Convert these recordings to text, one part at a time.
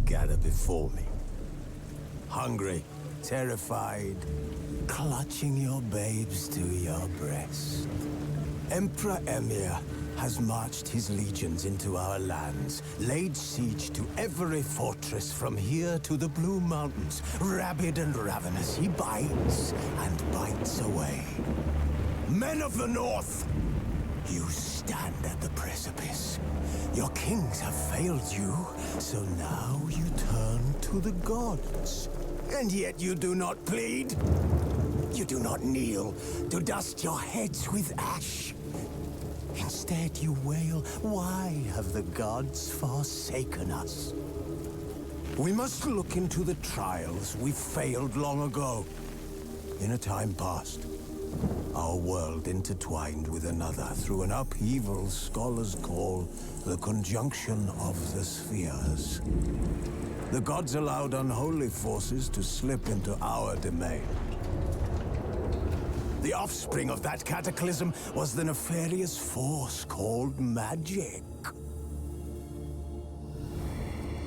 gather before me. Hungry, terrified, clutching your babes to your breast. Emperor Emir has marched his legions into our lands, laid siege to every fortress from here to the Blue Mountains. Rabid and ravenous, he bites and bites away. Men of the North, you stand at the precipice. Your kings have failed you, so now you turn to the gods. And yet you do not plead. You do not kneel to dust your heads with ash. Instead you wail, why have the gods forsaken us? We must look into the trials we failed long ago. In a time past, our world intertwined with another through an upheaval scholars call the conjunction of the spheres. The gods allowed unholy forces to slip into our domain. The offspring of that cataclysm was the nefarious force called magic.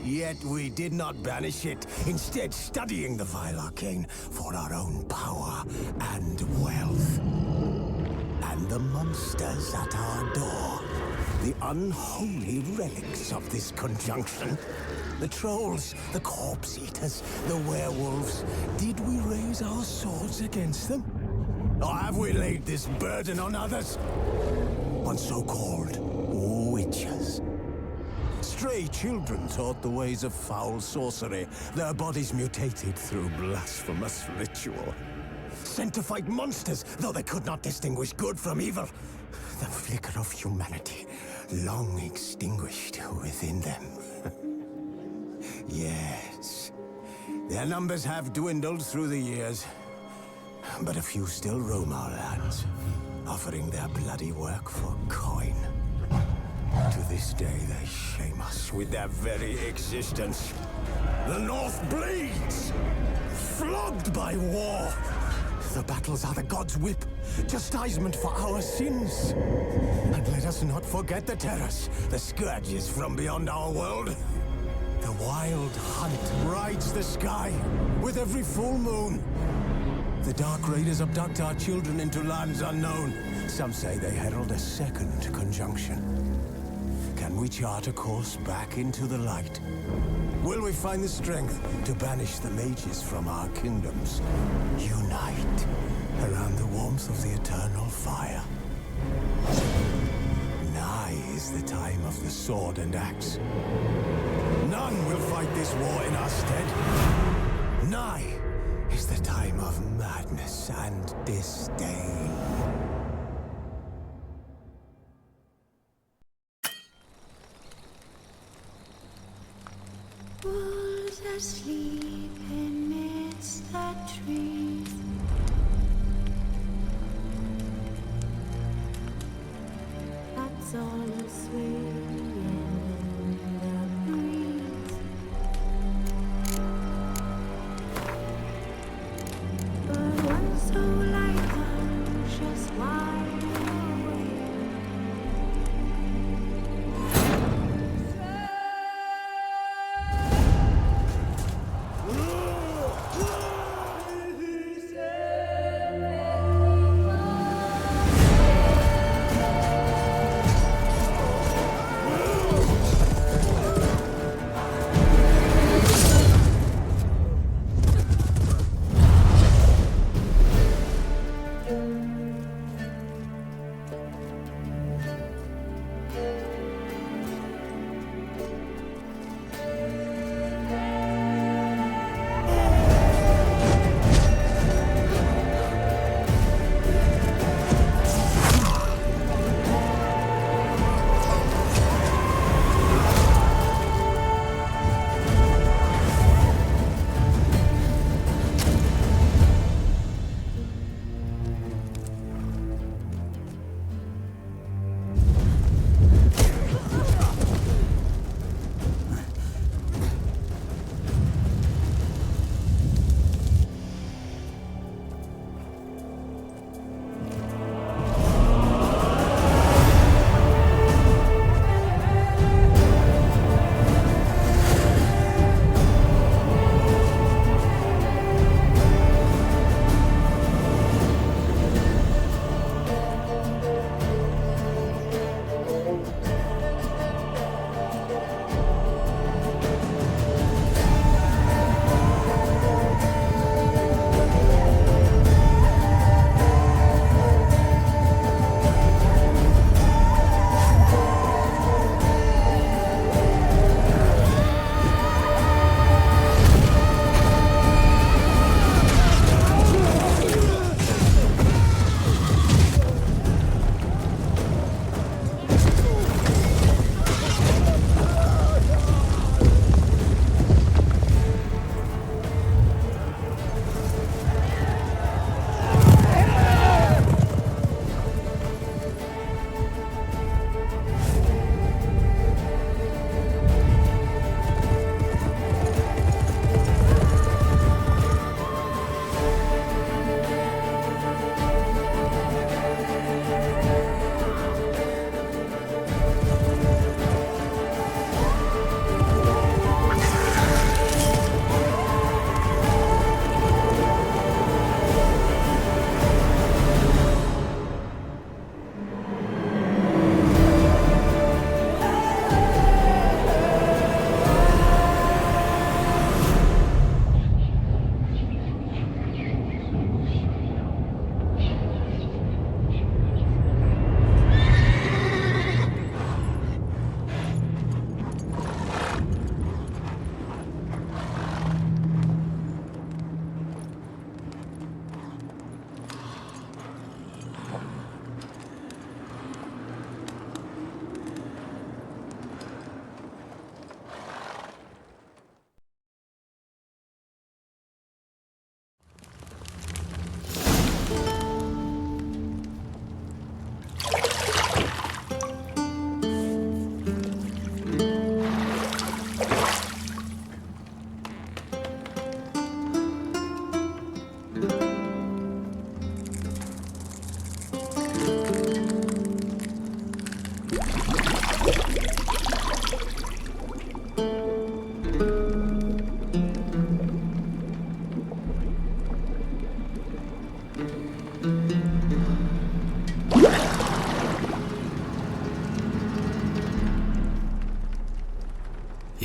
Yet we did not banish it, instead studying the vile arcane for our own power and wealth. And the monsters at our door, the unholy relics of this conjunction. The trolls, the corpse eaters, the werewolves. Did we raise our swords against them? Or have we laid this burden on others? On so-called witches. Stray children taught the ways of foul sorcery, their bodies mutated through blasphemous ritual. Sent to fight monsters, though they could not distinguish good from evil. The flicker of humanity, long extinguished within them. Yes, their numbers have dwindled through the years. But a few still roam our lands, offering their bloody work for coin. To this day, they shame us with their very existence. The North bleeds, flogged by war. The battles are the gods' whip, chastisement for our sins. And let us not forget the terrors, the scourges from beyond our world. The wild hunt rides the sky with every full moon. The Dark Raiders abduct our children into lands unknown. Some say they herald a second conjunction. Can we chart a course back into the light? Will we find the strength to banish the mages from our kingdoms? Unite around the warmth of the eternal fire. Nigh is the time of the sword and axe. None will fight this war in our stead. Nigh is the time of madness and disdain. Wolves asleep amidst the trees. That's all a swaying in the breeze. But one so light conscious wide awake.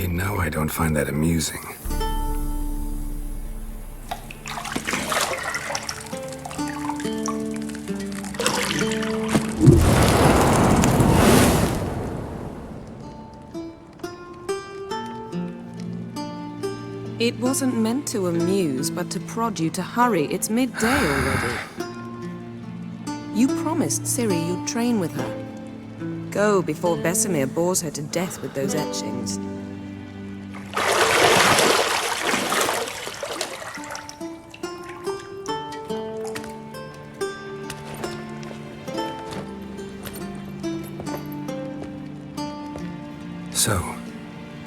You know I don't find that amusing. It wasn't meant to amuse, but to prod you to hurry. It's midday already. You promised Ciri you'd train with her. Go before Vesemir bores her to death with those etchings. So,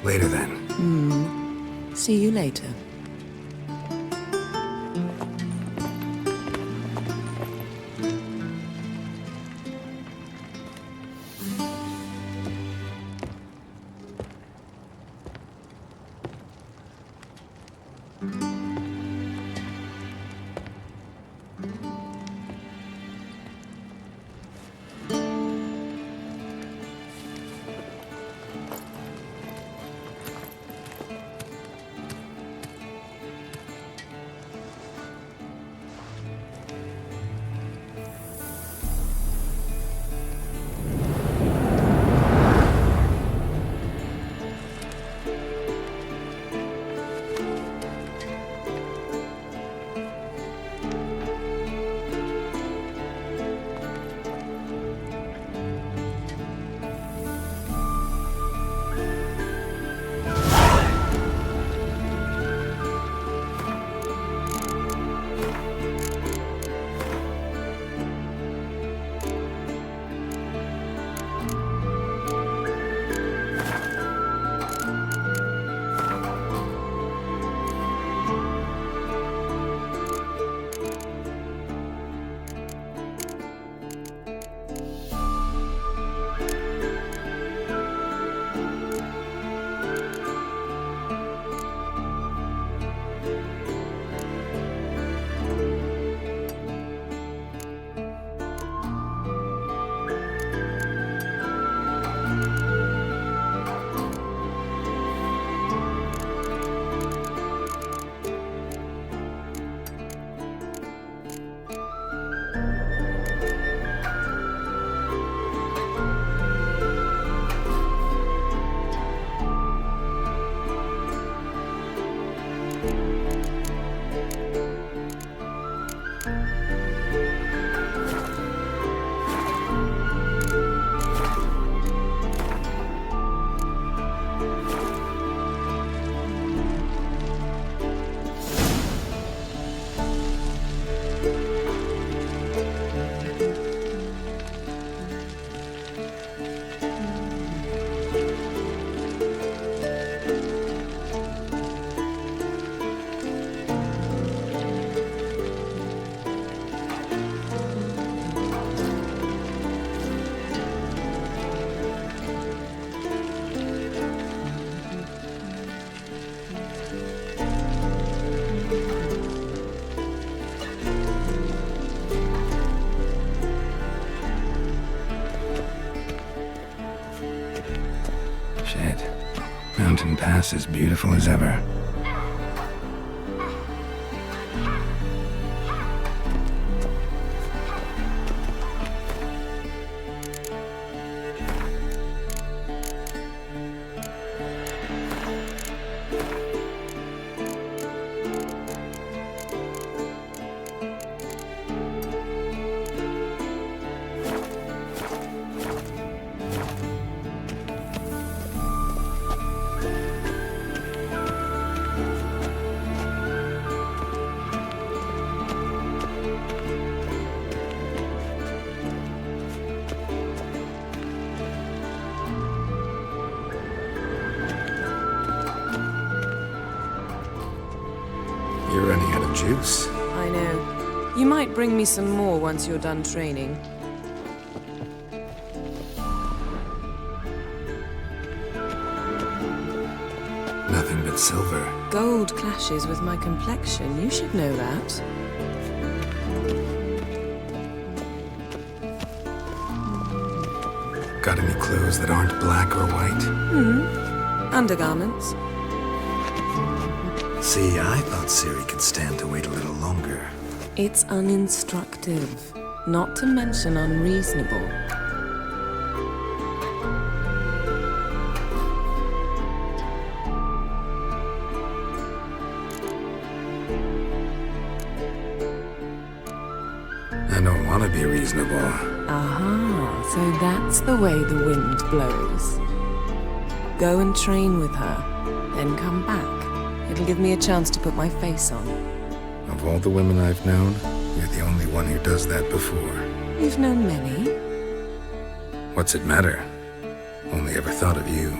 later then. See you later. Mountain Pass as beautiful as ever. You're running out of juice. I know. You might bring me some more once you're done training. Nothing but silver. Gold clashes with my complexion. You should know that. Got any clothes that aren't black or white? Undergarments. See, I thought Ciri could stand to wait a little longer. It's uninstructive, not to mention unreasonable. I don't want to be reasonable. Aha, so that's the way the wind blows. Go and train with her, then come back. It'll give me a chance to put my face on. Of all the women I've known, you're the only one who does that before. You've known many. What's it matter? Only ever thought of you.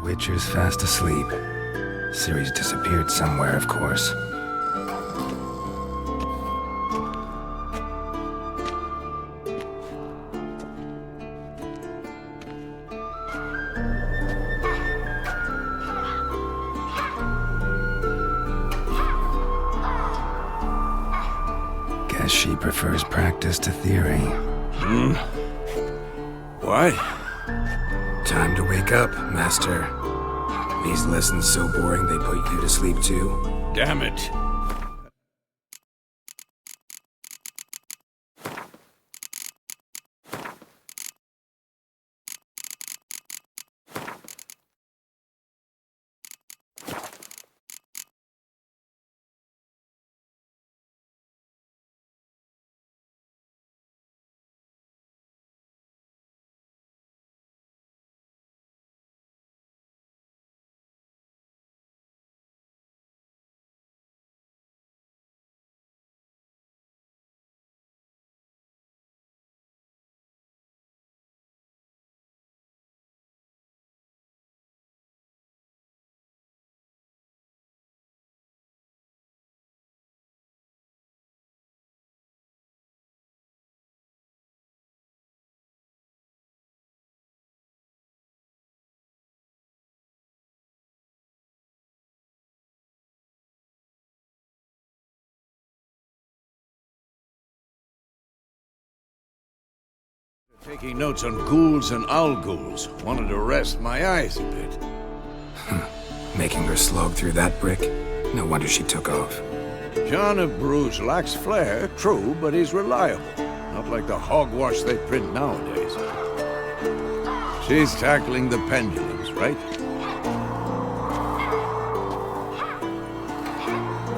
Witcher's fast asleep. Ciri's disappeared somewhere, of course. Guess she prefers practice to theory. What? Time to wake up, Master. These lessons so boring they put you to sleep too? Damn it. Taking notes on ghouls and owl ghouls. Wanted to rest my eyes a bit. Making her slog through that brick? No wonder she took off. John of Bruges lacks flair, true, but he's reliable. Not like the hogwash they print nowadays. She's tackling the pendulums, right?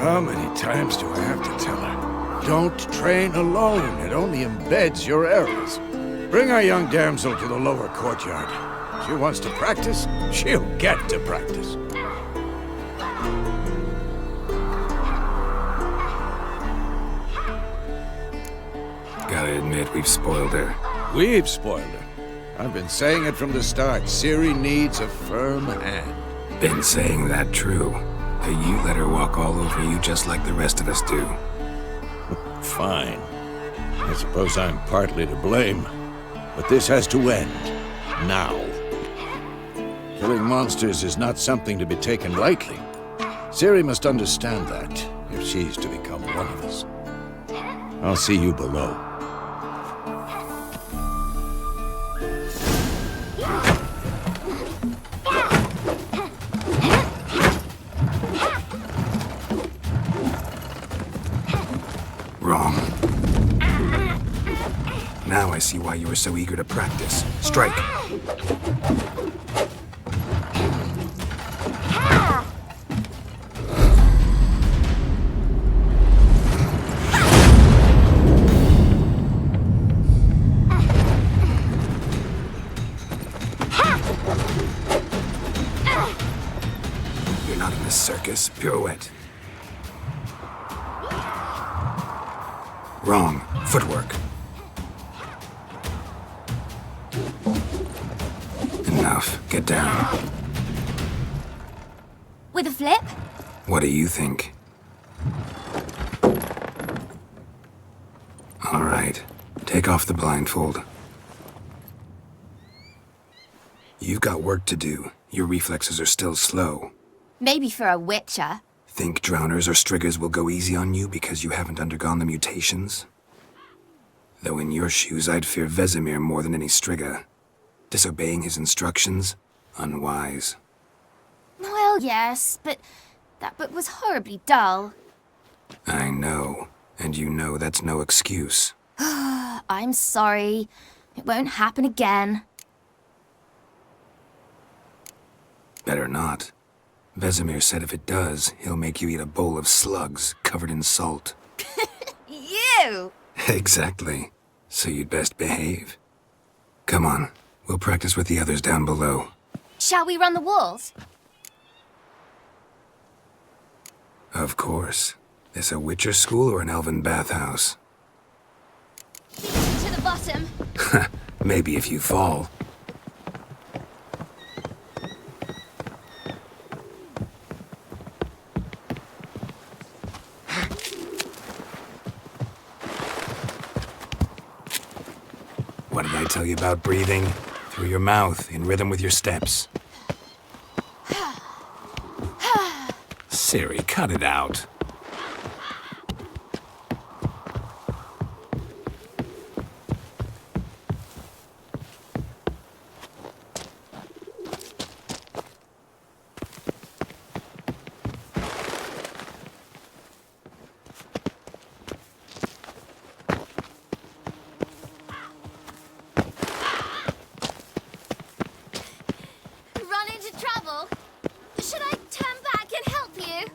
How many times do I have to tell her? Don't train alone. It only embeds your errors. Bring our young damsel to the lower courtyard. She wants to practice, she'll get to practice. Gotta admit, we've spoiled her. We've spoiled her. I've been saying it from the start. Ciri needs a firm hand. Been saying that true. That you let her walk all over you just like the rest of us do. Fine. I suppose I'm partly to blame. But this has to end. Now. Killing monsters is not something to be taken lightly. Ciri must understand that, if she's to become one of us. I'll see you below. Wrong. Now I see why you were so eager to practice. Strike! You're not in a circus. Pirouette. Wrong. Footwork. Enough. Get down. With a flip? What do you think? All right. Take off the blindfold. You've got work to do. Your reflexes are still slow. Maybe for a witcher. Think drowners or striggers will go easy on you because you haven't undergone the mutations? Though in your shoes, I'd fear Vesemir more than any strigger. Disobeying his instructions? Unwise. Well, yes, but that book was horribly dull. I know. And you know that's no excuse. I'm sorry. It won't happen again. Better not. Vesemir said if it does, he'll make you eat a bowl of slugs covered in salt. You! Exactly. So you'd best behave. Come on. We'll practice with the others down below. Shall we run the walls? Of course. This a Witcher school or an elven bathhouse? To the bottom. Maybe if you fall. What did I tell you about breathing? Through your mouth, in rhythm with your steps. Ciri, cut it out. Run into trouble? Should I turn back and help you?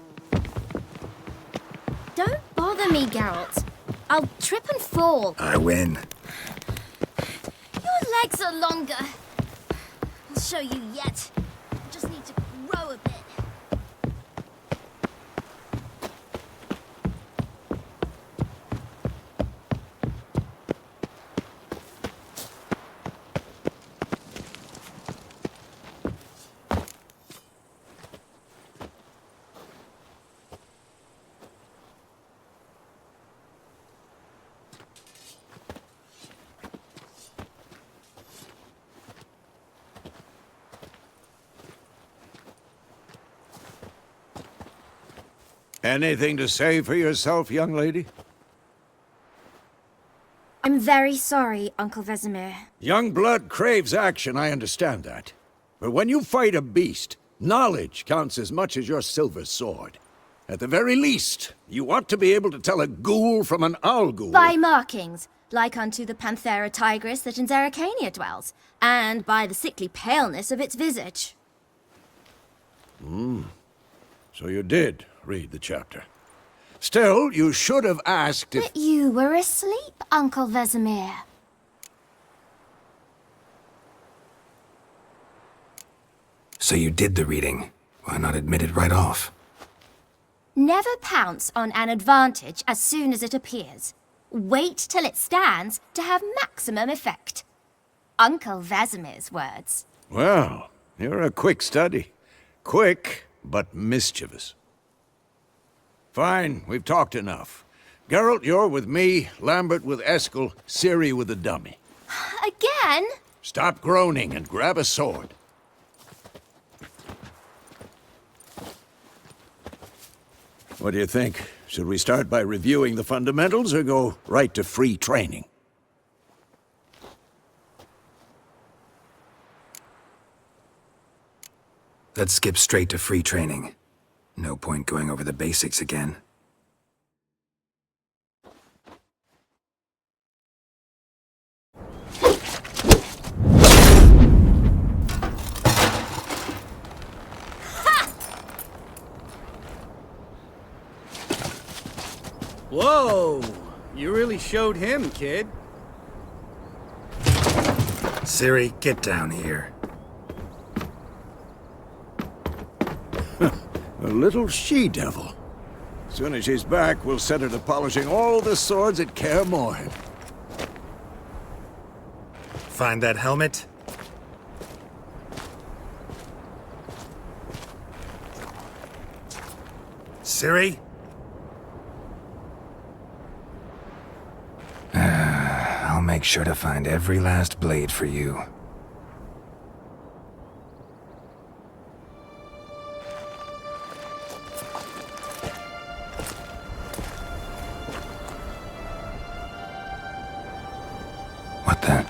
Don't bother me, Geralt. I'll trip and fall. I win. Your legs are longer. I'll show you yet. Just need to grow a bit. Anything to say for yourself, young lady? I'm very sorry, Uncle Vesemir. Young blood craves action, I understand that. But when you fight a beast, knowledge counts as much as your silver sword. At the very least, you ought to be able to tell a ghoul from an owl ghoul. By markings, like unto the Panthera tigris that in Zerrikania dwells, and by the sickly paleness of its visage. So you did read the chapter. Still, you should have asked if... But you were asleep, Uncle Vesemir. So you did the reading. Why not admit it right off? Never pounce on an advantage as soon as it appears. Wait till it stands to have maximum effect. Uncle Vesemir's words. Well, you're a quick study. Quick, but mischievous. Fine, we've talked enough. Geralt, you're with me, Lambert with Eskel, Ciri with the dummy. Again? Stop groaning and grab a sword. What do you think? Should we start by reviewing the fundamentals or go right to free training? Let's skip straight to free training. No point going over the basics again. Whoa! You really showed him, kid. Ciri, get down here. A little she-devil. Soon as she's back, we'll set her to polishing all the swords at Kaer Morhen. Find that helmet? Ciri? I'll make sure to find every last blade for you. What the?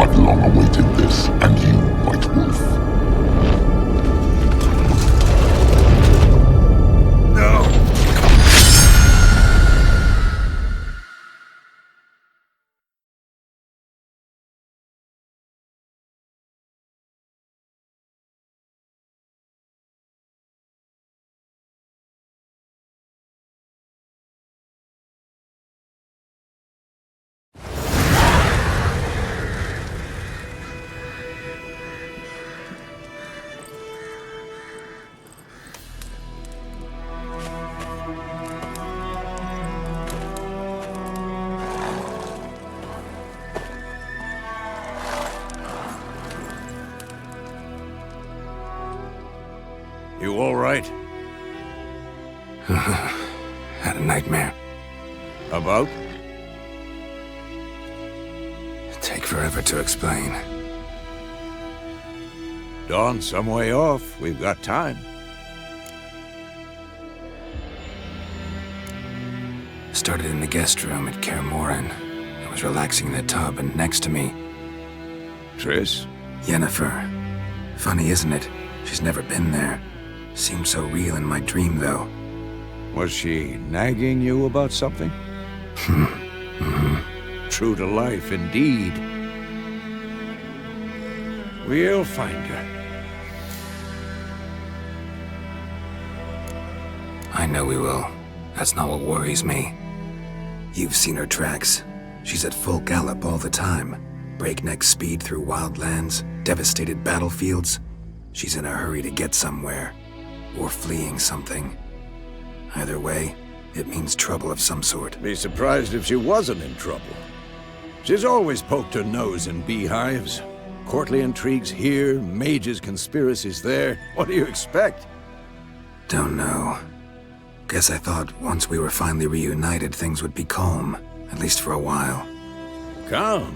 I've long awaited this, and you, White Wolf. No! You all right? Had a nightmare. About? Take forever to explain. Dawn's some way off. We've got time. Started in the guest room at Kaer Morhen. I was relaxing in the tub, and next to me, Triss? Yennefer. Funny, isn't it? She's never been there. Seemed so real in my dream, though. Was she nagging you about something? True to life, indeed. We'll find her. I know we will. That's not what worries me. You've seen her tracks. She's at full gallop all the time. Breakneck speed through wildlands, devastated battlefields. She's in a hurry to get somewhere. Or fleeing something. Either way, it means trouble of some sort. Be surprised if she wasn't in trouble. She's always poked her nose in beehives. Courtly intrigues here, mages' conspiracies there. What do you expect? Don't know. Guess I thought once we were finally reunited, things would be calm. At least for a while. Calm?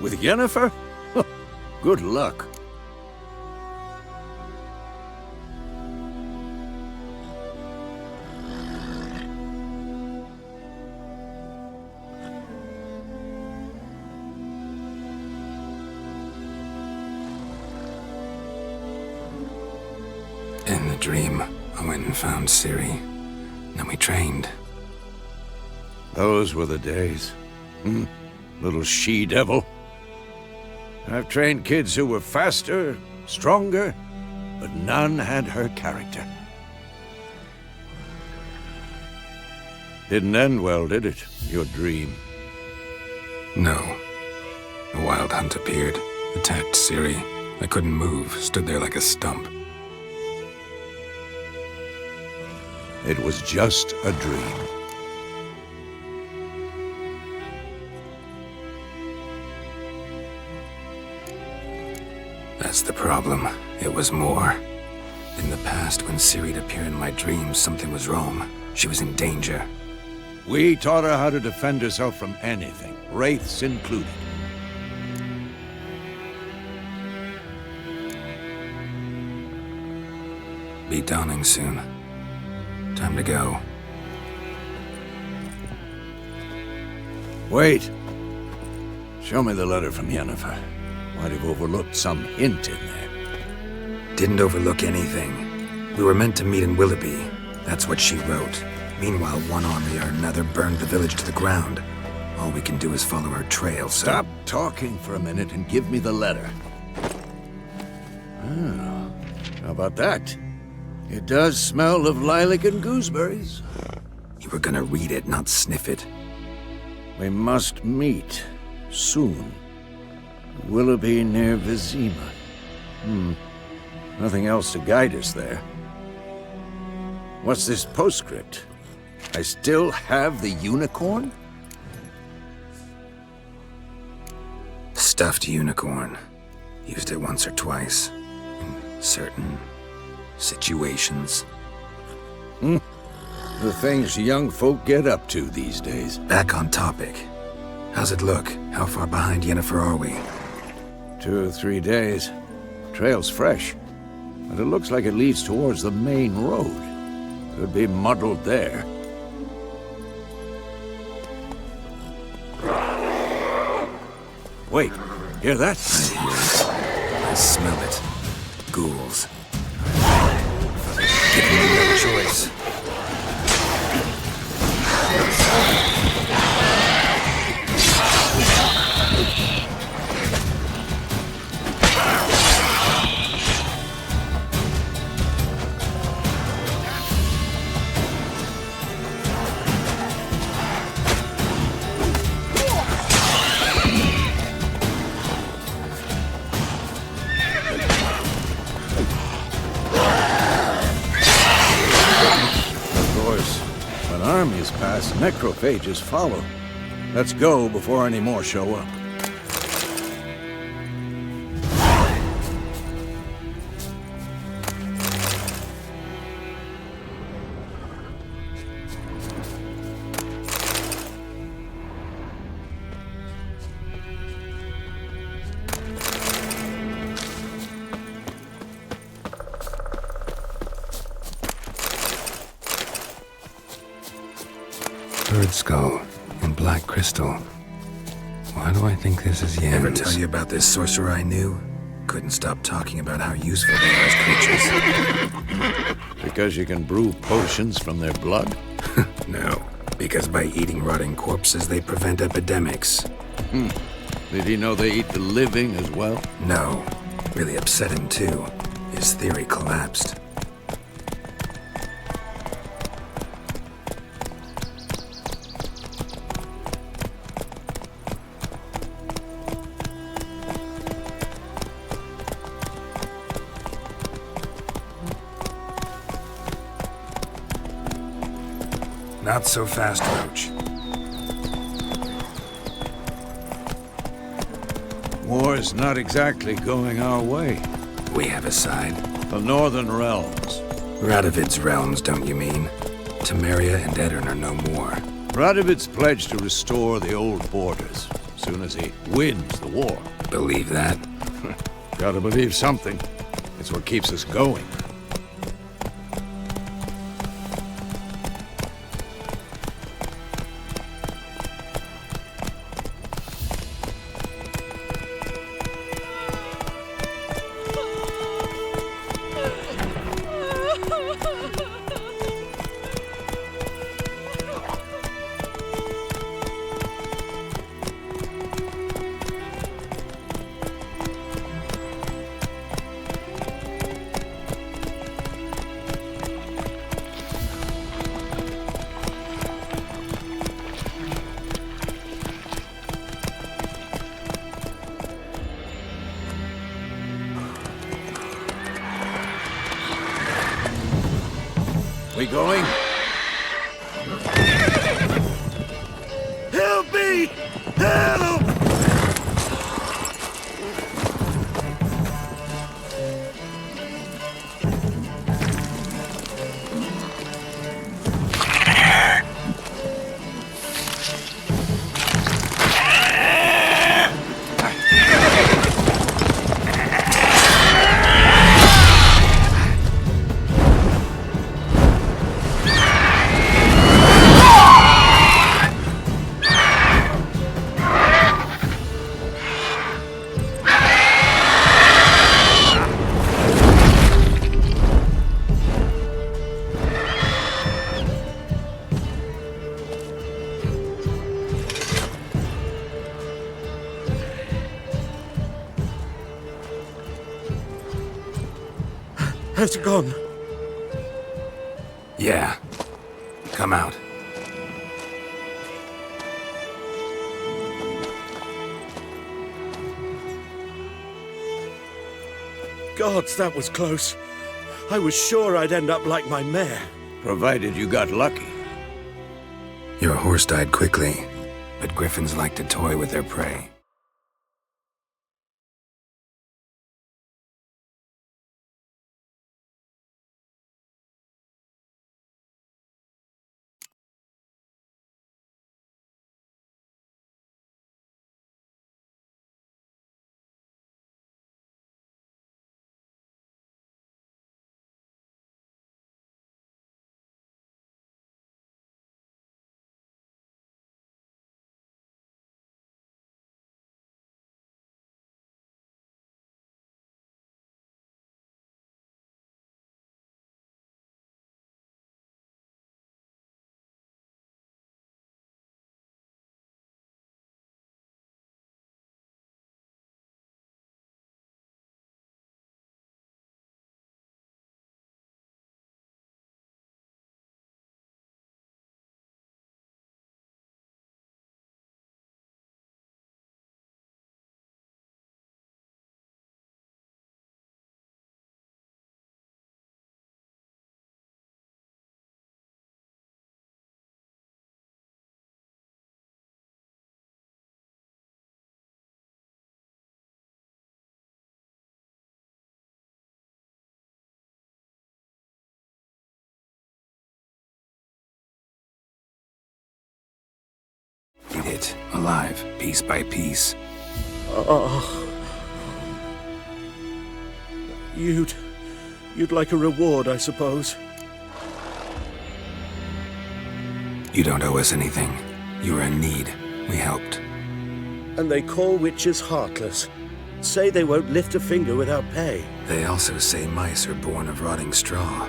With Yennefer? Good luck. In the dream, I went and found Ciri. Then we trained. Those were the days. Little she-devil. I've trained kids who were faster, stronger, but none had her character. Didn't end well, did it? Your dream. No. A wild hunt appeared, attacked Ciri. I couldn't move, stood there like a stump. It was just a dream. That's the problem. It was more. In the past, when Ciri'd appear in my dreams, something was wrong. She was in danger. We taught her how to defend herself from anything, wraiths included. Be dawning soon. Time to go. Wait. Show me the letter from Yennefer. Might have overlooked some hint in there. Didn't overlook anything. We were meant to meet in Willoughby. That's what she wrote. Meanwhile, one army or another burned the village to the ground. All we can do is follow her trail, so... Stop talking for a minute and give me the letter. Oh, how about that? It does smell of lilac and gooseberries. You were gonna read it, not sniff it. We must meet. Soon. Willoughby near Vizima. Nothing else to guide us there. What's this postscript? I still have the unicorn? Stuffed unicorn. Used it once or twice. In certain situations. The things young folk get up to these days. Back on topic. How's it look? How far behind Yennefer are we? 2 or 3 days. Trail's fresh, but it looks like it leads towards the main road. Could be muddled there. Wait, hear that? I hear it. I smell it. Ghouls. Giving me no choice. Armies pass, necrophages follow. Let's go before any more show up. Bird skull and black crystal. Why do I think this is Yen's? Ever tell you about this sorcerer I knew? Couldn't stop talking about how useful they are as creatures. Because you can brew potions from their blood? No, because by eating rotting corpses, they prevent epidemics. Did he know they eat the living as well? No. Really upset him, too. His theory collapsed. Not so fast, Roach. War's not exactly going our way. We have a side. The Northern Realms. Radovid's realms, don't you mean? Temeria and Edirn are no more. Radovid's pledged to restore the old borders, as soon as he wins the war. Believe that? Gotta believe something. It's what keeps us going. We going? Help me! Help! Has it gone? Yeah. Come out. Gods, that was close. I was sure I'd end up like my mare. Provided you got lucky. Your horse died quickly, but griffins like to toy with their prey. Eat it, alive, piece by piece. You'd like a reward, I suppose. You don't owe us anything. You were in need. We helped. And they call witches heartless. Say they won't lift a finger without pay. They also say mice are born of rotting straw.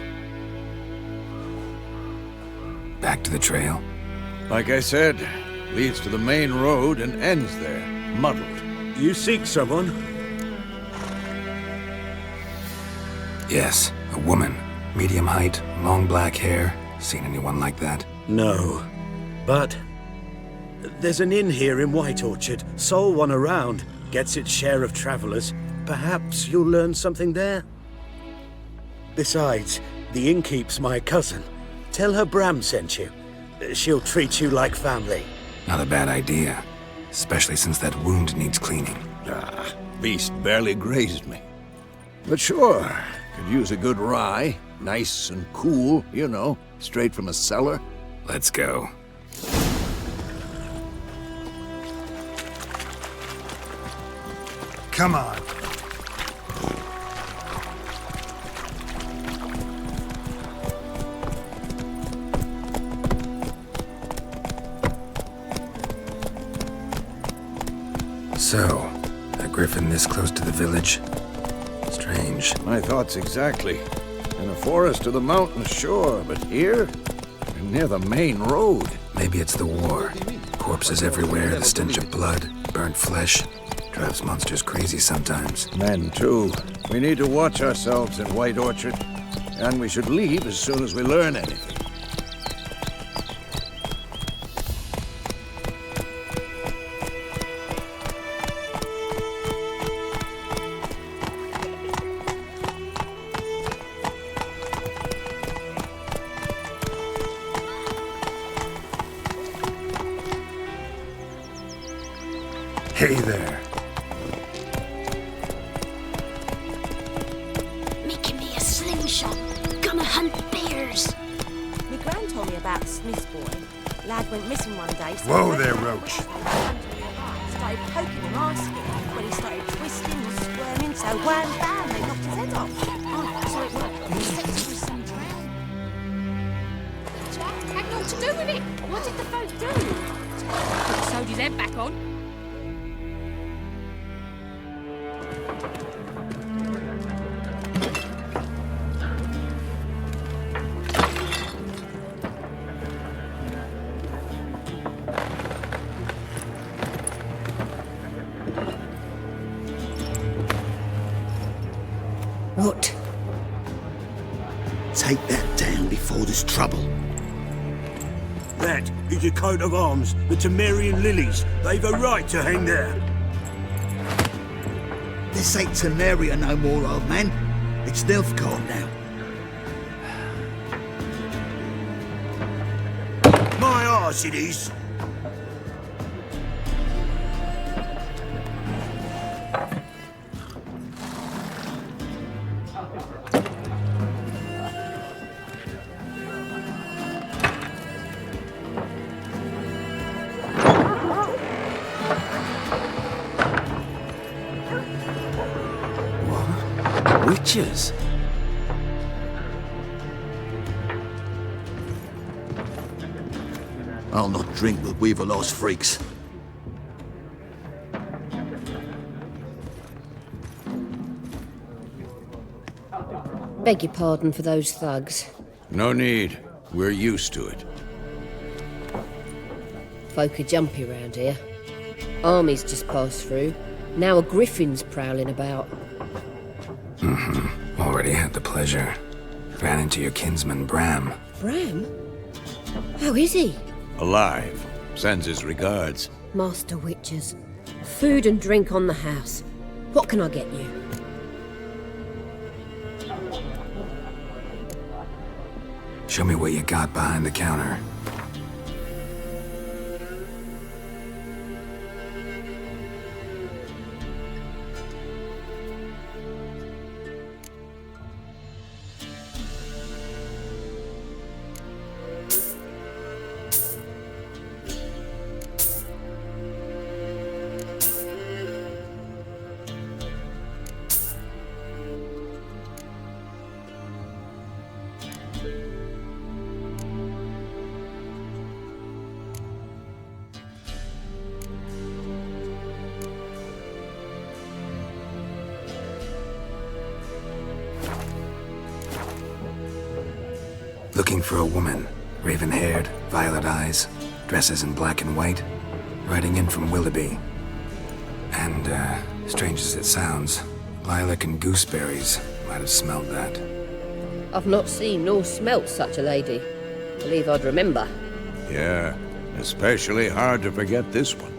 Back to the trail? Like I said, leads to the main road and ends there, muddled. You seek someone? Yes, a woman. Medium height, long black hair. Seen anyone like that? No. But there's an inn here in White Orchard. Sole one around. Gets its share of travelers. Perhaps you'll learn something there? Besides, the innkeep's my cousin. Tell her Bram sent you. She'll treat you like family. Not a bad idea. Especially since that wound needs cleaning. Beast barely grazed me. But sure, could use a good rye. Nice and cool, you know, straight from a cellar. Let's go. Come on. So, a griffin this close to the village? Strange. My thoughts exactly. In a forest or the mountains, sure, but here? Near the main road. Maybe it's the war. Corpses everywhere, the stench of blood, burnt flesh. Drives monsters crazy sometimes. Men, too. We need to watch ourselves in White Orchard. And we should leave as soon as we learn anything. Hey there. Making me a slingshot. Gonna hunt bears. My gran told me about the Smith's boy. Lad went missing one day. So Whoa there, Roach. Started poking him, asking. When he started twisting and squirming, so wham bam, they knocked his head off. Oh, so it worked. Jack had naught to do with it. What did the folk do? Put the soldier's head back on. What? Take that down before there's trouble. That is a coat of arms, the Temerian lilies. They've a right to hang there. This ain't Temeria no more, old man. It's Nilfgaard now. My arse it is. Witches? I'll not drink with Weaverlost freaks. Beg your pardon for those thugs. No need. We're used to it. Folk are jumpy round here. Armies just passed through. Now a griffin's prowling about. Already had the pleasure. Ran into your kinsman, Bram. Bram? How is he? Alive. Sends his regards. Master Witches. Food and drink on the house. What can I get you? Show me what you got behind the counter. Looking for a woman. Raven-haired, violet eyes, dresses in black and white. Riding in from Willoughby. And, strange as it sounds, lilac and gooseberries might have smelled that. I've not seen nor smelt such a lady. Believe I'd remember. Yeah, especially hard to forget this one.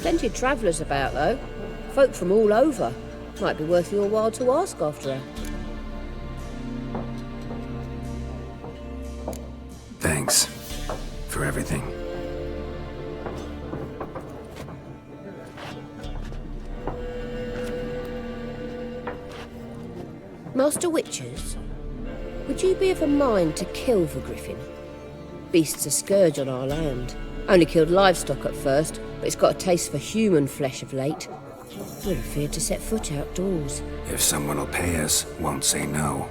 Plenty of travellers about, though. Folk from all over. Might be worth your while to ask after her. Thanks for everything. Master Witches, would you be of a mind to kill the griffin? Beast's a scourge on our land. Only killed livestock at first, but it's got a taste for human flesh of late. We're afeard to set foot outdoors. If someone will pay us, won't say no.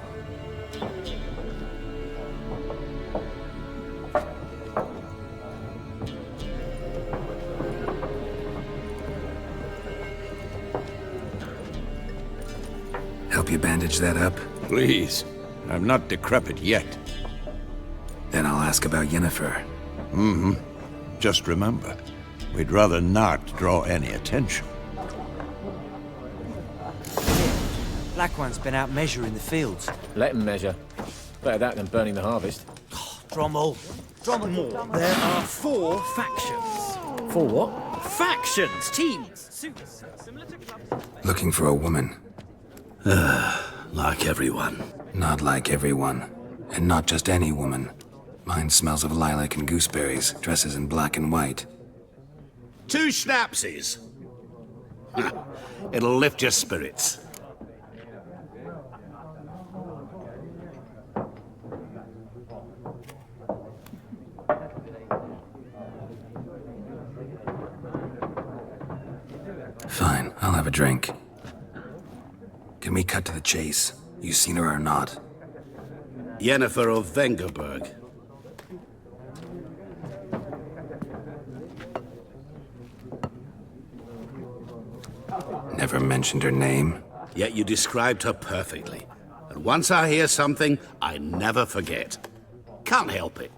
Help you bandage that up? Please. I'm not decrepit yet. Then I'll ask about Yennefer. Just remember, we'd rather not draw any attention. Black One's been out measuring the fields. Let him measure. Better that than burning the harvest. Drommel. There are 4 factions. For what? Factions! Teams! Suits! Looking for a woman. Like everyone. Not like everyone. And not just any woman. Mine smells of lilac and gooseberries, dresses in black and white. 2 schnapsies. It'll lift your spirits. Fine, I'll have a drink. Can we cut to the chase? You seen her or not? Yennefer of Vengerberg. Never mentioned her name. Yet you described her perfectly. And once I hear something, I never forget. Can't help it.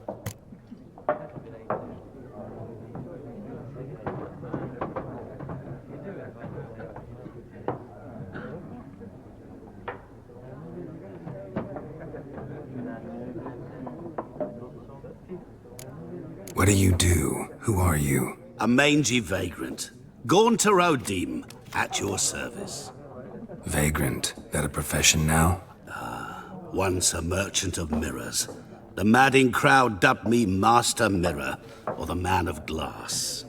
What do you do? Who are you? A mangy vagrant. Gaunter O'Deem, at your service. Vagrant. That a profession now? Once a merchant of mirrors. The madding crowd dubbed me Master Mirror, or the Man of Glass.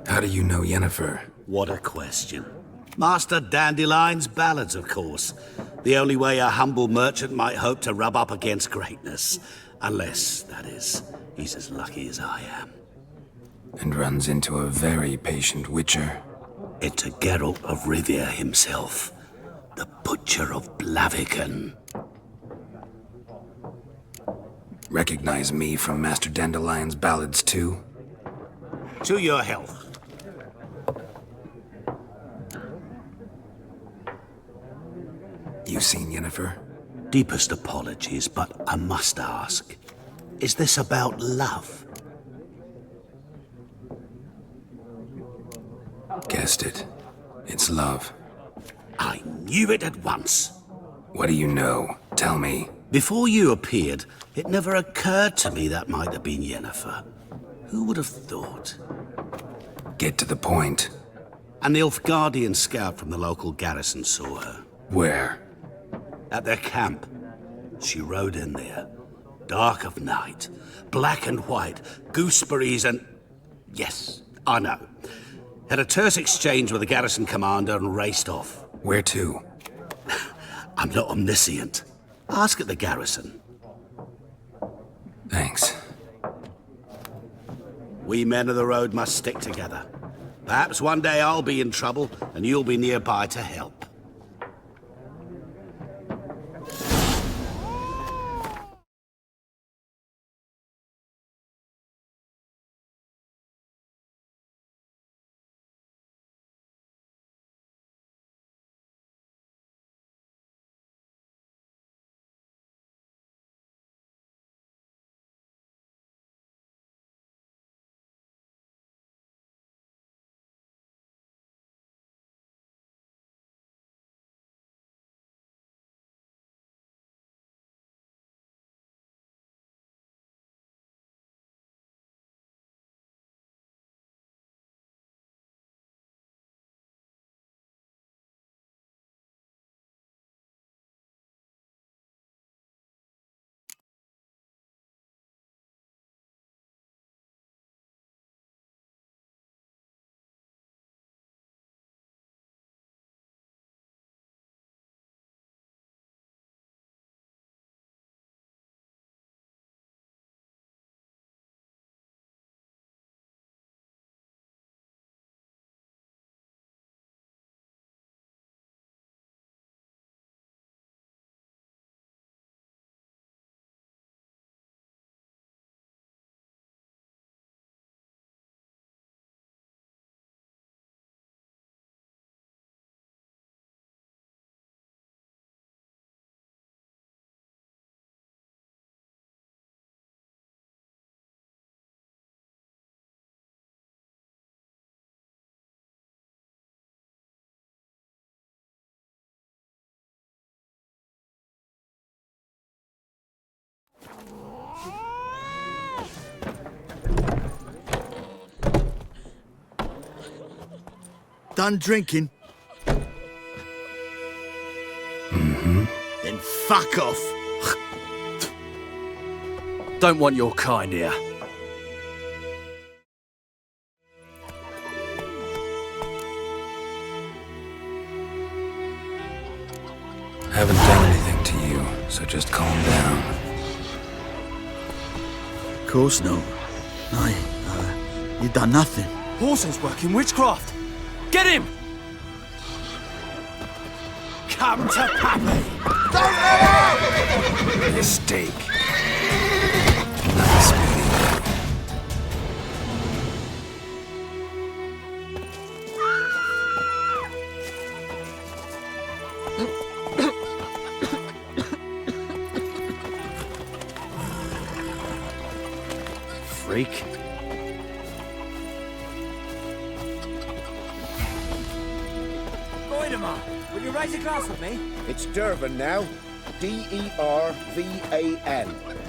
How do you know Yennefer? What a question. Master Dandelion's ballads, of course. The only way a humble merchant might hope to rub up against greatness. Unless, that is, he's as lucky as I am. And runs into a very patient witcher. Into Geralt of Rivia himself. The Butcher of Blaviken. Recognize me from Master Dandelion's ballads too? To your health. You seen Yennefer? Deepest apologies, but I must ask. Is this about love? Guessed it. It's love. I knew it at once. What do you know? Tell me. Before you appeared, it never occurred to me that might have been Yennefer. Who would have thought? Get to the point. A Nilfgaardian scout from the local garrison saw her. Where? At their camp. She rode in there. Dark of night. Black and white. Gooseberries and... Yes, I know. Had a terse exchange with the garrison commander and raced off. Where to? I'm not omniscient. Ask at the garrison. Thanks. We men of the road must stick together. Perhaps one day I'll be in trouble and you'll be nearby to help. Done drinking? Mm-hmm. Then fuck off. Don't want your kind here. Haven't done anything to you, so just calm down. Of course not. No, you done nothing. Paulson's working witchcraft. Get him! Come to Pappy! Mistake. Nice meeting you. Freak. Goidemar, will you raise a glass with me? It's Dervan now. D-E-R-V-A-N,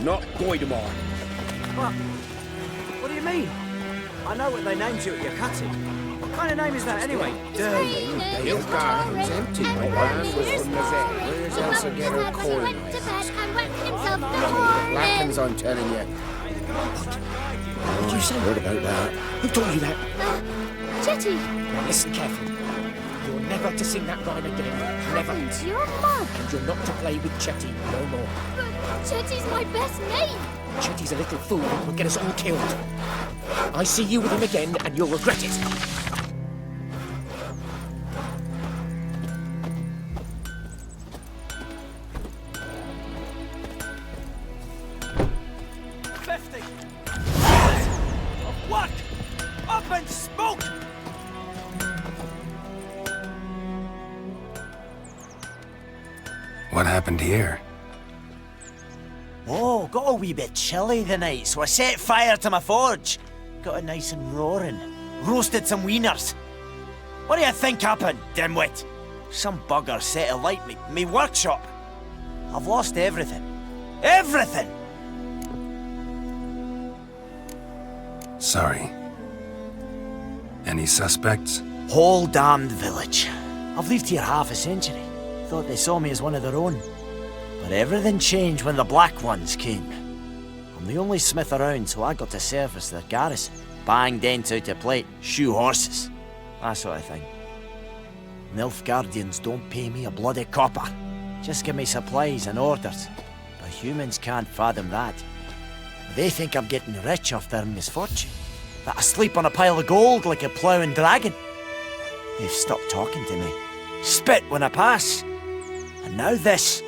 not Goidemar. What do you mean? I know what they named you at your cutting. What kind of name is that anyway? Dervan, your garden's empty. My land was from Nazet. Where's else to get her corn? Lackens, I'm telling you. What did you say? Heard about that. Who told you that? Chetty! Now listen carefully. You're never to sing that rhyme again. Never. And your mug. And you're not to play with Chetty no more. But Chetty's my best mate. Chetty's a little fool and will get us all killed. I see you with him again and you'll regret it. Up and smoke! What happened here? Oh, got a wee bit chilly the night, so I set fire to my forge. Got it nice and roaring. Roasted some wieners. What do you think happened, dimwit? Some bugger set alight me workshop. I've lost everything. Everything! Sorry. Any suspects? Whole damned village. I've lived here half a century. Thought they saw me as one of their own. But everything changed when the Black Ones came. I'm the only smith around, so I got to service their garrison. Bang dents out of plate, shoe horses. That sort of thing. Nilfgaardians don't pay me a bloody copper. Just give me supplies and orders. But humans can't fathom that. They think I'm getting rich off their misfortune. That I sleep on a pile of gold like a ploughing dragon. They've stopped talking to me. Spit when I pass. And now this.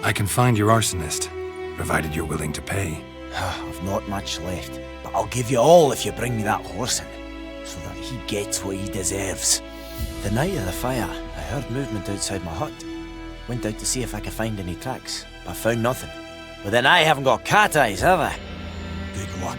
I can find your arsonist, provided you're willing to pay. I've not much left, but I'll give you all if you bring me that horse in, so that he gets what he deserves. The night of the fire, I heard movement outside my hut. Went out to see if I could find any tracks, but found nothing. But then I haven't got cat eyes, have I? Good luck.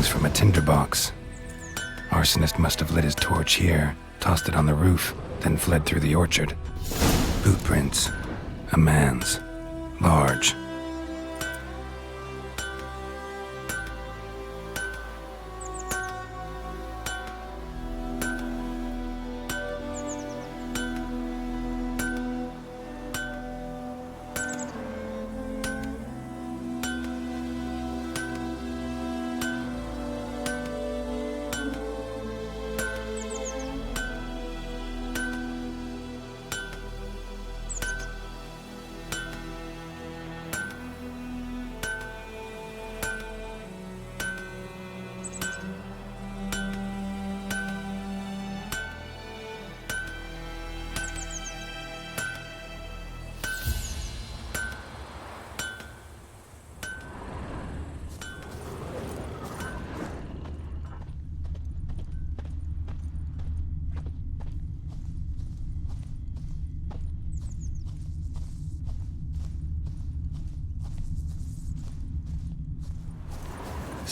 From a tinderbox. Arsonist must have lit his torch here, tossed it on the roof, then fled through the orchard. Boot prints. A man's. Large.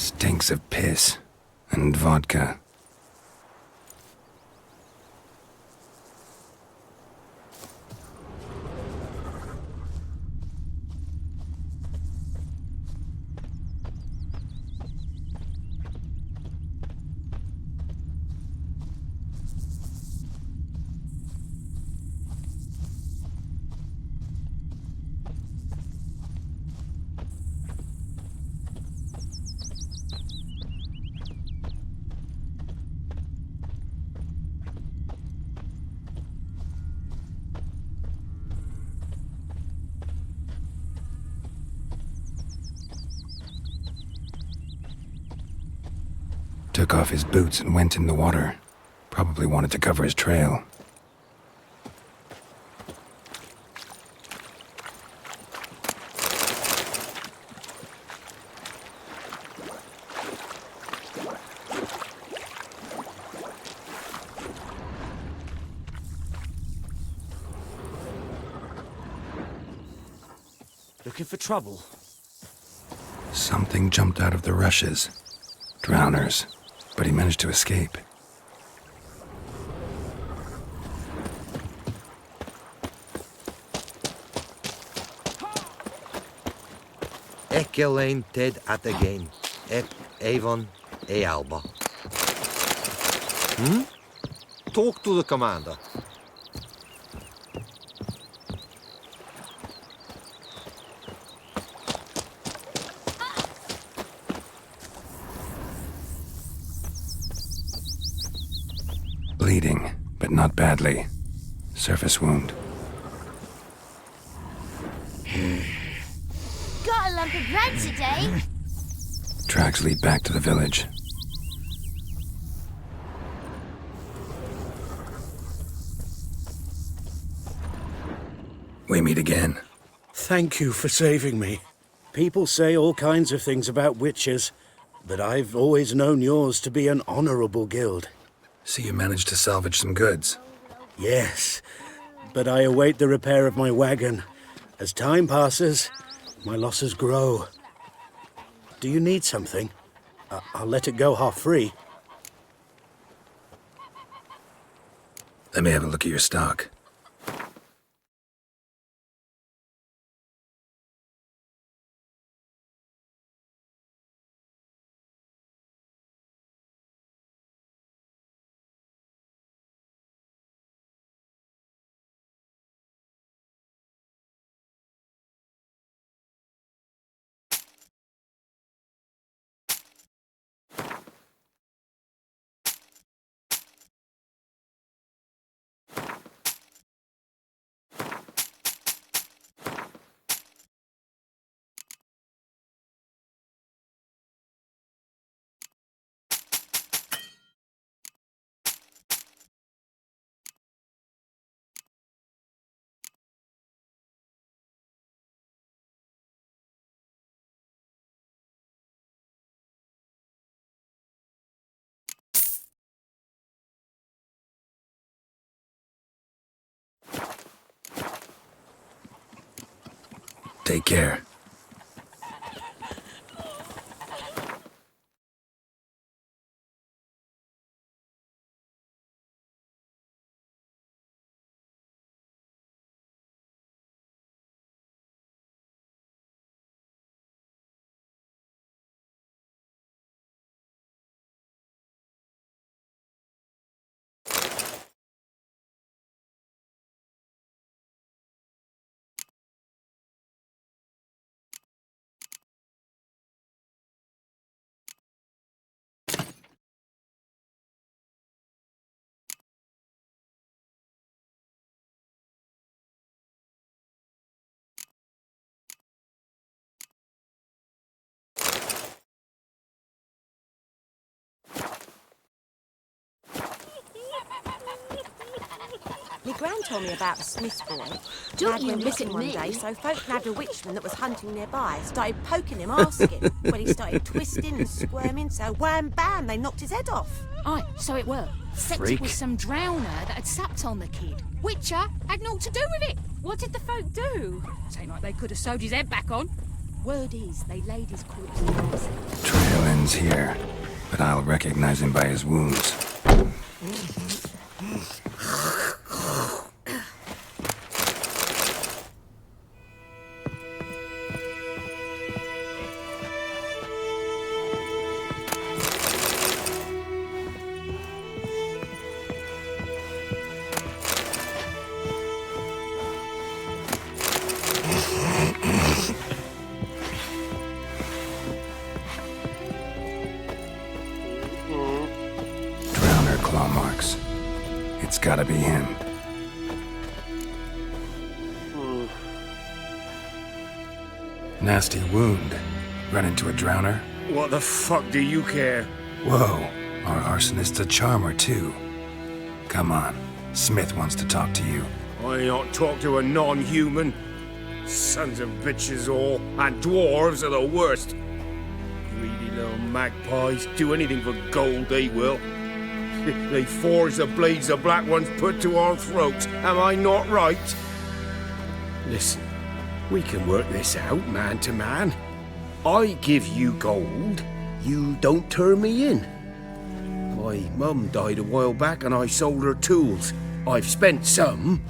Stinks of piss and vodka. Took off his boots and went in the water. Probably wanted to cover his trail. Looking for trouble? Something jumped out of the rushes. Drowners. But he managed to escape. Ecke Ted at again. Avon e Alba. Talk to the commander. Bleeding, but not badly. Surface wound. Got a lump of bread today. Tracks lead back to the village. We meet again. Thank you for saving me. People say all kinds of things about witches, but I've always known yours to be an honorable guild. So you managed to salvage some goods? Yes, but I await the repair of my wagon. As time passes, my losses grow. Do you need something? I'll let it go half-free. Let me have a look at your stock. Take care. My gran told me about the Smith's boy. Don't Dad you went look missing at one me. day, so folk nabbed a witchman that was hunting nearby. Started poking him, asking. When he started twisting and squirming, so wham bam, they knocked his head off. Aye, so it were. Except Freak. it was some drowner that had sapped on the kid. Witcher had naught to do with it. What did the folk do? It ain't like they could have sewed his head back on. Word is, they laid his corpse in Ramsey. Trail ends here, but I'll recognize him by his wounds. Drowner claw marks. It's gotta be him. Nasty wound. Run into a drowner? What the fuck do you care? Whoa, our arsonist's a charmer too. Come on, Smith wants to talk to you. I ain't not talk to a non-human. Sons of bitches all, and dwarves are the worst. Greedy little magpies, do anything for gold, they will. They forge the blades the black ones put to our throats, am I not right? Listen, we can work this out, man to man. I give you gold, you don't turn me in. My mum died a while back and I sold her tools. I've spent some,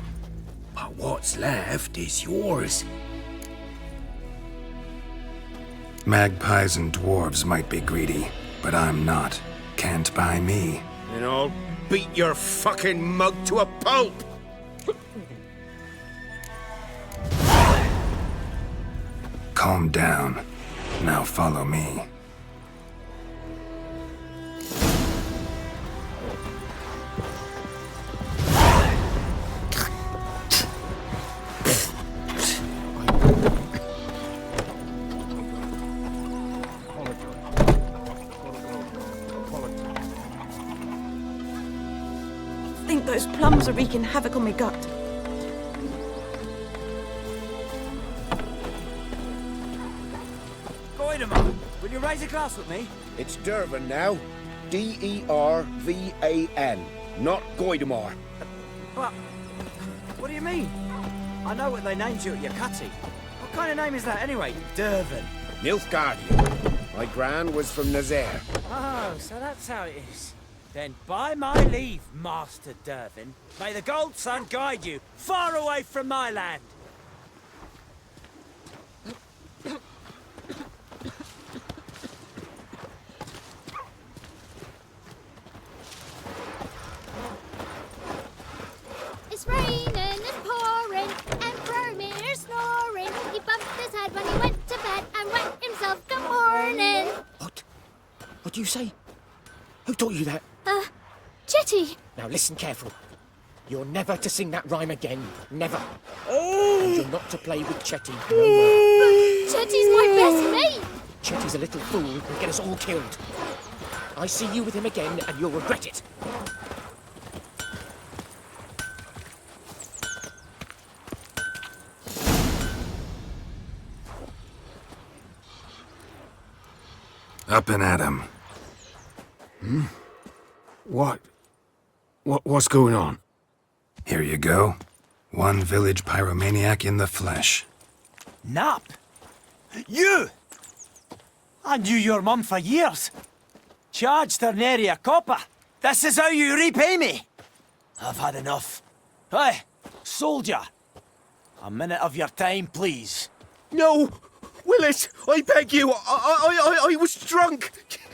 but what's left is yours. Magpies and dwarves might be greedy, but I'm not. Can't buy me. Then I'll beat your fucking mug to a pulp! Calm down. Now follow me. I think those plums are wreaking havoc on my gut. Goidemar, will you raise a glass with me? It's Dervan now. D-E-R-V-A-N, not Goidemar. But, what do you mean? I know what they named you at your cutty. What kind of name is that anyway? Dervan. Nilfgaardian. My gran was from Nazaire. Oh, so that's how it is. Then by my leave, Master Dervan, may the Gold Sun guide you far away from my land. It's raining, it's pouring, and Bromir's snoring. He bumped his head when he went to bed and wet himself good morning. What do you say? Who taught you that? Chetty. Now listen careful. You're never to sing that rhyme again. Never. And you're not to play with Chetty no more. Chetty's my best mate. Chetty's a little fool who'll get us all killed. I see you with him again and you'll regret it. Up and at him. What's going on? Here you go. One village pyromaniac in the flesh. Nap? You! I knew your mum for years. Charged her nary a copper. This is how you repay me. I've had enough. Hey, soldier. A minute of your time, please. No! Willis, I beg you, I was drunk.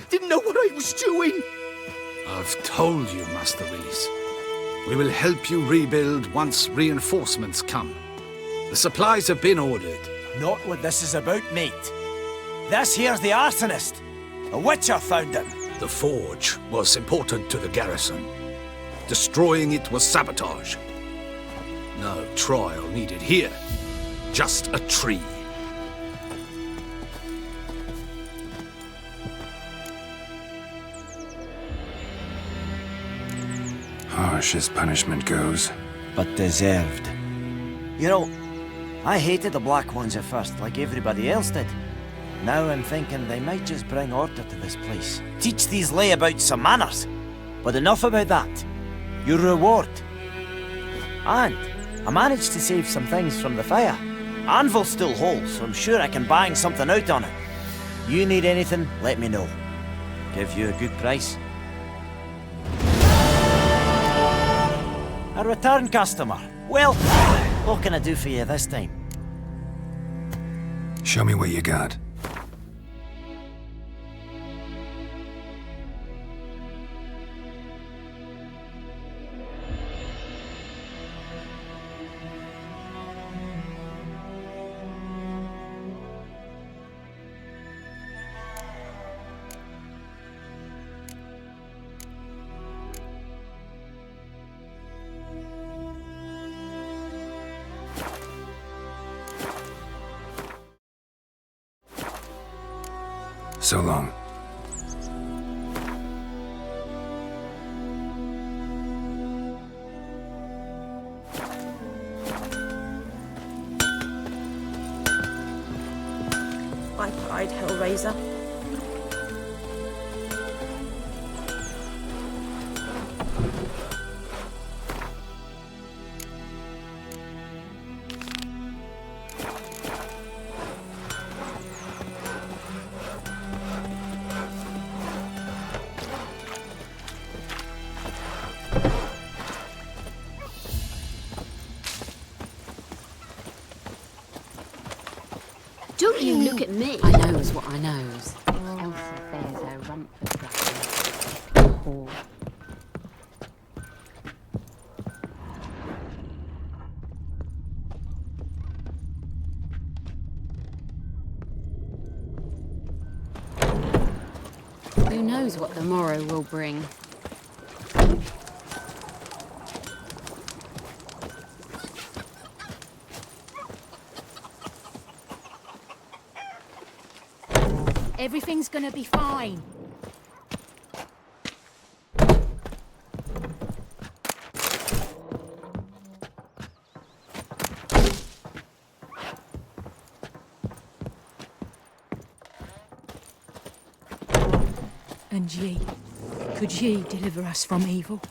Didn't know what I was doing. I've told you, Master Willis. We will help you rebuild once reinforcements come. The supplies have been ordered. Not what this is about, mate. This here's the arsonist. A witcher found him. The forge was important to the garrison. Destroying it was sabotage. No trial needed here. Just a tree. Harsh as punishment goes. But deserved. You know, I hated the Black Ones at first, like everybody else did. Now I'm thinking they might just bring order to this place. Teach these layabouts some manners. But enough about that. Your reward. And I managed to save some things from the fire. Anvil's still whole, so I'm sure I can bang something out on it. You need anything, let me know. Give you a good price. A return customer. Well, what can I do for you this time? Show me what you got. So long. I cried, Hellraiser. Don't you look at me. I knows what I knows. Elsa bears her rump for blackness. Whore. Who knows what the morrow will bring? Everything's gonna be fine. And ye, could ye deliver us from evil?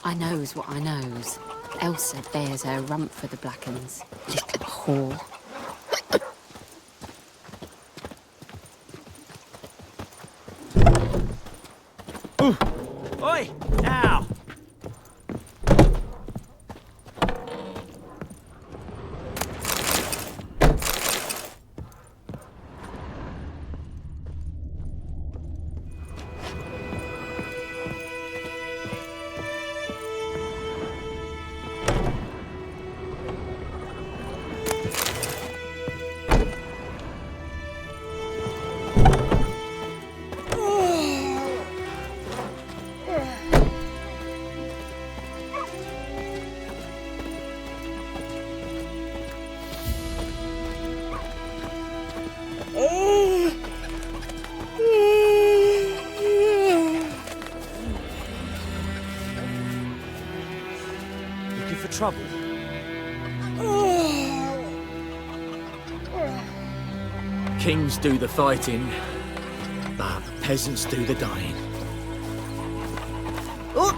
I knows what I knows. Elsa bears her rump for the Blackens. Little whore. Oi! Now! Looking for trouble? Kings do the fighting, but peasants do the dying. Oh,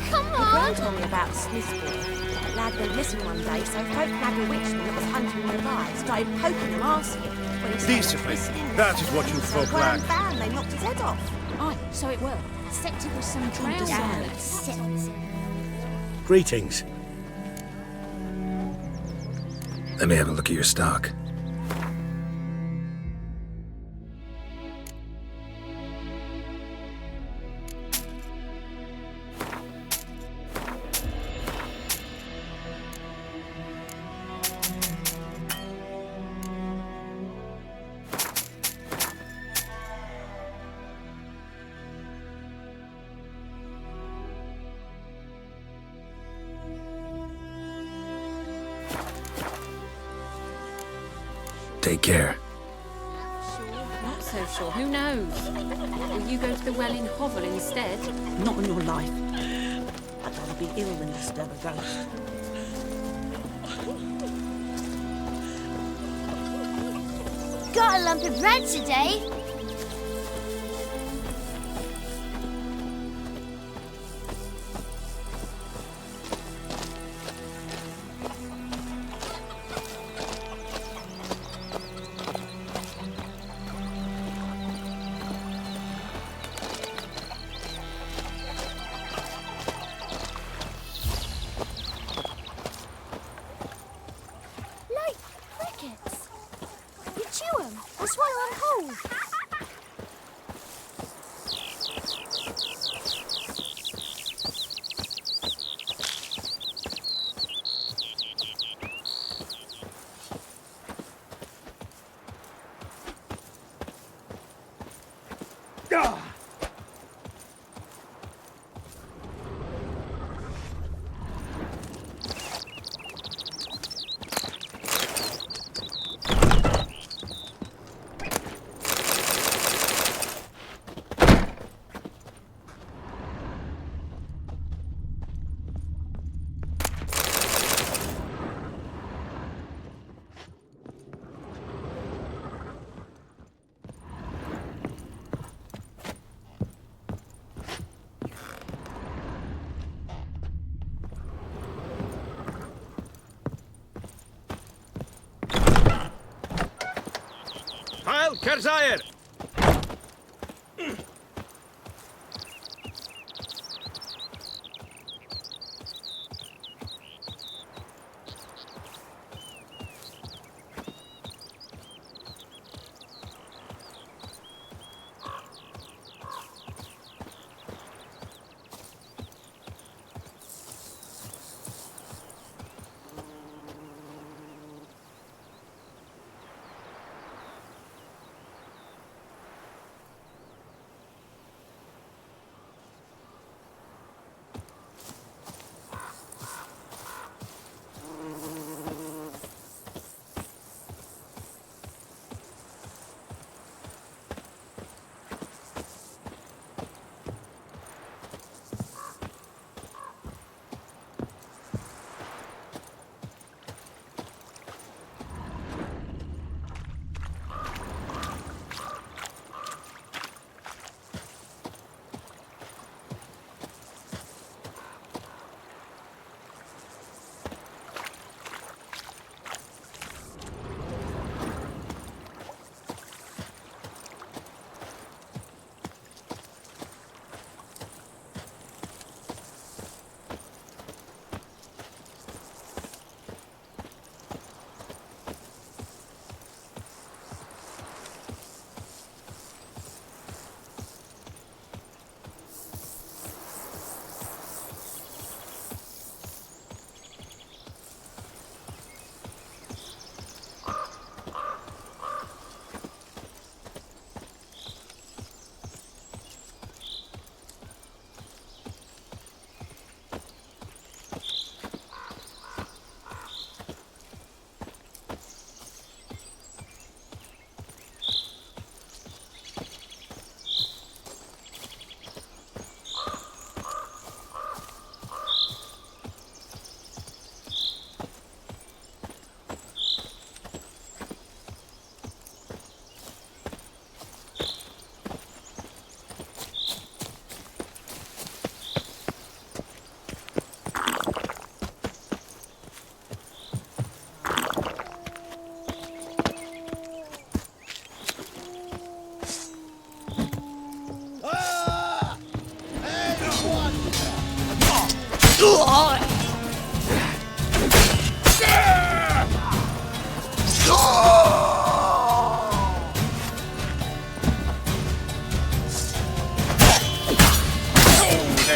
come The Grand told me about Smith's boy. The lad went missing one day, so folk nagged a witchman that was hunting nearby. Started poking him, asking. When he started Decently, twisting and that is what you squirming, folk so lack. bam, they knocked his head off. Aye, so it were. Except it was some drowned Greetings. Let me have a look at your stock. Take care. Not so sure. Who knows? Will you go to the well in Hovel instead? Not in your life. I'd rather be ill than disturb a ghost. Got a lump of bread today. Halt, Kerzaier!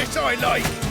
This I like!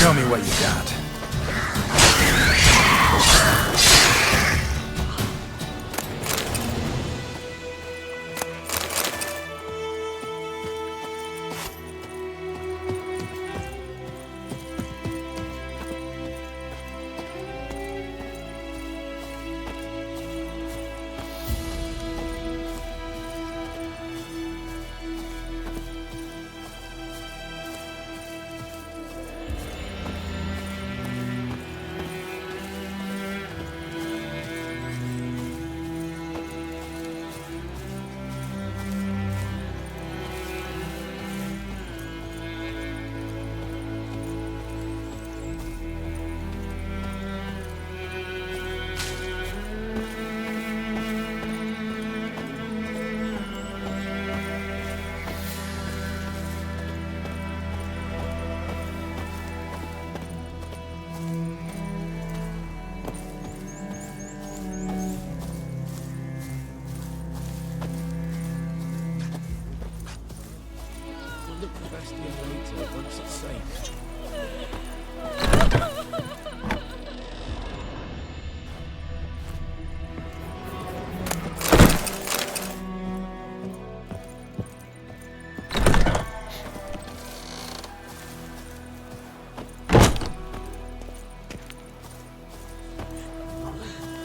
Show me what you got.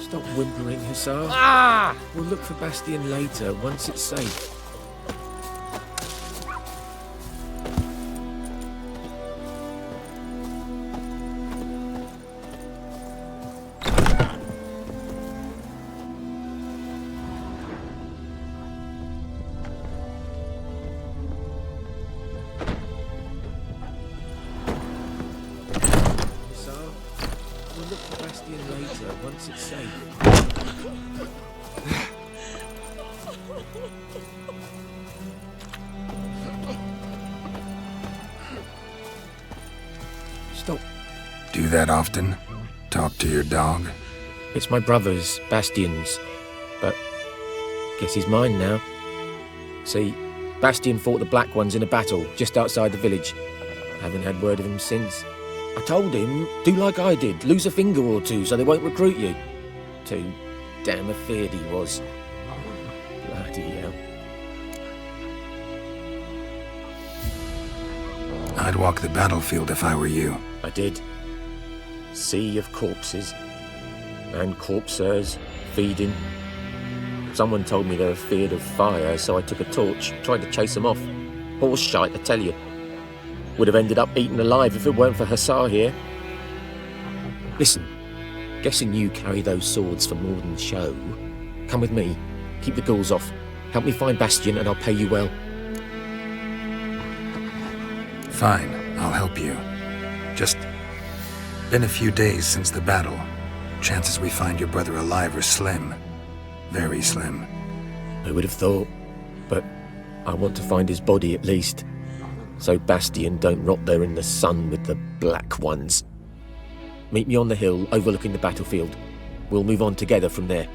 Stop whimpering, Hussar. Ah! We'll look for Bastion later, once it's safe. We'll look for Bastion later, once it's safe. Stop. Do that often? Talk to your dog? It's my brother's, Bastion's, but guess he's mine now. See, Bastion fought the Black Ones in a battle just outside the village. Haven't had word of him since. I told him, do like I did, lose a finger or two so they won't recruit you. Too damn afeard he was. Bloody hell. I'd walk the battlefield if I were you. I did. Sea of corpses. And corpsers, feeding. Someone told me they were feared of fire, so I took a torch, tried to chase them off. Horse shite, I tell you. Would have ended up eaten alive if it weren't for Hussar here. Listen, guessing you carry those swords for more than show. Come with me, keep the ghouls off. Help me find Bastion and I'll pay you well. Fine, I'll help you. Just been a few days since the battle. Chances we find your brother alive are slim. Very slim. Who would have thought? But I want to find his body at least. So Bastion don't rot there in the sun with the Black Ones. Meet me on the hill overlooking the battlefield. We'll move on together from there.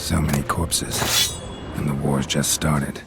So many corpses, and the war's just started.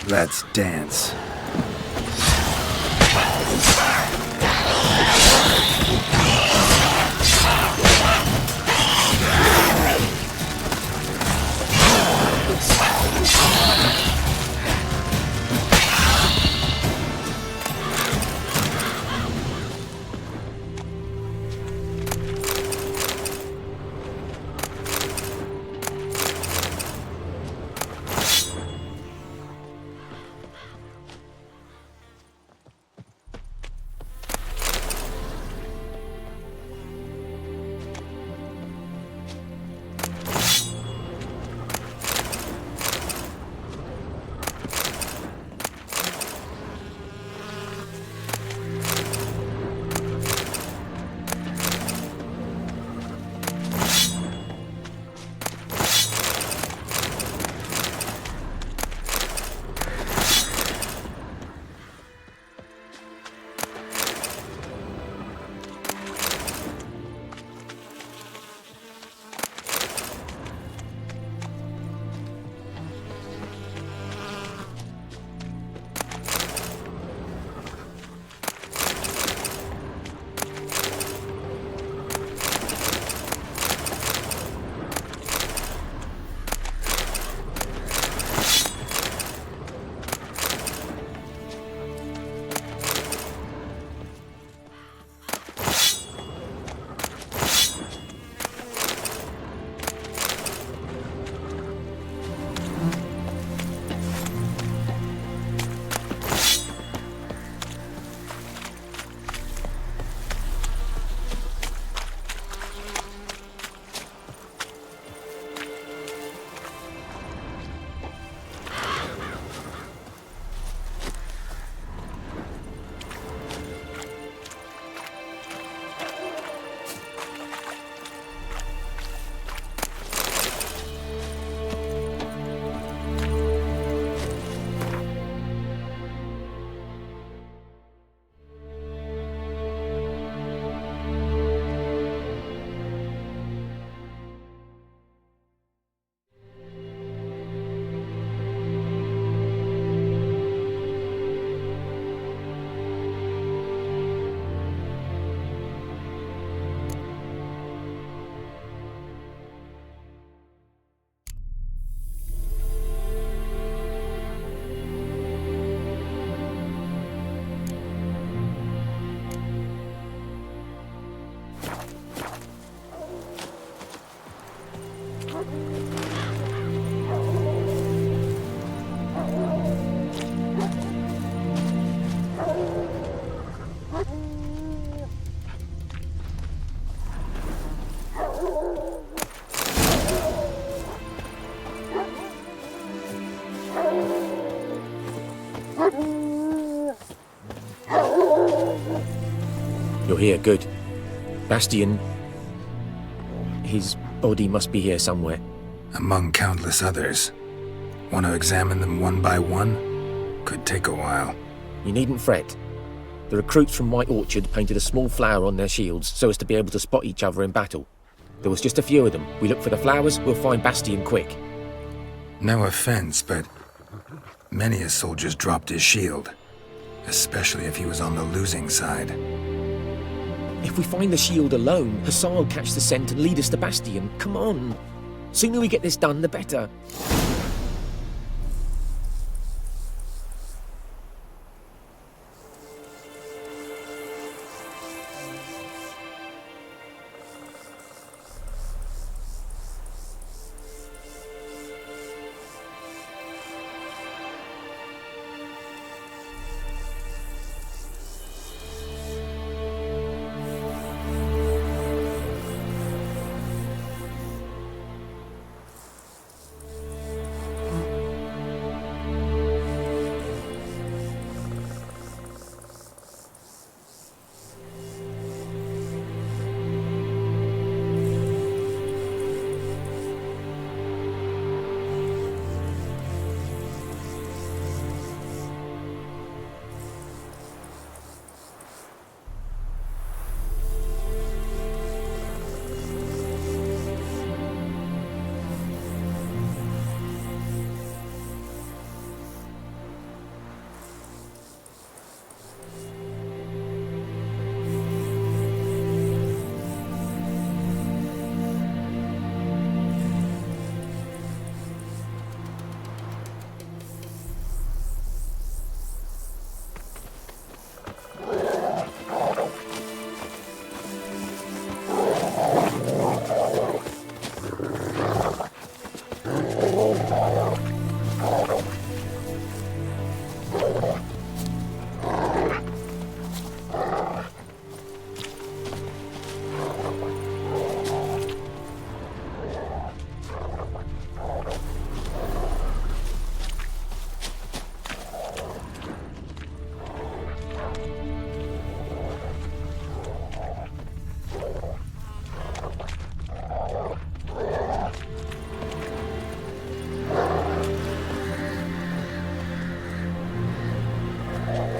Let's dance. You're here, good. Bastian... his body must be here somewhere. Among countless others. Want to examine them one by one? Could take a while. You needn't fret. The recruits from White Orchard painted a small flower on their shields so as to be able to spot each other in battle. There was just a few of them. We look for the flowers, we'll find Bastion quick. No offense, but many a soldier's dropped his shield, especially if he was on the losing side. If we find the shield alone, Hussar will catch the scent and lead us to Bastion. Come on. Sooner we get this done, the better.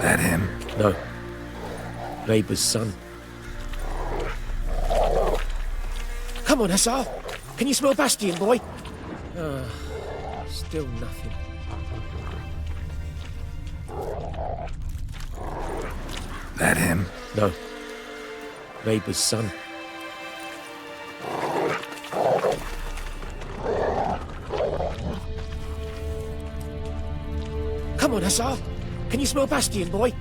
That him? No. Neighbour's son. Come on, Hussar! Can you smell Bastion, boy? Still nothing. That him? No. Neighbour's son. Come on, Hussar! Can you smell Bastion, boy?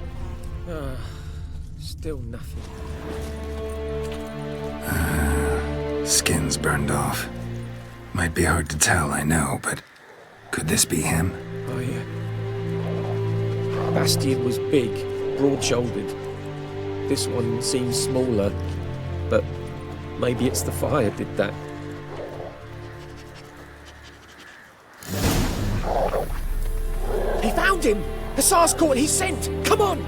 Still nothing. Skin's burned off. Might be hard to tell, I know, but could this be him? Oh, yeah. Bastion was big, broad-shouldered. This one seems smaller, but maybe it's the fire did that. He found him! Hussar's caught his scent! Come on!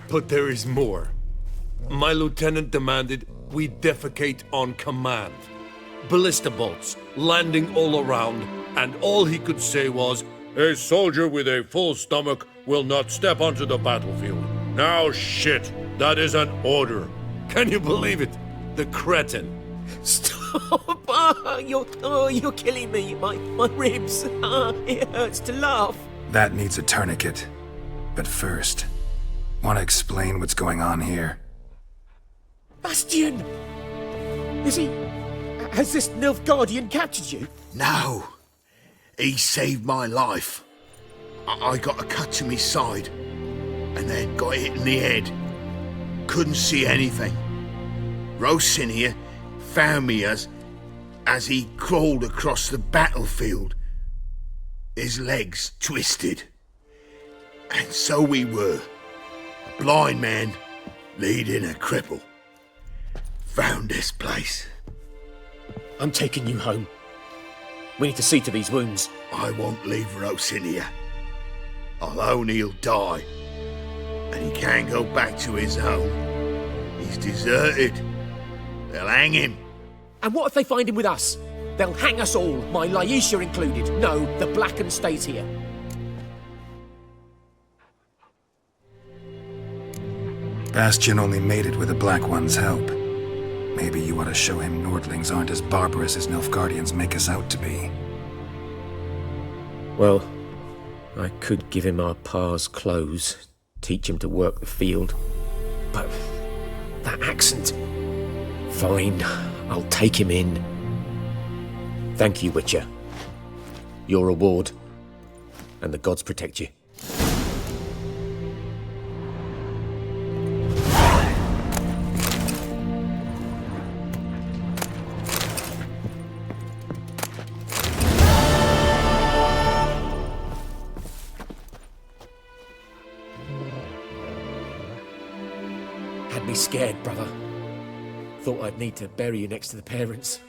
But there is more. My lieutenant demanded we defecate on command. Ballista bolts landing all around, and all he could say was, "A soldier with a full stomach will not step onto the battlefield." Now shit, that is an order. Can you believe it? The cretin. Stop! You're killing me. My ribs. It hurts to laugh. That needs a tourniquet. But first, want to explain what's going on here? Bastion! Has this Nilfgaardian captured you? No. He saved my life. I got a cut to my side, and then got hit in the head. Couldn't see anything. Rosinia found me as he crawled across the battlefield. His legs twisted. And so we were. A blind man leading a cripple. Found this place. I'm taking you home. We need to see to these wounds. I won't leave Rosinia. I'll own he'll die. And he can't go back to his home. He's deserted. They'll hang him. And what if they find him with us? They'll hang us all, my Laisha included. No, the Blacken stays here. Bastion only made it with the Black One's help. Maybe you ought to show him Nordlings aren't as barbarous as Nilfgaardians make us out to be. Well, I could give him our pa's clothes, teach him to work the field. But that accent... Fine, I'll take him in. Thank you, Witcher. Your reward. And the gods protect you. Had me scared, brother. Thought I'd need to bury you next to the parents.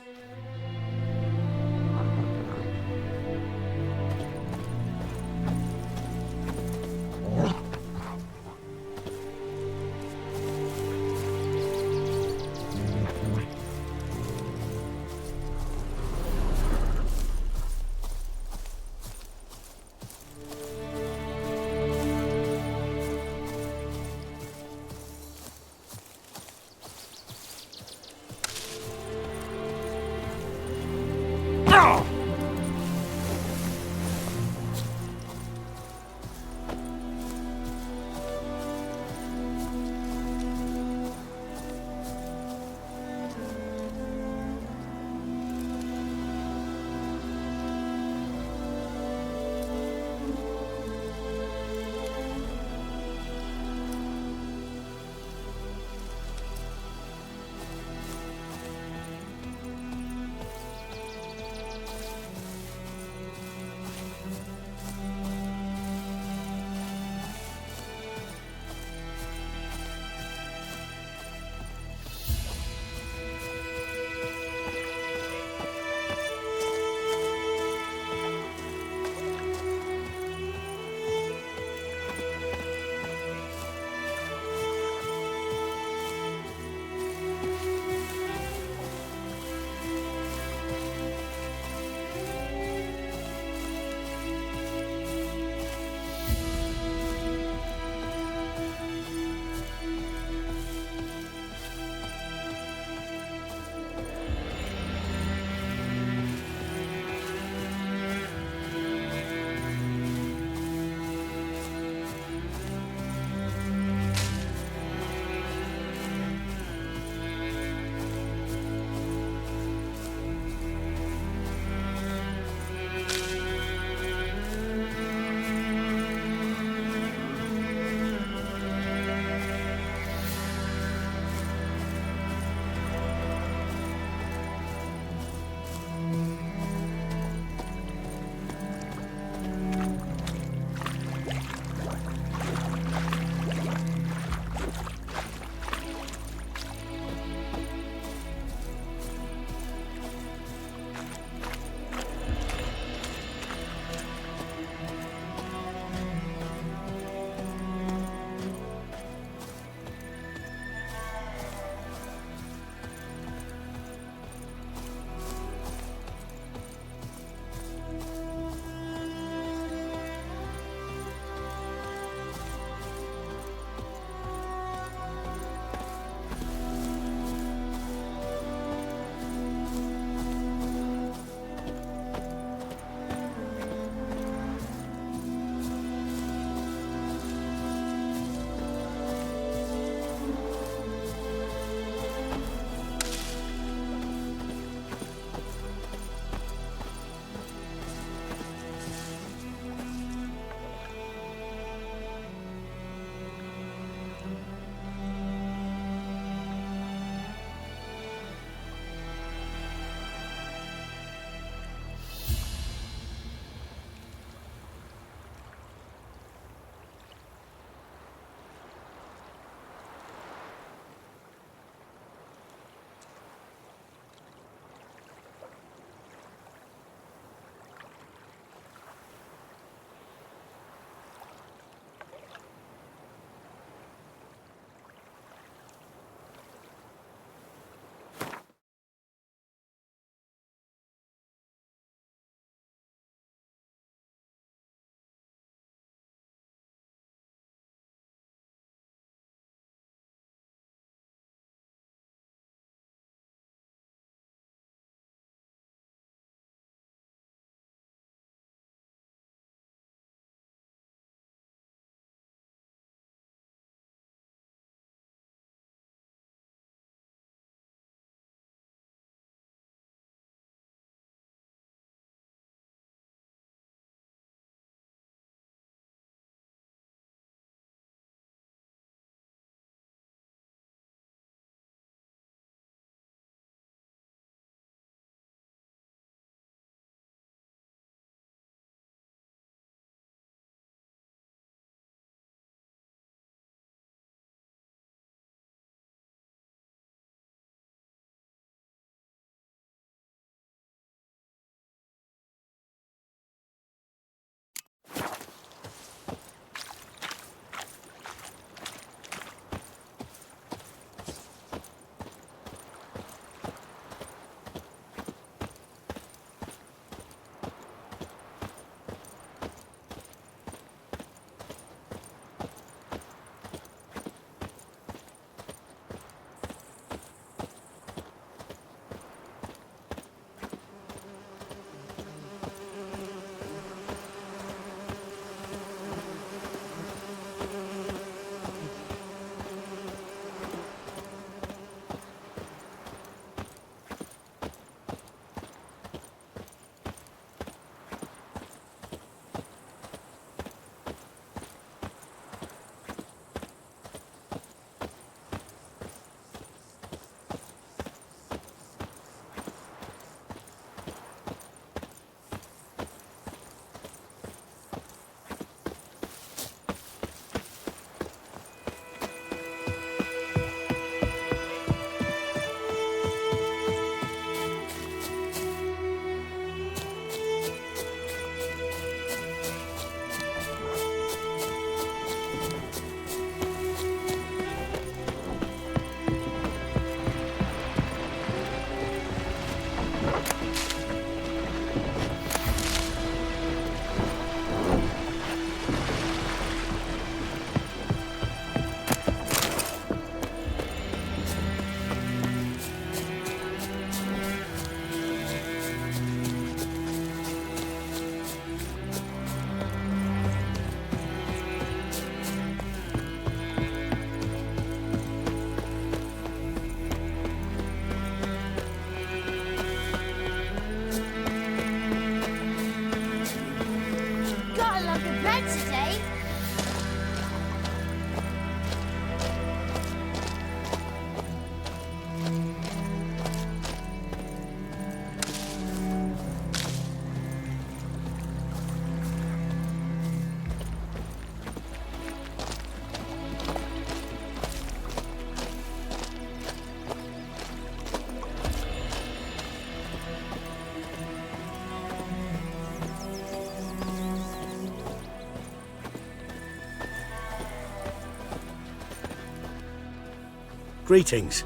Greetings.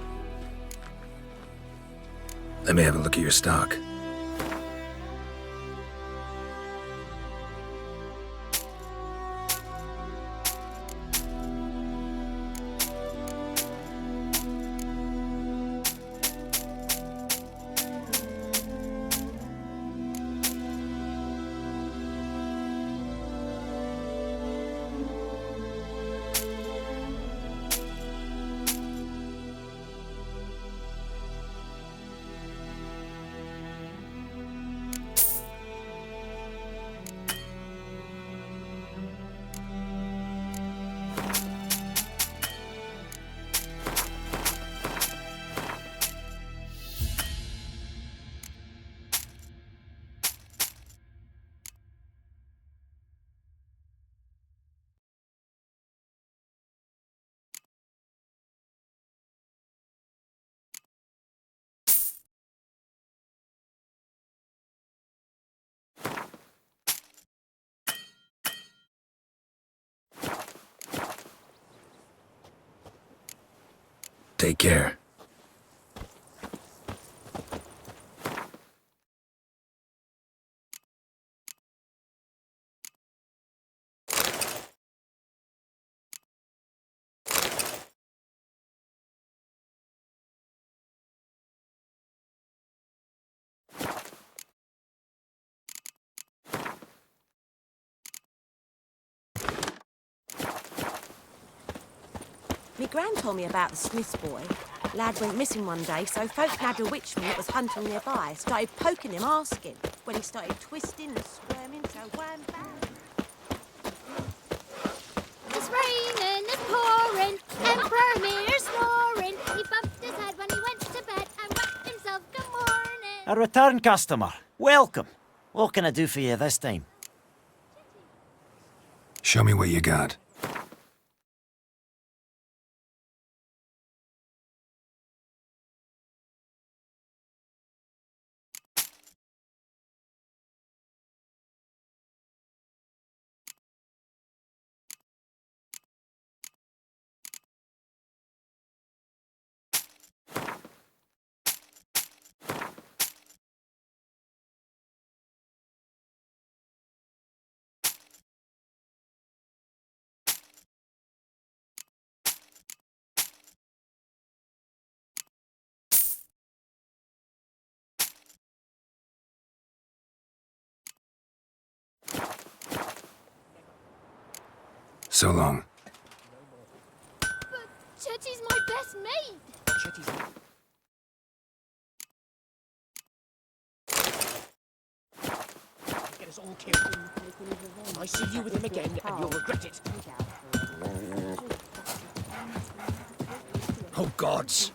Let me have a look at your stock. Take care. Me gran told me about the Smith's boy. Lad went missing one day, so folk nabbed a witchman that was hunting nearby. Started poking him, asking. When he started twisting and squirming, so wham bam. It's raining, it's pouring, Emperor Mirror's snoring. He bumped his head when he went to bed and whacked himself good morning. A return customer. Welcome. What can I do for you this time? Show me what you got. So long. But Chetty's my best mate. Get us all killed. I see you with him again, and you'll regret it. Oh, gods!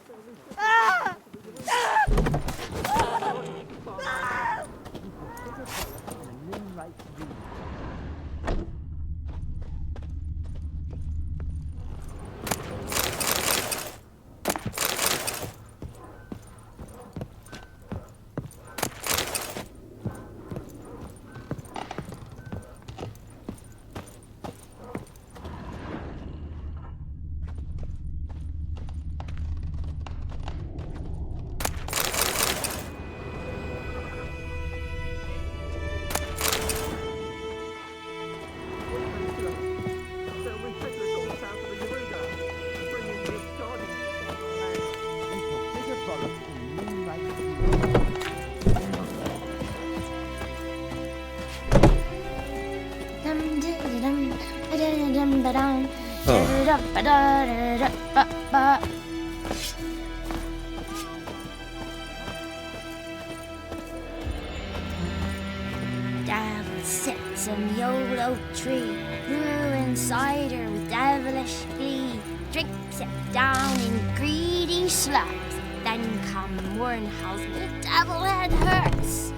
Devil sits in the old oak tree, brewing cider with devilish glee. Drinks it down in greedy slugs. Then come morn howls the devil head hurts.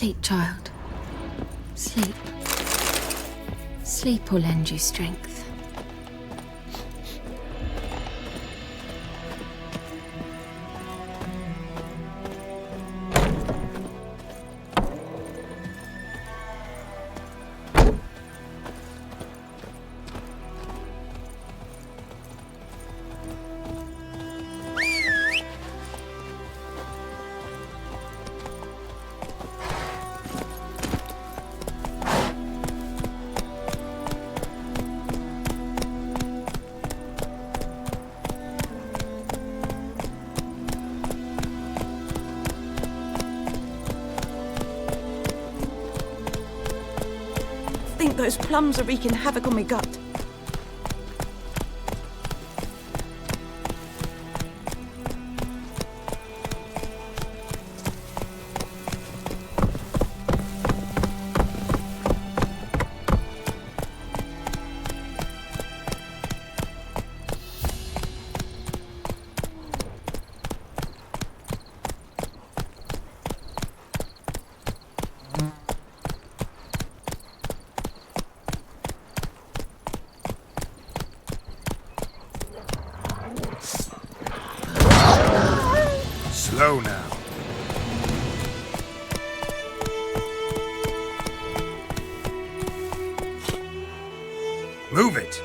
Sleep, child. Sleep. Sleep will lend you strength. I think those plums are wreaking havoc on my gut. Slow now. Move it.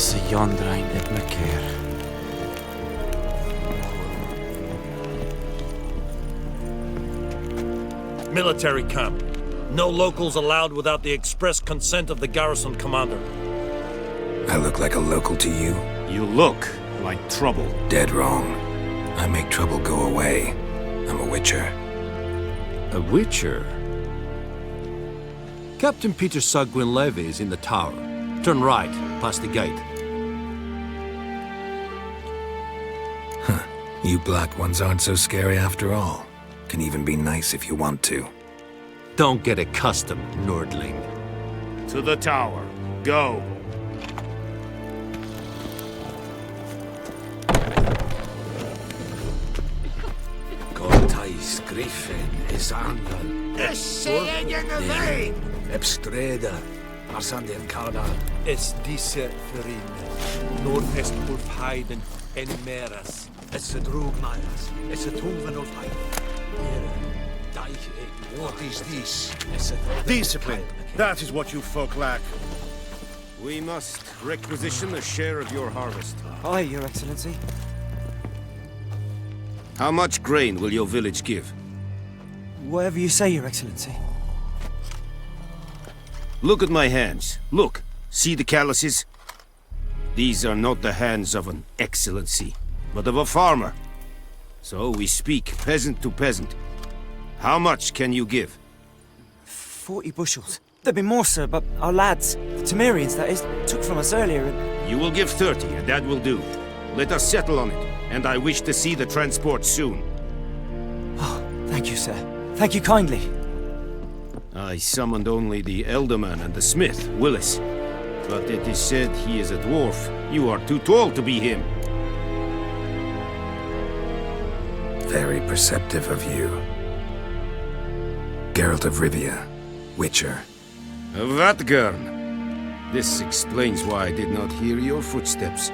is yonder ain't at McCare. Military camp. No locals allowed without the express consent of the garrison commander. I look like a local to you? You look like trouble. Dead wrong. I make trouble go away. I'm a witcher. A witcher? Captain Peter Sagwin Levy is in the tower. Turn right, past the gate. Huh. You black ones aren't so scary after all. Can even be nice if you want to. Don't get accustomed, Nordling. To the tower. Go. Cortais Griffin is Angal. Vein! Ebstreda, Arsandien Kana. Es diese Verin. Nordest Ulf Heiden en Meras. Es a drug miles. Es a Tuven of Heiden. What is this? Discipline. That is what you folk lack. We must requisition a share of your harvest. Aye, Your Excellency. How much grain will your village give? Whatever you say, Your Excellency. Look at my hands. Look. See the calluses? These are not the hands of an excellency, but of a farmer. So we speak peasant to peasant. How much can you give? 40 bushels. There'd be more, sir, but our lads, the Temerians, that is, took from us earlier and... You will give 30, and that will do. Let us settle on it, and I wish to see the transport soon. Oh, thank you, sir. Thank you kindly. I summoned only the Elderman and the smith, Willis. But it is said he is a dwarf. You are too tall to be him. Very perceptive of you. Geralt of Rivia, Witcher. Vatgern. This explains why I did not hear your footsteps.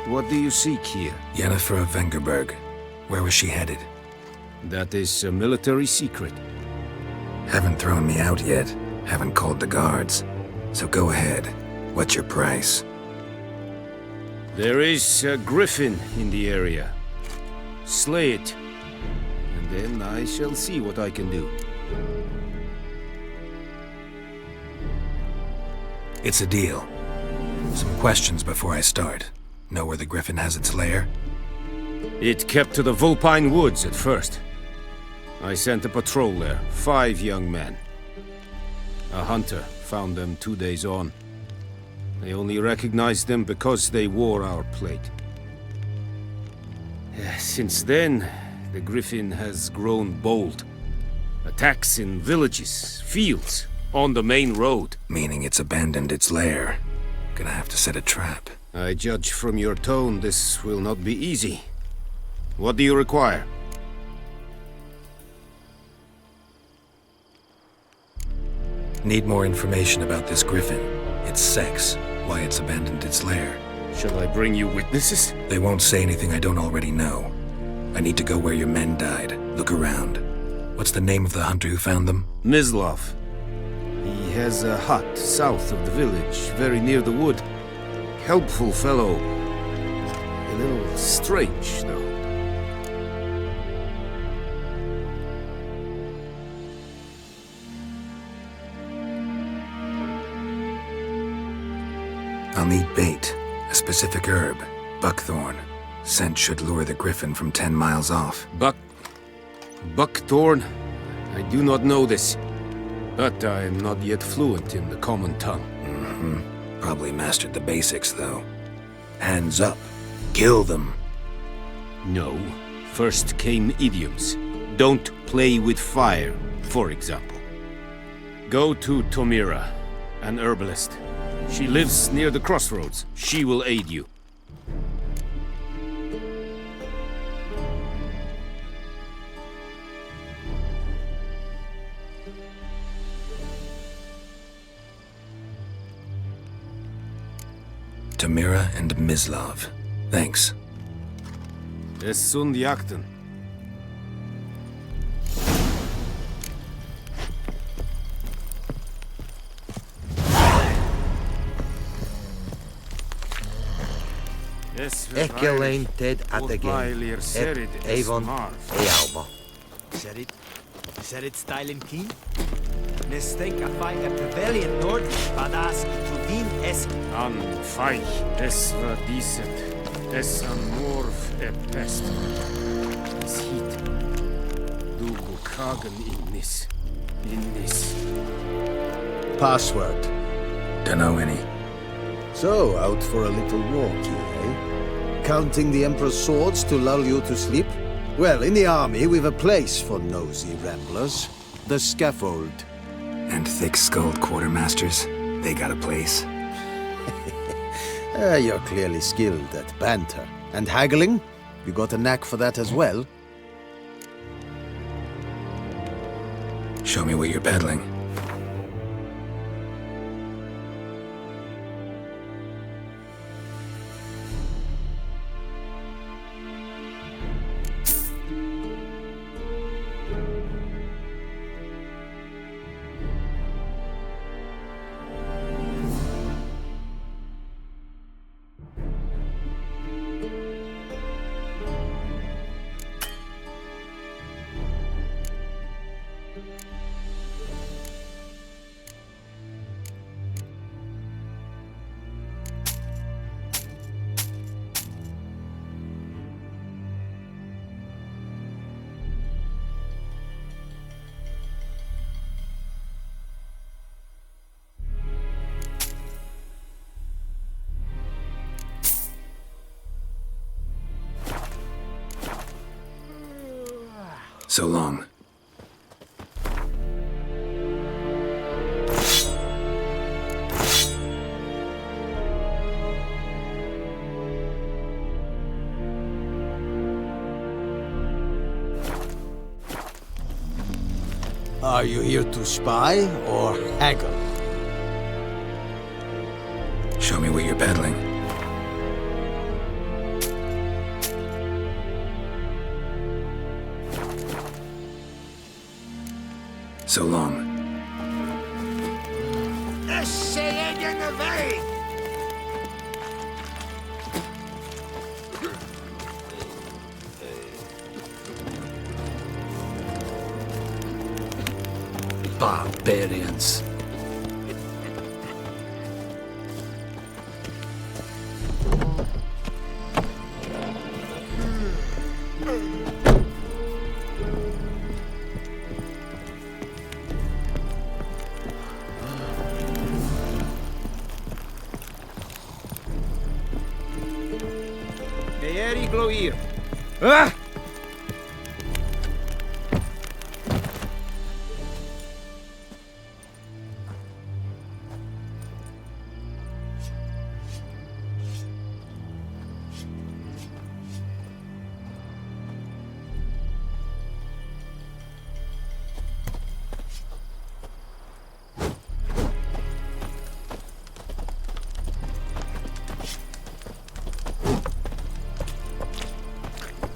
What do you seek here? Yennefer of Vengerberg. Where was she headed? That is a military secret. Haven't thrown me out yet. Haven't called the guards. So go ahead. What's your price? There is a griffin in the area. Slay it. And then I shall see what I can do. It's a deal. Some questions before I start. Know where the griffin has its lair? It kept to the Vulpine Woods at first. I sent a patrol there, 5 young men. A hunter found them 2 days on. They only recognized them because they wore our plate. Since then, the griffin has grown bold. Attacks in villages, fields, on the main road. Meaning it's abandoned its lair. Gonna have to set a trap. I judge from your tone this will not be easy. What do you require? Need more information about this griffin. Its sex, why it's abandoned its lair. Shall I bring you witnesses? They won't say anything I don't already know. I need to go where your men died. Look around. What's the name of the hunter who found them? Mislav. He has a hut south of the village, very near the wood. Helpful fellow. A little strange, though. I'll need bait. A specific herb. Buckthorn. Scent should lure the griffin from 10 miles off. Buckthorn? I do not know this. But I am not yet fluent in the common tongue. Probably mastered the basics, though. Hands up. Kill them. No. First came idioms. Don't play with fire, for example. Go to Tomira, an herbalist. She lives near the crossroads. She will aid you. Tomira and Mislav. Thanks. Es sunt jakten. Ekki alleen ted at the game. Avon e alba. Serit stylen keen? Nes think a fight a pavilion nord, badass Truvin es. An feich, es verdicet, es an morv e pest. Es hit. Du bukagen in this. Password. Dunno any. So, out for a little walk, eh? Counting the Emperor's swords to lull you to sleep? Well, in the army, we've a place for nosy ramblers. The scaffold. And thick-skulled quartermasters, they got a place. You're clearly skilled at banter. And haggling? You got a knack for that as well? Show me what you're peddling. So long. Are you here to spy or haggle? Show me what you're peddling. So long. Barbarians. Ah!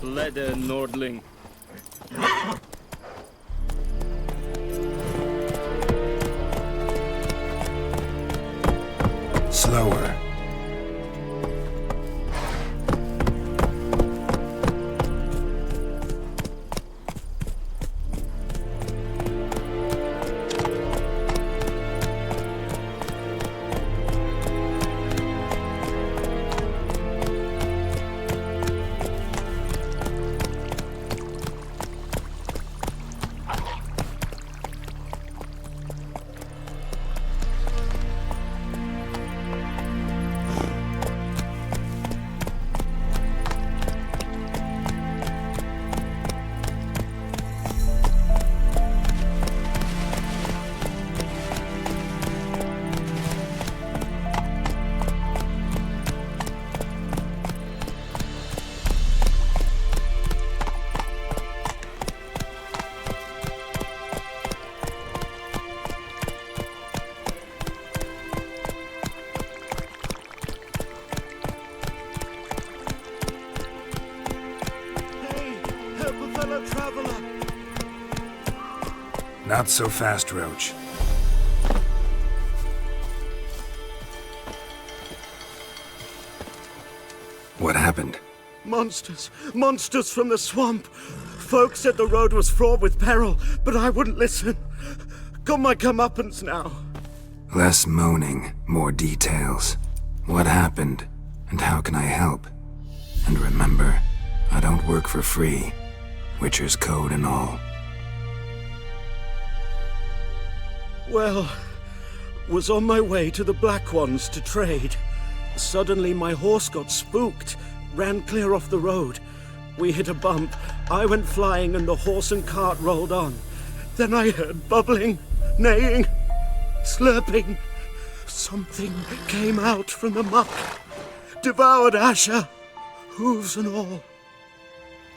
Leather Nordling. Slower. Not so fast, Roach. What happened? Monsters! Monsters from the swamp! Folk said the road was fraught with peril, but I wouldn't listen. Got my comeuppance now. Less moaning, more details. What happened, and how can I help? And remember, I don't work for free. Witcher's code and all. Well, was on my way to the Black Ones to trade. Suddenly my horse got spooked, ran clear off the road. We hit a bump, I went flying and the horse and cart rolled on. Then I heard bubbling, neighing, slurping. Something came out from the muck, devoured Asher, hooves and all.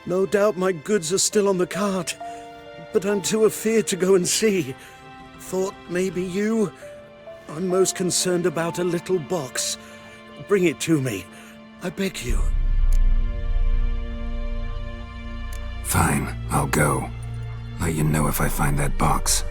No doubt my goods are still on the cart, but I'm too afeard to go and see. Thought maybe you... I'm most concerned about a little box. Bring it to me, I beg you. Fine, I'll go. Let you know if I find that box.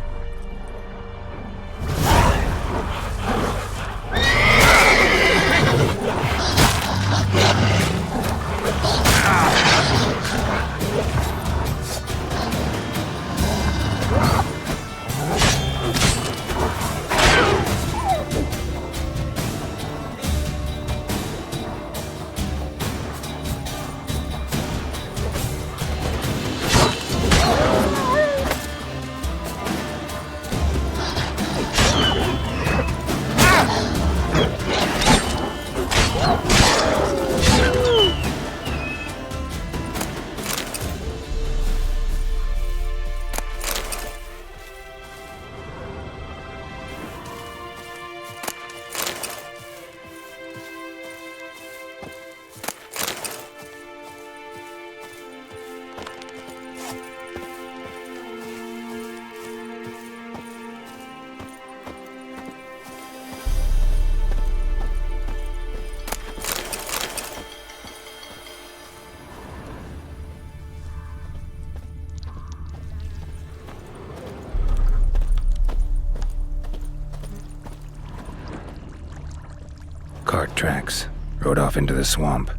Cart tracks. Rode off into the swamp.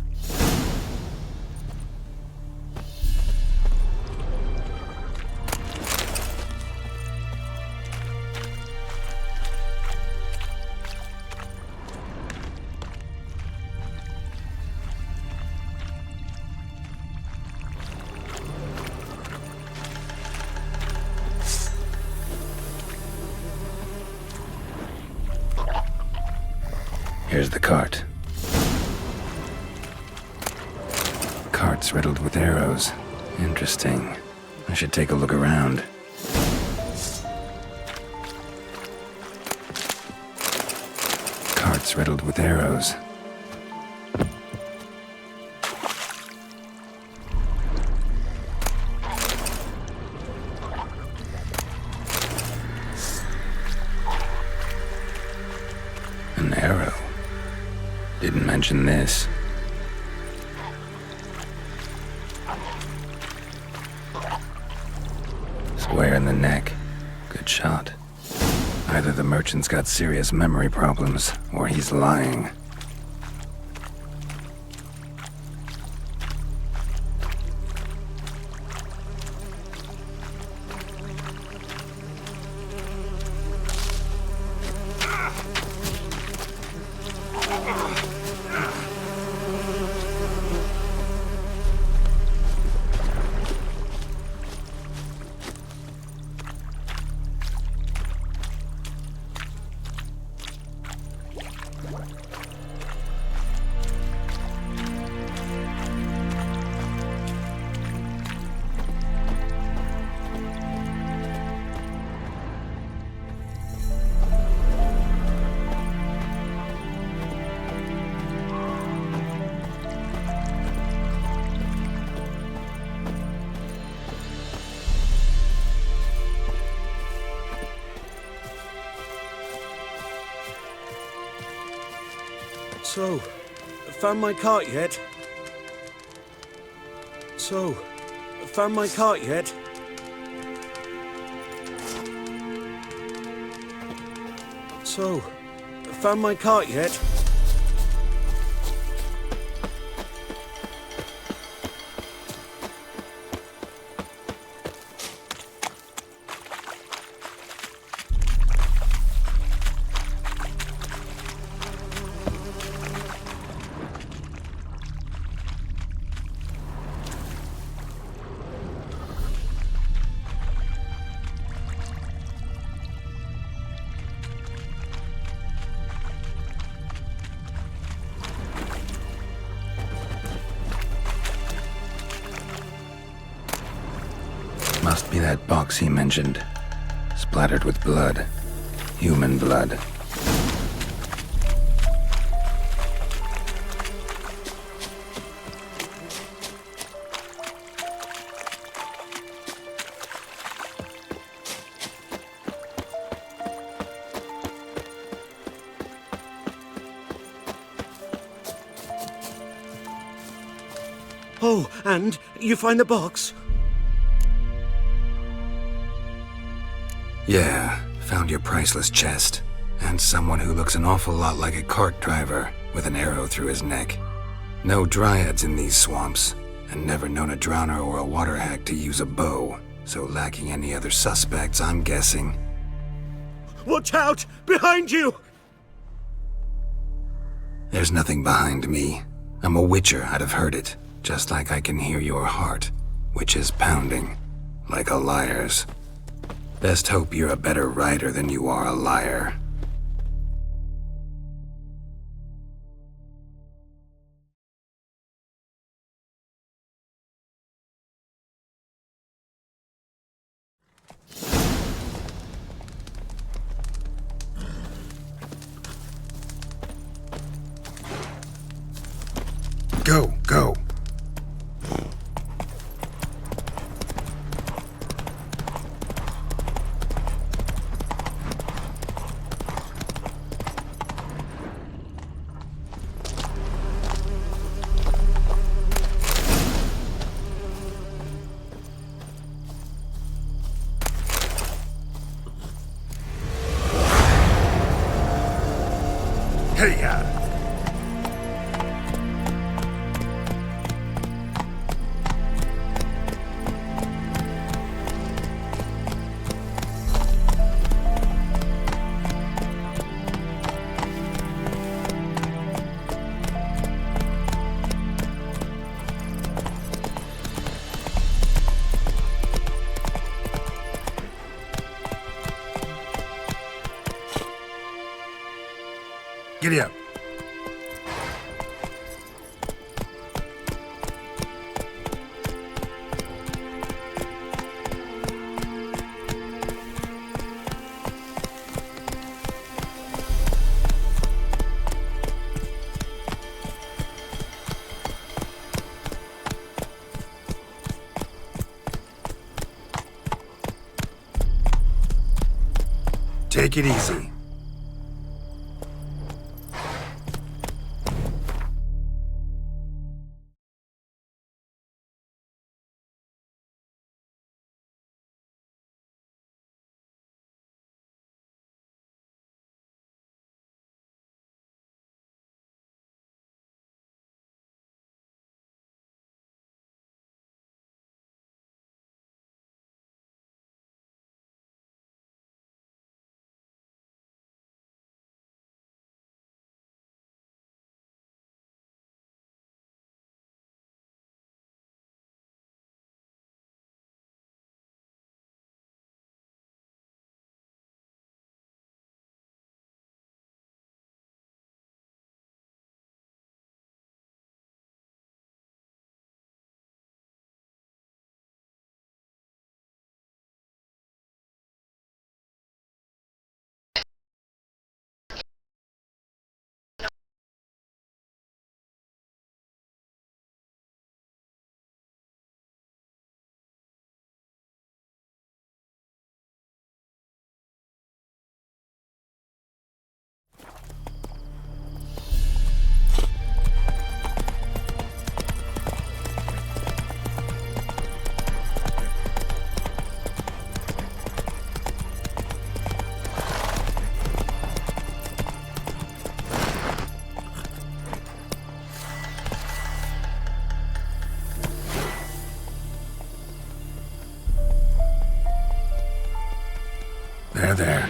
Here's the cart. Cart's riddled with arrows. Interesting. I should take a look around. Cart's riddled with arrows. An arrow. Didn't mention this. Square in the neck. Good shot. Either the merchant's got serious memory problems, or he's lying. So, found my cart yet? So, found my cart yet? So, found my cart yet? box he mentioned, splattered with blood. Human blood. Oh, and you find the box? Yeah, found your priceless chest. And someone who looks an awful lot like a cart driver with an arrow through his neck. No dryads in these swamps, and never known a drowner or a water hag to use a bow. So lacking any other suspects, I'm guessing. Watch out! Behind you! There's nothing behind me. I'm a witcher, I'd have heard it. Just like I can hear your heart, which is pounding, like a liar's. Best hope you're a better rider than you are a liar. Go, go. Hey-ya! Giddy up. Take it easy. There.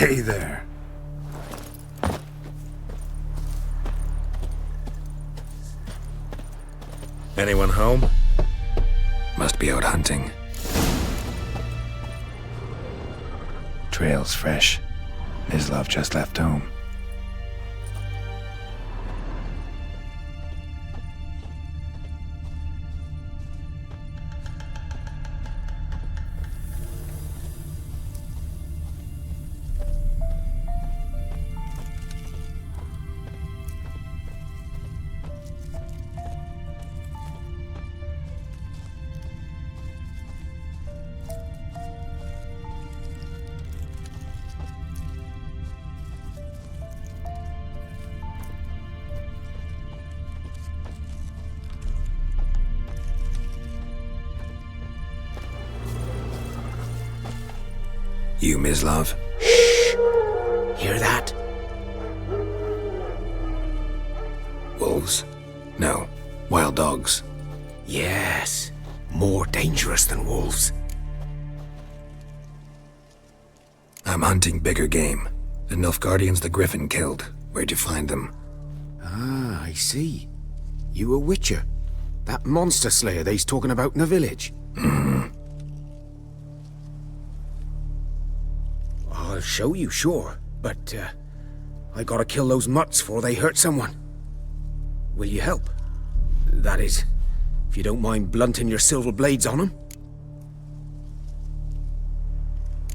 Hey there. Anyone home? Must be out hunting. Trail's fresh. Mislav just left home. You, Mislav? Hear that? Wolves? No. Wild dogs. Yes. More dangerous than wolves. I'm hunting bigger game. The Nilfgaardians the Griffin killed. Where'd you find them? Ah, I see. You a witcher. That monster slayer they's talking about in the village. I'll show you, sure. But, I gotta kill those mutts before they hurt someone. Will you help? That is, if you don't mind blunting your silver blades on them.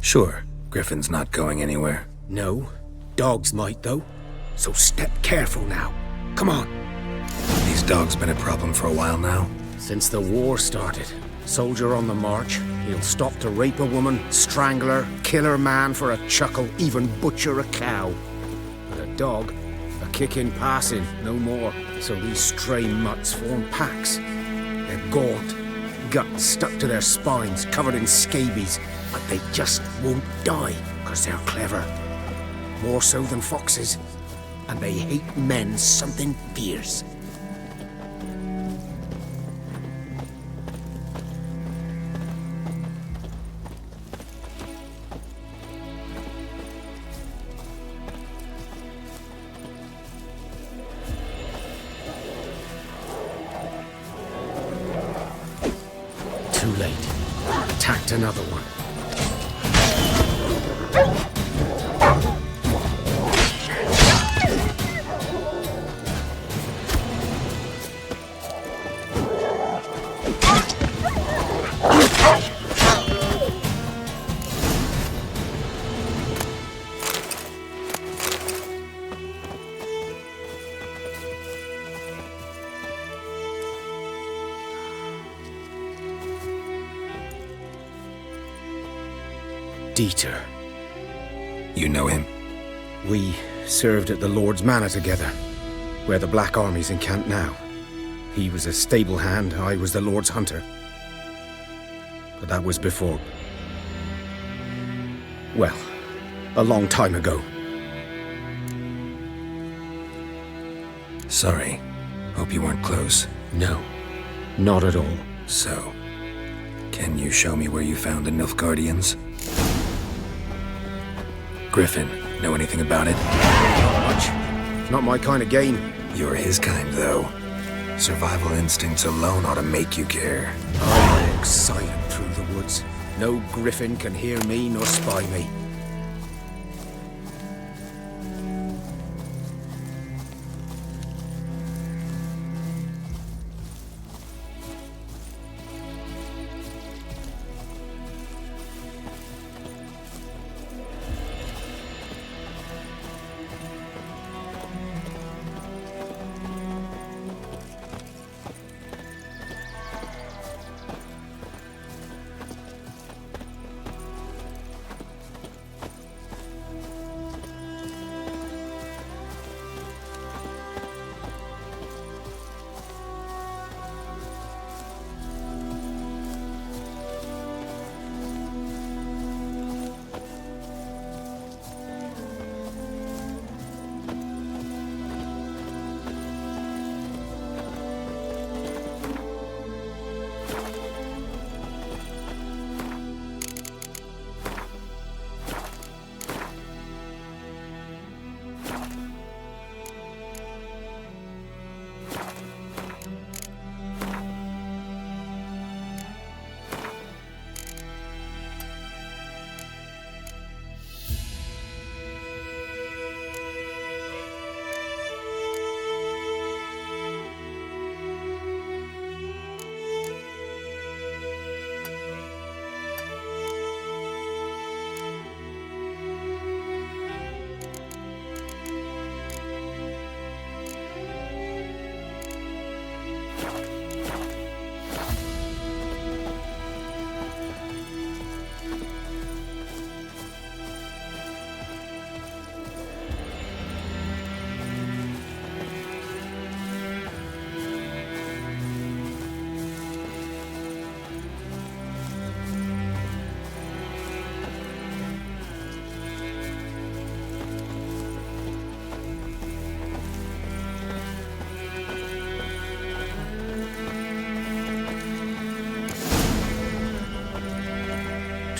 Sure. Griffin's not going anywhere. No. Dogs might, though. So step careful now. Come on. These dogs been a problem for a while now? Since the war started. Soldier on the march, he'll stop to rape a woman, strangle her, kill her man for a chuckle, even butcher a cow. But a dog, a kick in passing, no more. So these stray mutts form packs. They're gaunt, guts stuck to their spines, covered in scabies, but they just won't die, because they're clever. More so than foxes. And they hate men something fierce. Too late. Attacked another one. Dieter. You know him? We served at the Lord's Manor together, where the Black Army's encamped now. He was a stable hand, I was the Lord's hunter. But that was before... well, a long time ago. Sorry. Hope you weren't close. No, not at all. So, can you show me where you found the Nilfgaardians? Griffin, know anything about it? Not much. Not my kind of game. You're his kind, though. Survival instincts alone ought to make you care. I walk silent through the woods. No griffin can hear me nor spy me.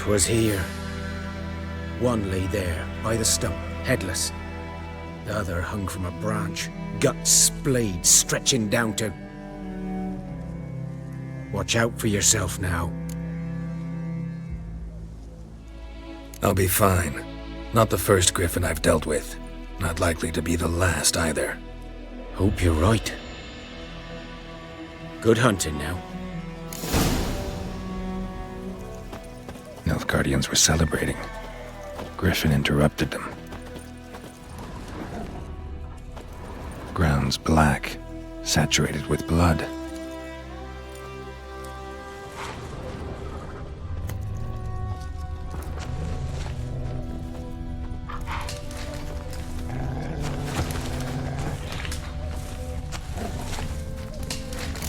'Twas here. One lay there, by the stump, headless. The other hung from a branch, guts splayed, stretching down to... Watch out for yourself now. I'll be fine. Not the first griffin I've dealt with. Not likely to be the last either. Hope you're right. Good hunting now. Nilfgaardians were celebrating. Griffin interrupted them. Ground's black, saturated with blood.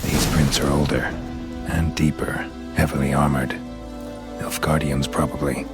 These prints are older and deeper, heavily armored. Nilfgaardians, probably.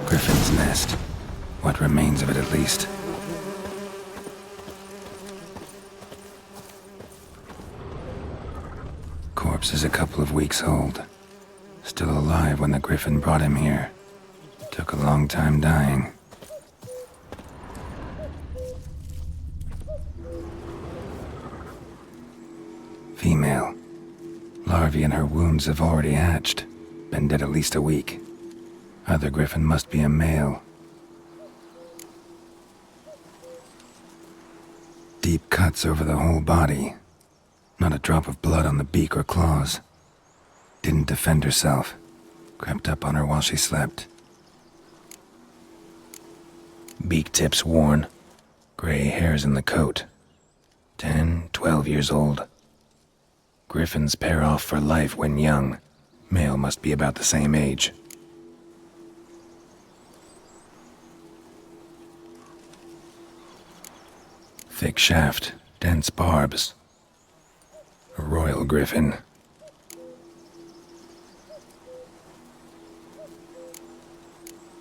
Griffin's nest. What remains of it, at least. Corpse is a couple of weeks old. Still alive when the griffin brought him here. Took a long time dying. Female. Larvae in her wounds have already hatched. Been dead at least a week. Other griffin must be a male. Deep cuts over the whole body. Not a drop of blood on the beak or claws. Didn't defend herself. Crept up on her while she slept. Beak tips worn. Gray hairs in the coat. 10, 12 years old. Griffins pair off for life when young. Male must be about the same age. Thick shaft, dense barbs. A royal griffin.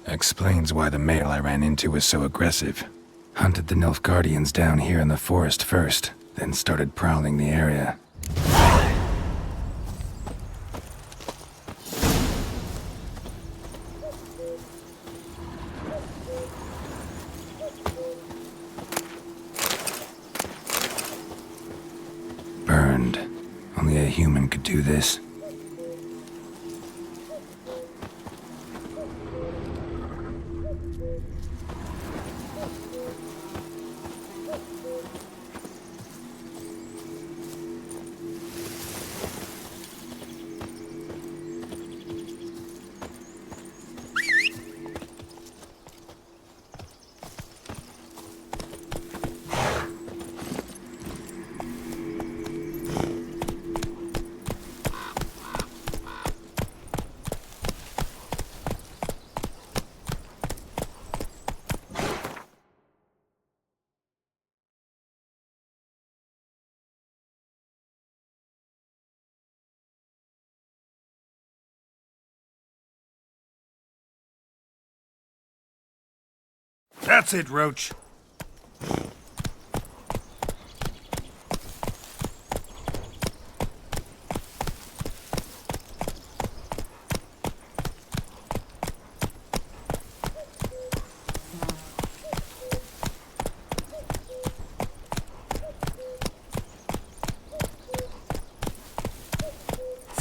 Explains why the male I ran into was so aggressive. Hunted the Nilfgaardians down here in the forest first, then started prowling the area. Burned. Only a human could do this. That's it, Roach.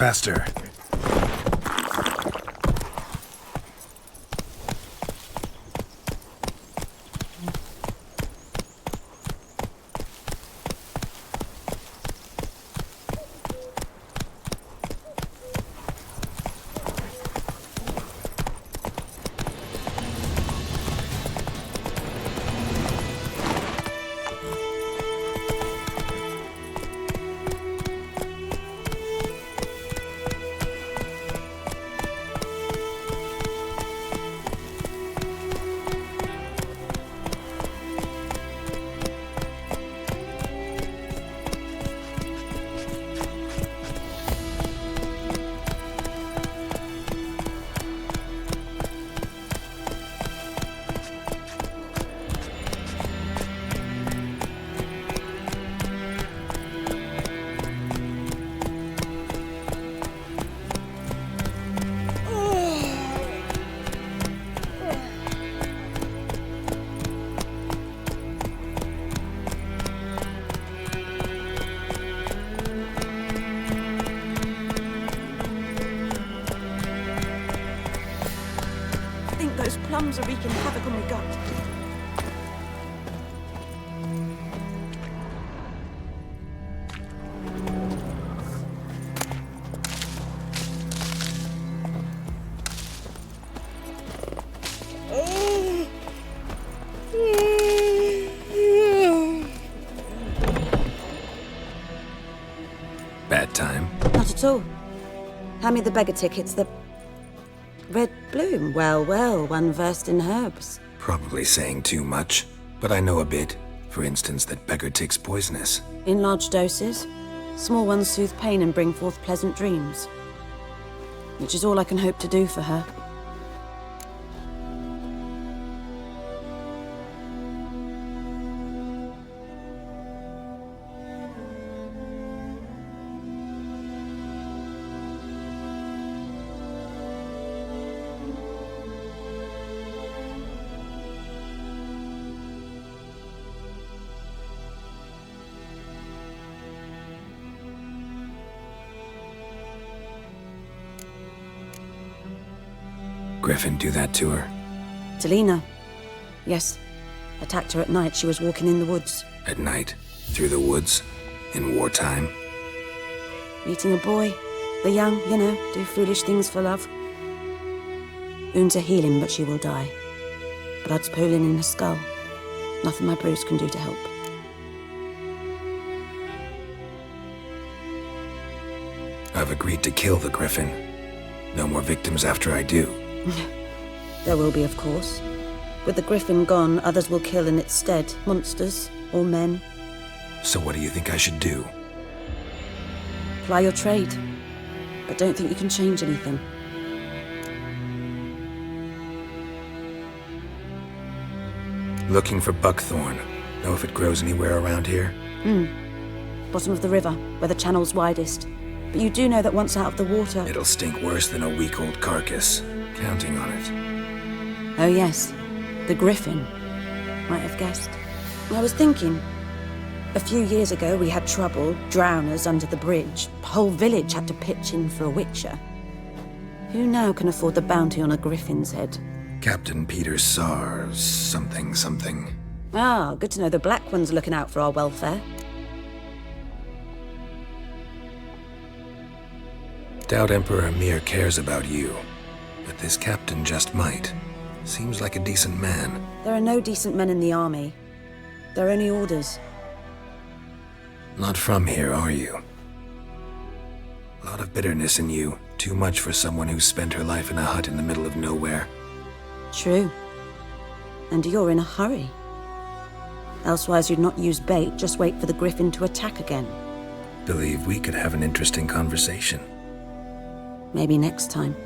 Faster. Those plums are wreaking havoc on my gut. Bad time? Not at all. Hand me the beggar tickets, the red bloom. Well, well, one versed in herbs. Probably saying too much, but I know a bit. For instance, that beggar tick's poisonous. In large doses, small ones soothe pain and bring forth pleasant dreams. Which is all I can hope to do for her. Griffin do that to her? Delina. Yes. Attacked her at night. She was walking in the woods. At night? Through the woods? In wartime? Meeting a boy. The young, you know, do foolish things for love. Wounds are healing, but she will die. Blood's pooling in her skull. Nothing my bruise can do to help. I've agreed to kill the Griffin. No more victims after I do. There will be, of course. With the Griffin gone, others will kill in its stead. Monsters, or men. So what do you think I should do? Ply your trade. But don't think you can change anything. Looking for buckthorn. Know if it grows anywhere around here? Bottom of the river, where the channel's widest. But you do know that once out of the water... It'll stink worse than a week-old carcass. Counting on it. Oh yes, the Griffin. Might have guessed. I was thinking, a few years ago we had trouble, drowners under the bridge. The whole village had to pitch in for a witcher. Who now can afford the bounty on a Griffin's head? Captain Peter Sars, something. Ah, good to know the Black One's looking out for our welfare. Doubt Emperor Mir cares about you. But this captain just might. Seems like a decent man. There are no decent men in the army. They're only orders. Not from here, are you? A lot of bitterness in you. Too much for someone who spent her life in a hut in the middle of nowhere. True. And you're in a hurry. Elsewise you'd not use bait, just wait for the Griffin to attack again. Believe we could have an interesting conversation. Maybe next time.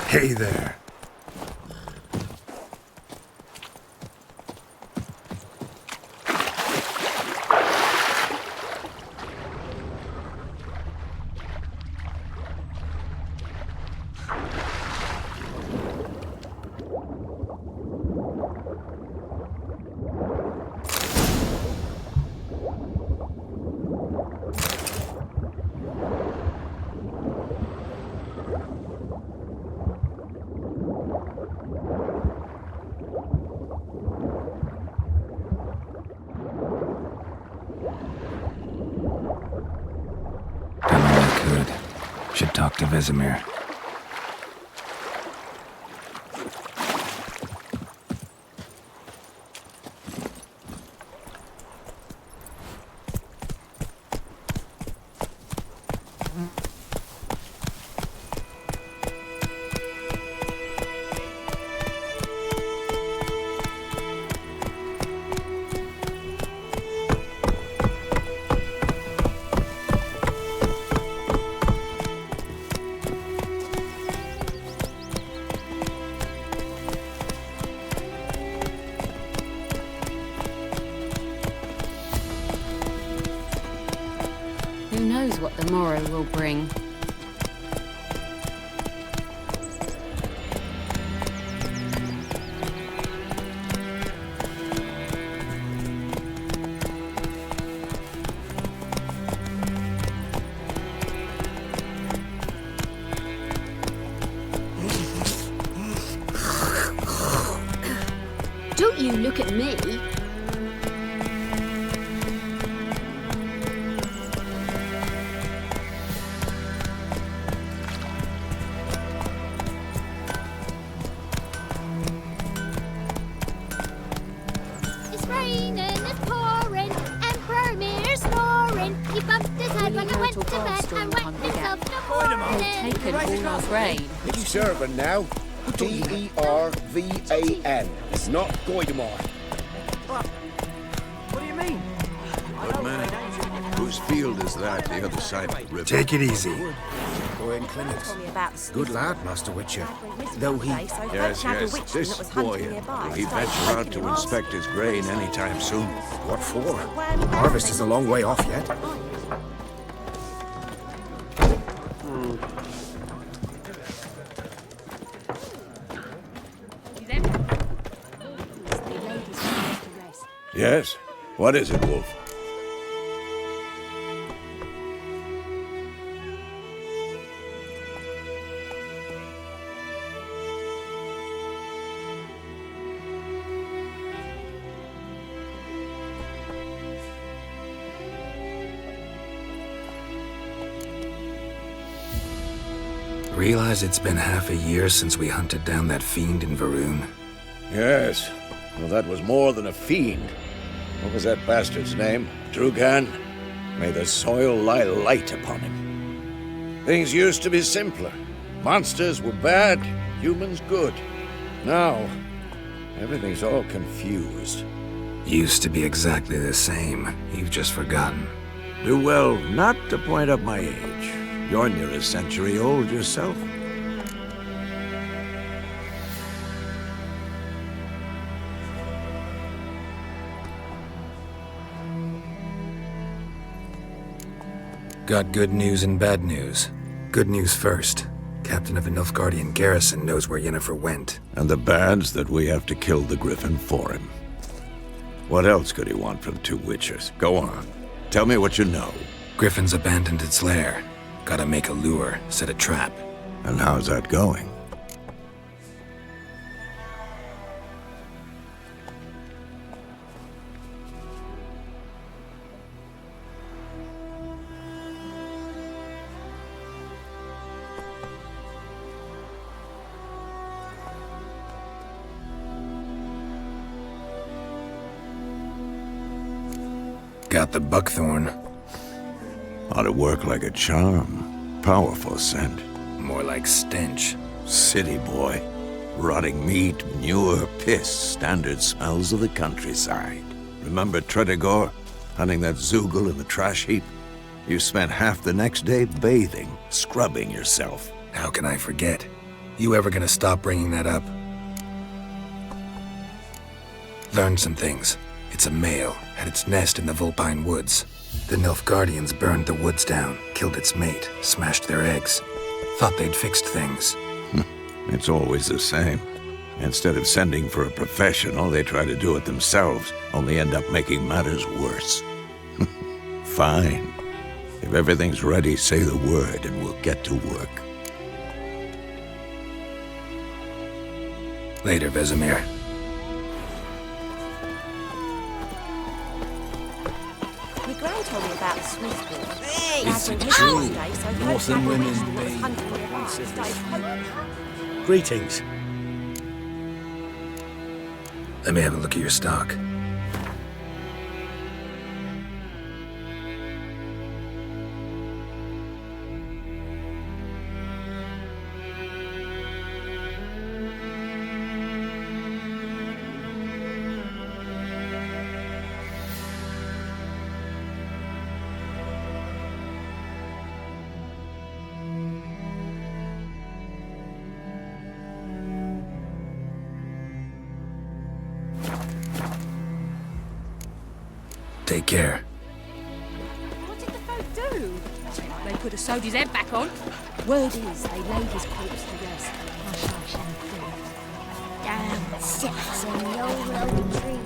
Hey there. Should talk to Vesemir. Who knows what the morrow will bring? Don't you look at me. It's raining, it's pouring, and Vermeer's snoring. He bumped his head when he went to bed and wet himself in the morning. Taken all our grain. It's Servan now. Dervan. Not Goidemar. What do you mean? Good man. Whose field is that, the other side of the river? Take it easy. Told me about the Good lad, Master Witcher. Though he... Yes, this boy. Will he venture out to inspect his grain anytime soon? What for? Harvest is a long way off yet. Yes? What is it, Wolf? Realize it's been half a year since we hunted down that fiend in Varun? Yes. Well, that was more than a fiend. What was that bastard's name? Drugan? May the soil lie light upon him. Things used to be simpler. Monsters were bad, humans good. Now, everything's all confused. Used to be exactly the same. You've just forgotten. Do well not to point up my age. You're near a century old yourself. Got good news and bad news. Good news first. Captain of the Nilfgaardian garrison knows where Yennefer went. And the bad's that we have to kill the Griffin for him. What else could he want from two witchers? Go on. Tell me what you know. Griffin's abandoned its lair. Gotta make a lure, set a trap. And how's that going? Got the buckthorn. Ought to work like a charm. Powerful scent. More like stench. City boy. Rotting meat, manure, piss. Standard smells of the countryside. Remember Tredegor? Hunting that Zoogle in the trash heap? You spent half the next day bathing, scrubbing yourself. How can I forget? You ever gonna stop bringing that up? Learned some things. It's a male, had its nest in the Vulpine Woods. The Nilfgaardians burned the woods down, killed its mate, smashed their eggs. Thought they'd fixed things. It's always the same. Instead of sending for a professional, they try to do it themselves, only end up making matters worse. Fine. If everything's ready, say the word and we'll get to work. Later, Vesemir. My gran told me about the Smith boy. Hey, Lad went true. missing one day, so Northern folk women was be hunting nearby, started poking. Greetings. Let me have a look at your stock. Take care. What did the folk do? They put a soldier's head back on. Word is they laid his corpse to rest. Hush, hush, and Down sits a yolo tree.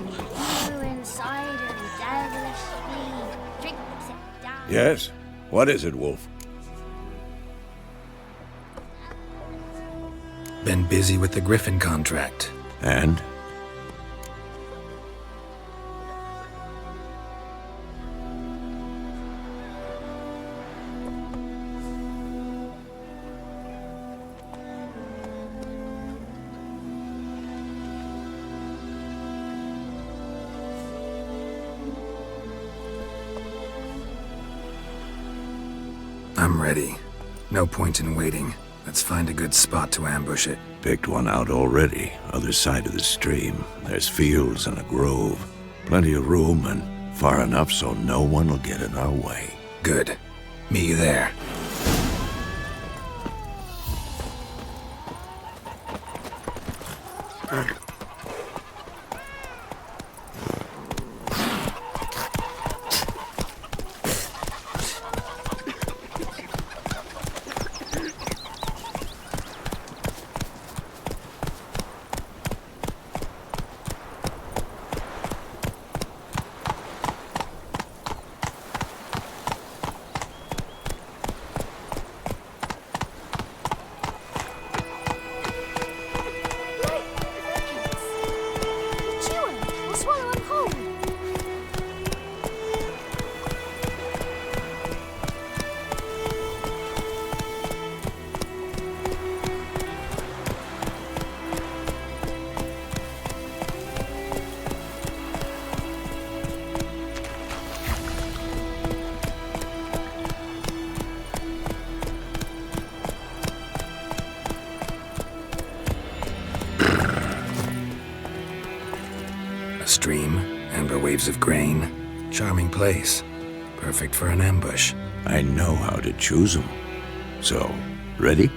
Brewing cider with devilish glee. Drinks it down. Yes? What is it, Wolf? Been busy with the Griffin contract. And? I'm ready. No point in waiting. Let's find a good spot to ambush it. Picked one out already, other side of the stream. There's fields and a grove. Plenty of room and far enough so no one will get in our way. Good. Meet you there. Chew 'em or swallow 'em whole. A stream, amber waves of grain. Charming place. Perfect for an ambush. I know how to choose them. So, ready?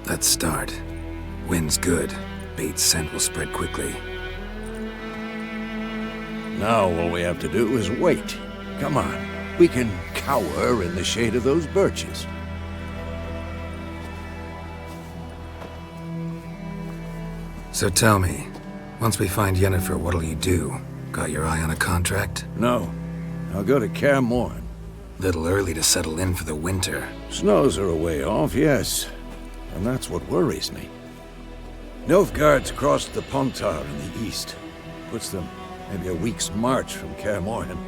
Let's start. Wind's good. Bait's scent will spread quickly. Now all we have to do is wait. Come on. We can cower in the shade of those birches. So tell me, once we find Yennefer, what'll you do? Got your eye on a contract? No. I'll go to Kaer Morhen. Little early to settle in for the winter. Snows are a way off, yes. And that's what worries me. Nilfgaard's crossed the Pontar in the east. Puts them maybe a week's march from Kaer Morhen.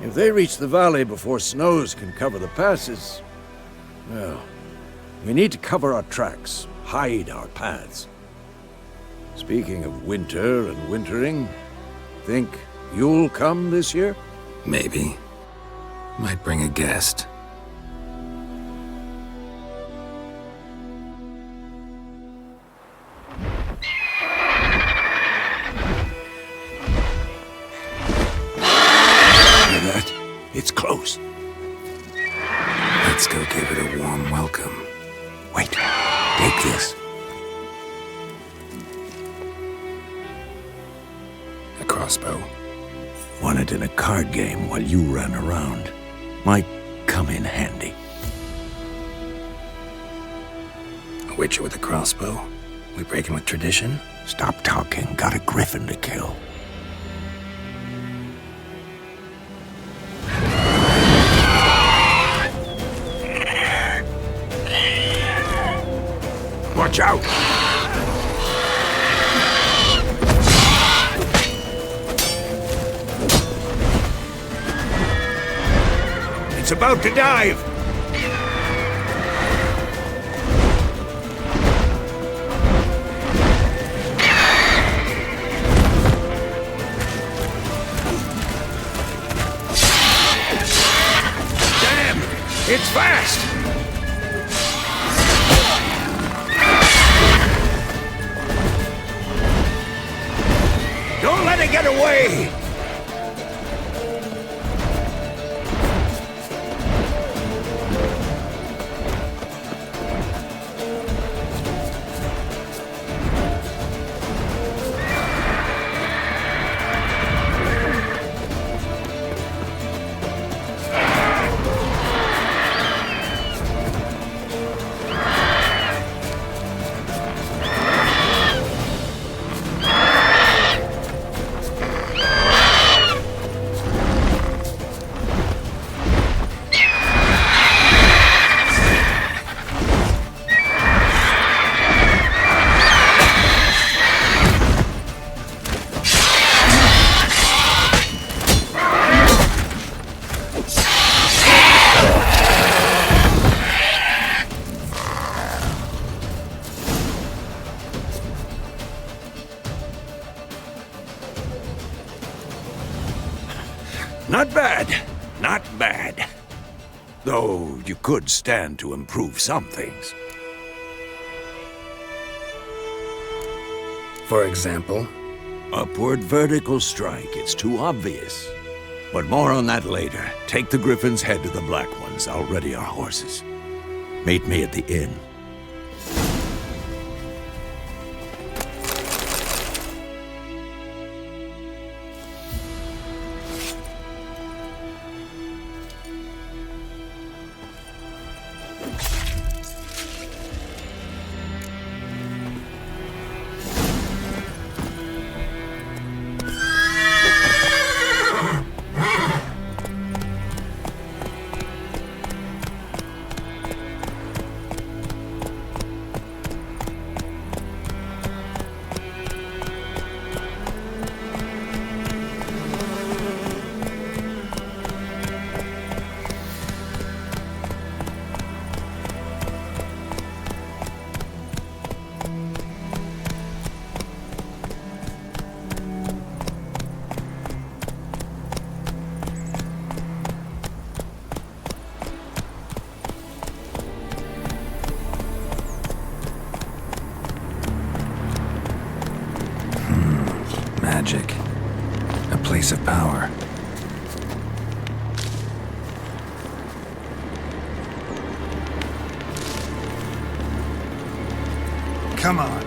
If they reach the valley before snows can cover the passes, well, we need to cover our tracks, hide our paths. Speaking of winter and wintering, think you'll come this year? Maybe. Might bring a guest. Hear that? It's close. Let's go give it a warm welcome. Wait. Take this. A crossbow. Won it in a card game while you ran around. Might come in handy. A witcher with a crossbow? We breaking with tradition? Stop talking. Got a griffin to kill. Watch out! It's about to dive! Damn! It's fast! Don't let it get away! Not bad. Not bad. Though you could stand to improve some things. For example? Upward vertical strike. It's too obvious. But more on that later. Take the Griffin's head to the Black Ones. I'll ready our horses. Meet me at the inn. Magic. A place of power. Come on.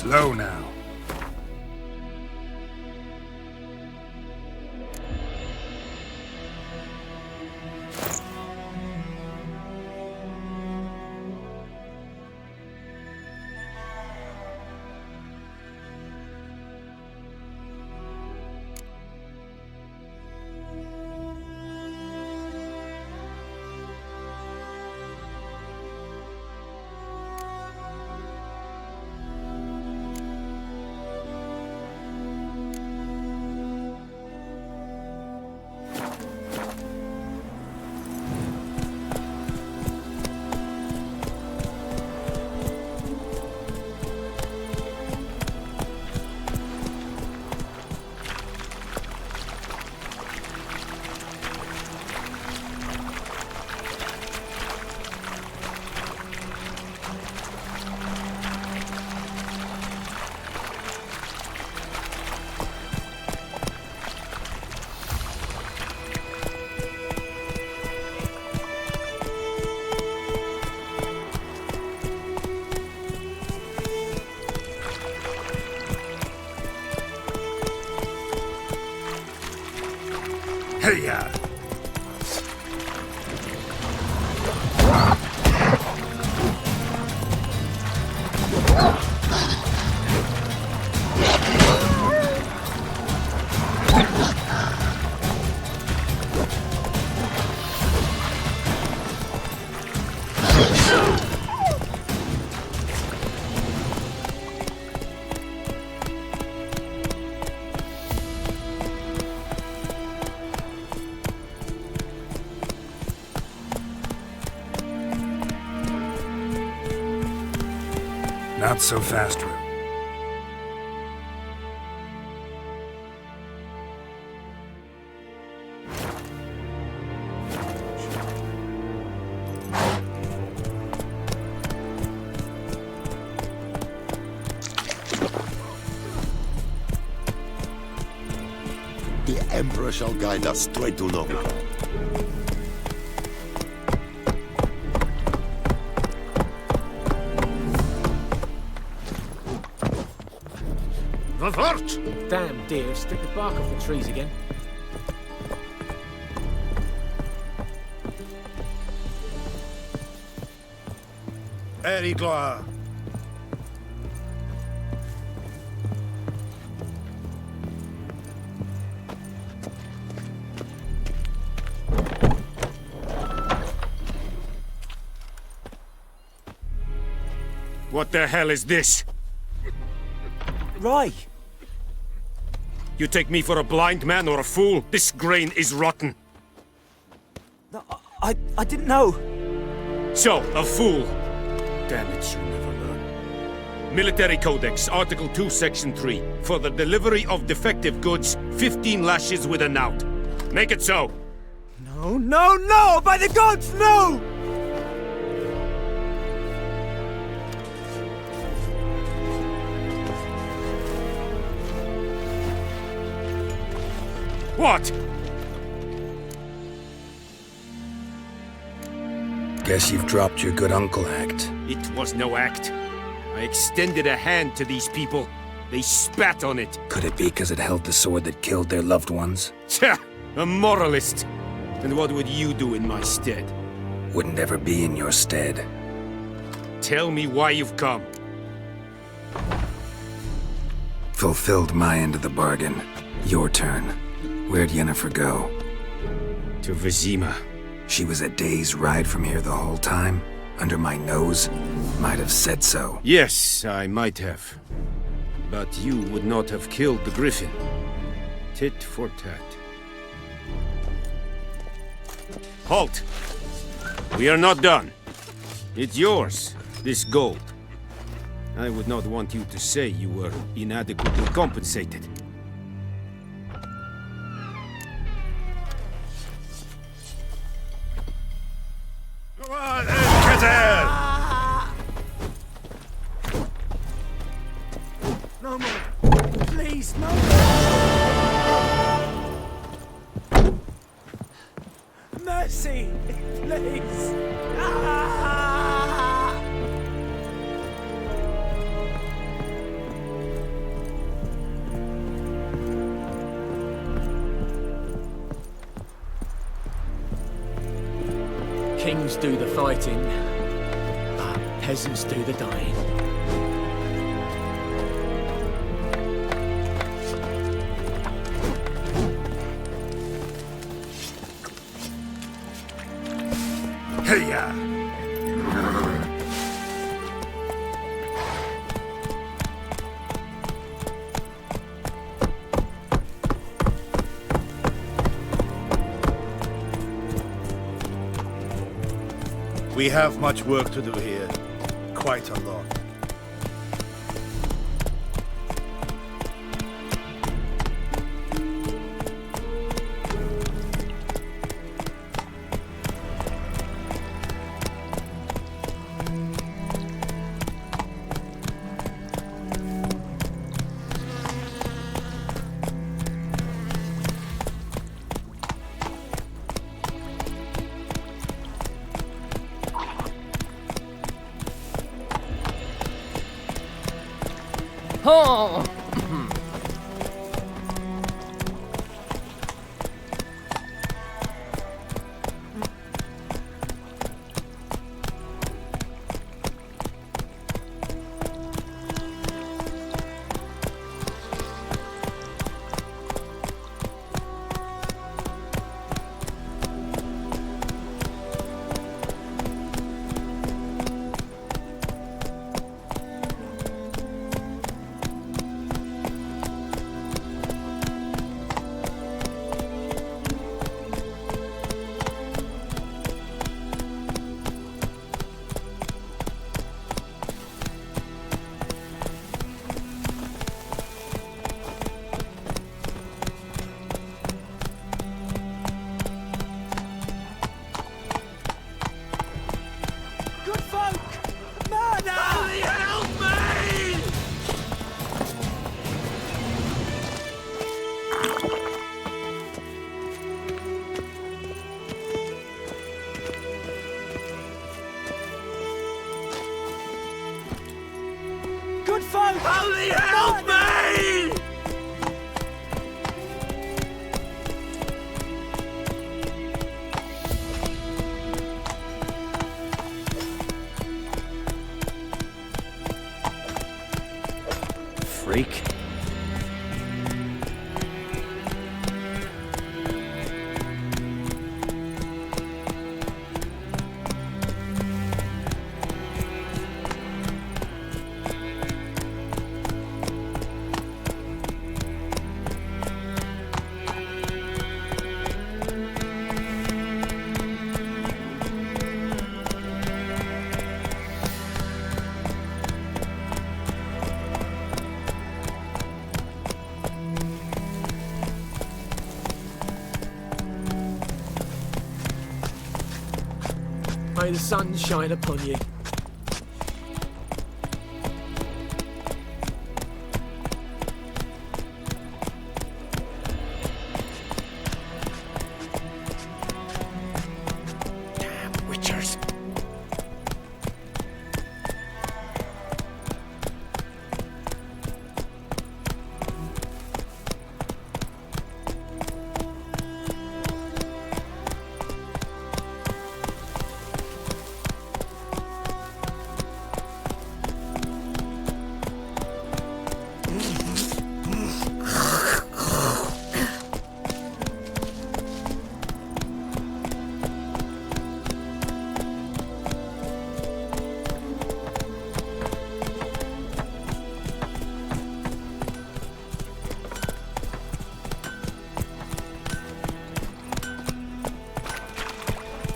Slow now. Hey-ya! Not so fast, Rue. The Emperor shall guide us straight to Nova. Damn deer, stick the bark off the trees again. Very gloire. What the hell is this? Roy! You take me for a blind man or a fool? This grain is rotten. No, I didn't know. So, a fool. Damn it, you never learn. Military Codex, Article 2, Section 3. For the delivery of defective goods, 15 lashes with a knout. Make it so. No, no, no! By the gods, no! What? Guess you've dropped your good uncle act. It was no act. I extended a hand to these people. They spat on it. Could it be because it held the sword that killed their loved ones? Tja! A moralist. And what would you do in my stead? Wouldn't ever be in your stead. Tell me why you've come. Fulfilled my end of the bargain. Your turn. Where'd Yennefer go? To Vizima. She was a day's ride from here the whole time? Under my nose? Might have said so. Yes, I might have. But you would not have killed the griffin. Tit for tat. Halt! We are not done. It's yours, this gold. I would not want you to say you were inadequately compensated. Go on, Kazel! No more. Please, no more. Mercy, please. Kings do the fighting, but peasants do the dying. Hey-ya! We have much work to do here. Quite a lot. Oh! Good folk! Holy help me! Freak. May the sun shine upon you. Damn witchers.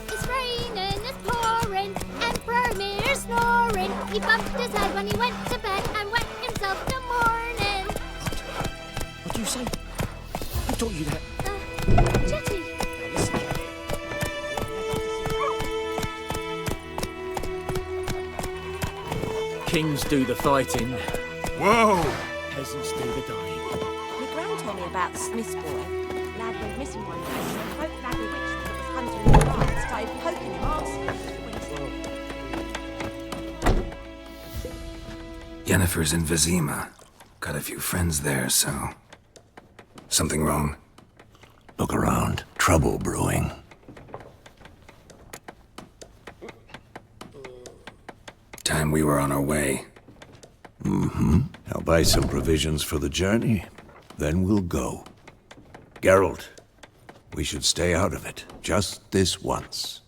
It's raining, it's pouring, Emperor Mirror snoring. He bumped his head when he went to bed and wet himself till morning. What do you say? Who taught you that? Jetty. Kings do the fighting. Whoa! Peasants do the dying. My gran told me about the Smith's boy. Lad went missing one day, so folk lad bewitched him that was hunting the fire, started poking him arse. Yennefer's in Vizima. Got a few friends there, so... Something wrong? Look around. Trouble brewing. time we were on our way. Mm-hmm. I'll buy some provisions for the journey, then we'll go. Geralt, we should stay out of it, just this once.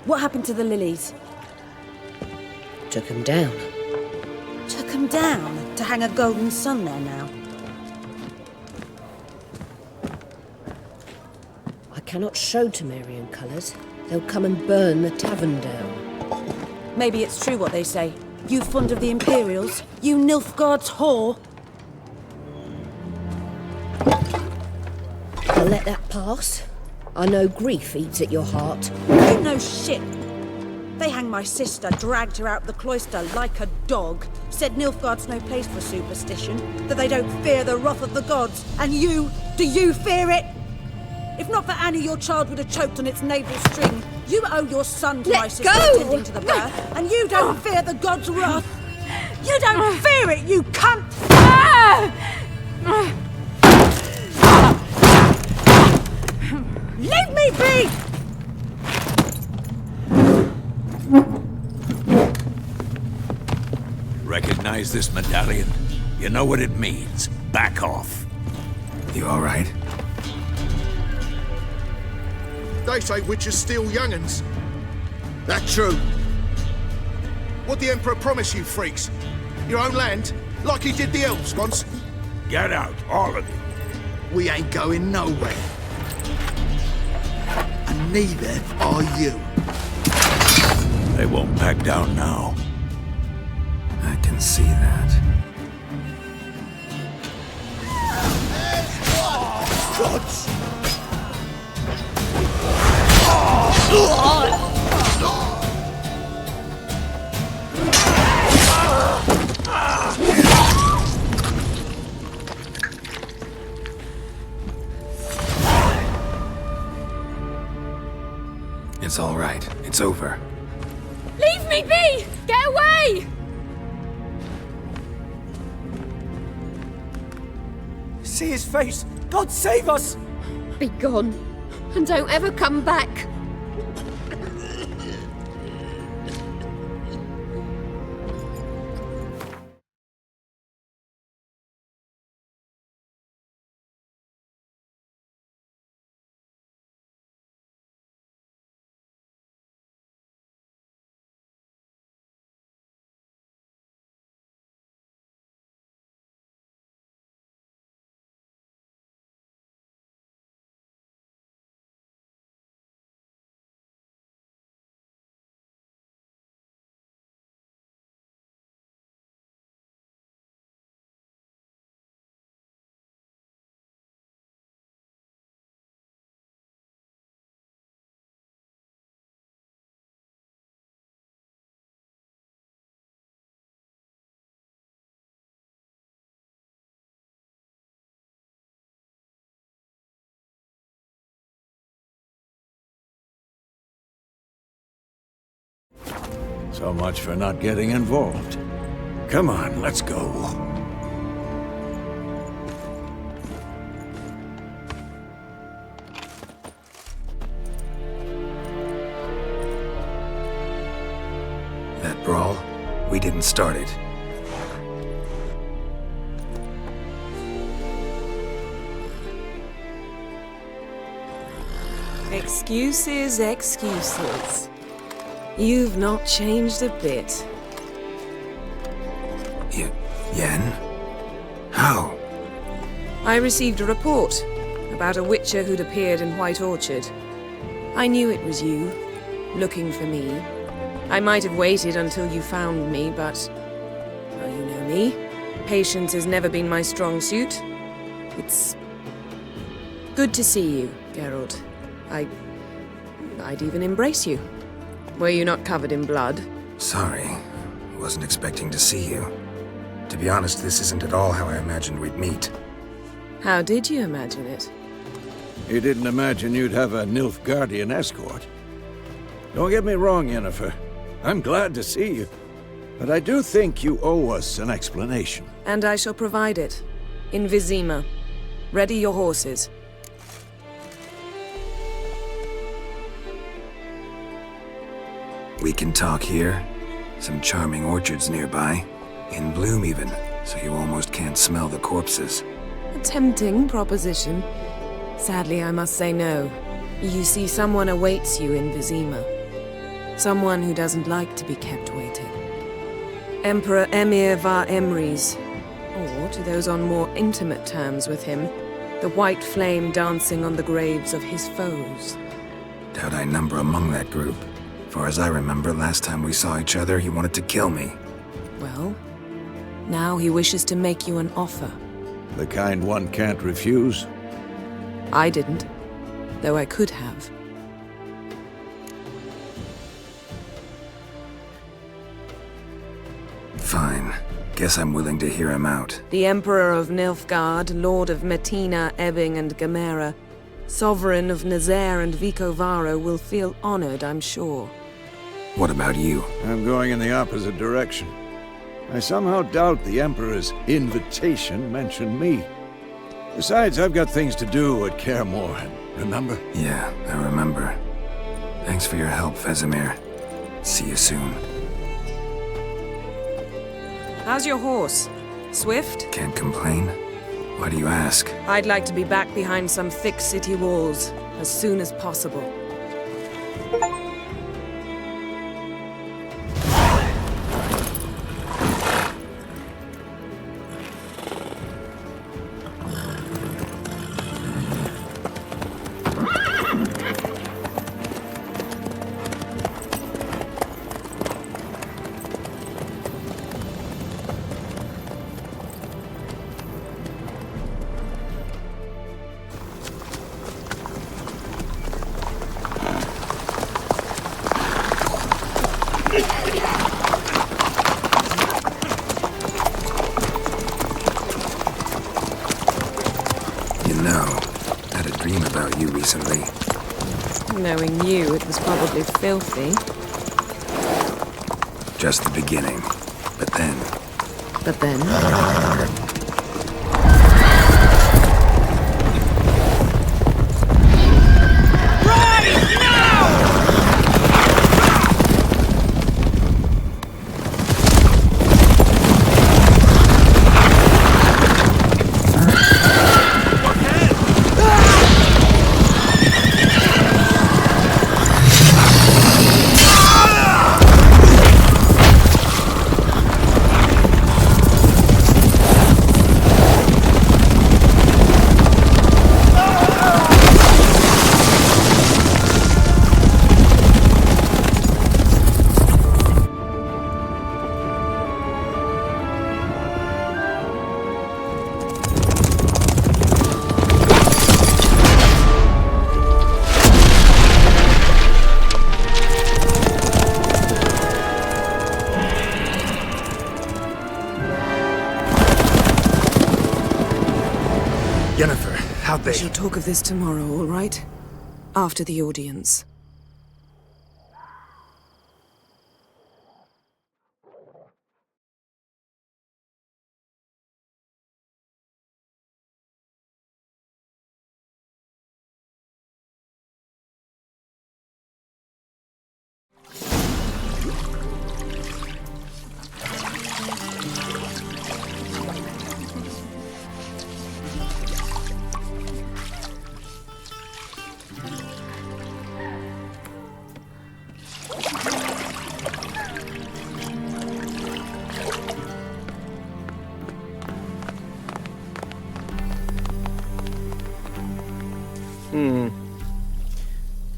What happened to the lilies? Took him down. Took them down to hang a golden sun there now. I cannot show Temerian colours. They'll come and burn the tavern down. Maybe it's true what they say. You fond of the Imperials? You Nilfgaard's whore? I'll let that pass. I know grief eats at your heart. You know shit. They hanged my sister, dragged her out the cloister like a dog, said Nilfgaard's no place for superstition, that they don't fear the wrath of the gods. And you, do you fear it? If not for Annie, your child would have choked on its navel string. You owe your son to my sister attending to the birth, and you don't fear the gods' wrath. You don't fear it, you cunt! Leave me be! Recognize this medallion? You know what it means. Back off. You all right? They say witches steal young'uns. That true? What the Emperor promise you, freaks? Your own land? Like he did the elves once? Get out, all of you. We ain't going nowhere. And neither are you. They won't back down now. I can see that. Gods! It's all right. It's over. Leave me be! Get away! See his face! God save us! Be gone, and don't ever come back. So much for not getting involved. Come on, let's go. That brawl, we didn't start it. Excuses, excuses. You've not changed a bit. Yen? How? I received a report about a witcher who'd appeared in White Orchard. I knew it was you, looking for me. I might have waited until you found me, but... well, you know me. Patience has never been my strong suit. It's... good to see you, Geralt. I'd even embrace you. Were you not covered in blood? Sorry. Wasn't expecting to see you. To be honest, this isn't at all how I imagined we'd meet. How did you imagine it? You didn't imagine you'd have a Nilfgaardian escort. Don't get me wrong, Yennefer. I'm glad to see you. But I do think you owe us an explanation. And I shall provide it. in Vizima. Ready your horses. We can talk here. Some charming orchards nearby. In bloom even, so you almost can't smell the corpses. A tempting proposition. Sadly, I must say no. You see, someone awaits you in Vizima. Someone who doesn't like to be kept waiting. Emperor Emir var Emrys, or to those on more intimate terms with him, the white flame dancing on the graves of his foes. Doubt I number among that group. Far as I remember, last time we saw each other, he wanted to kill me. Well, now he wishes to make you an offer. The kind one can't refuse? I didn't, though I could have. Fine. Guess I'm willing to hear him out. The Emperor of Nilfgaard, Lord of Metina, Ebbing and Gamera, Sovereign of Nazaire and Vicovaro will feel honored, I'm sure. What about you? I'm going in the opposite direction. I somehow doubt the Emperor's invitation mentioned me. Besides, I've got things to do at Kaer Morhen, remember? Yeah, I remember. Thanks for your help, Vesemir. See you soon. How's your horse? Swift? Can't complain. Why do you ask? I'd like to be back behind some thick city walls as soon as possible. Recently. Knowing you, it was probably filthy. Just the beginning. But then... But then? How'd they... We shall talk of this tomorrow, all right? After the audience.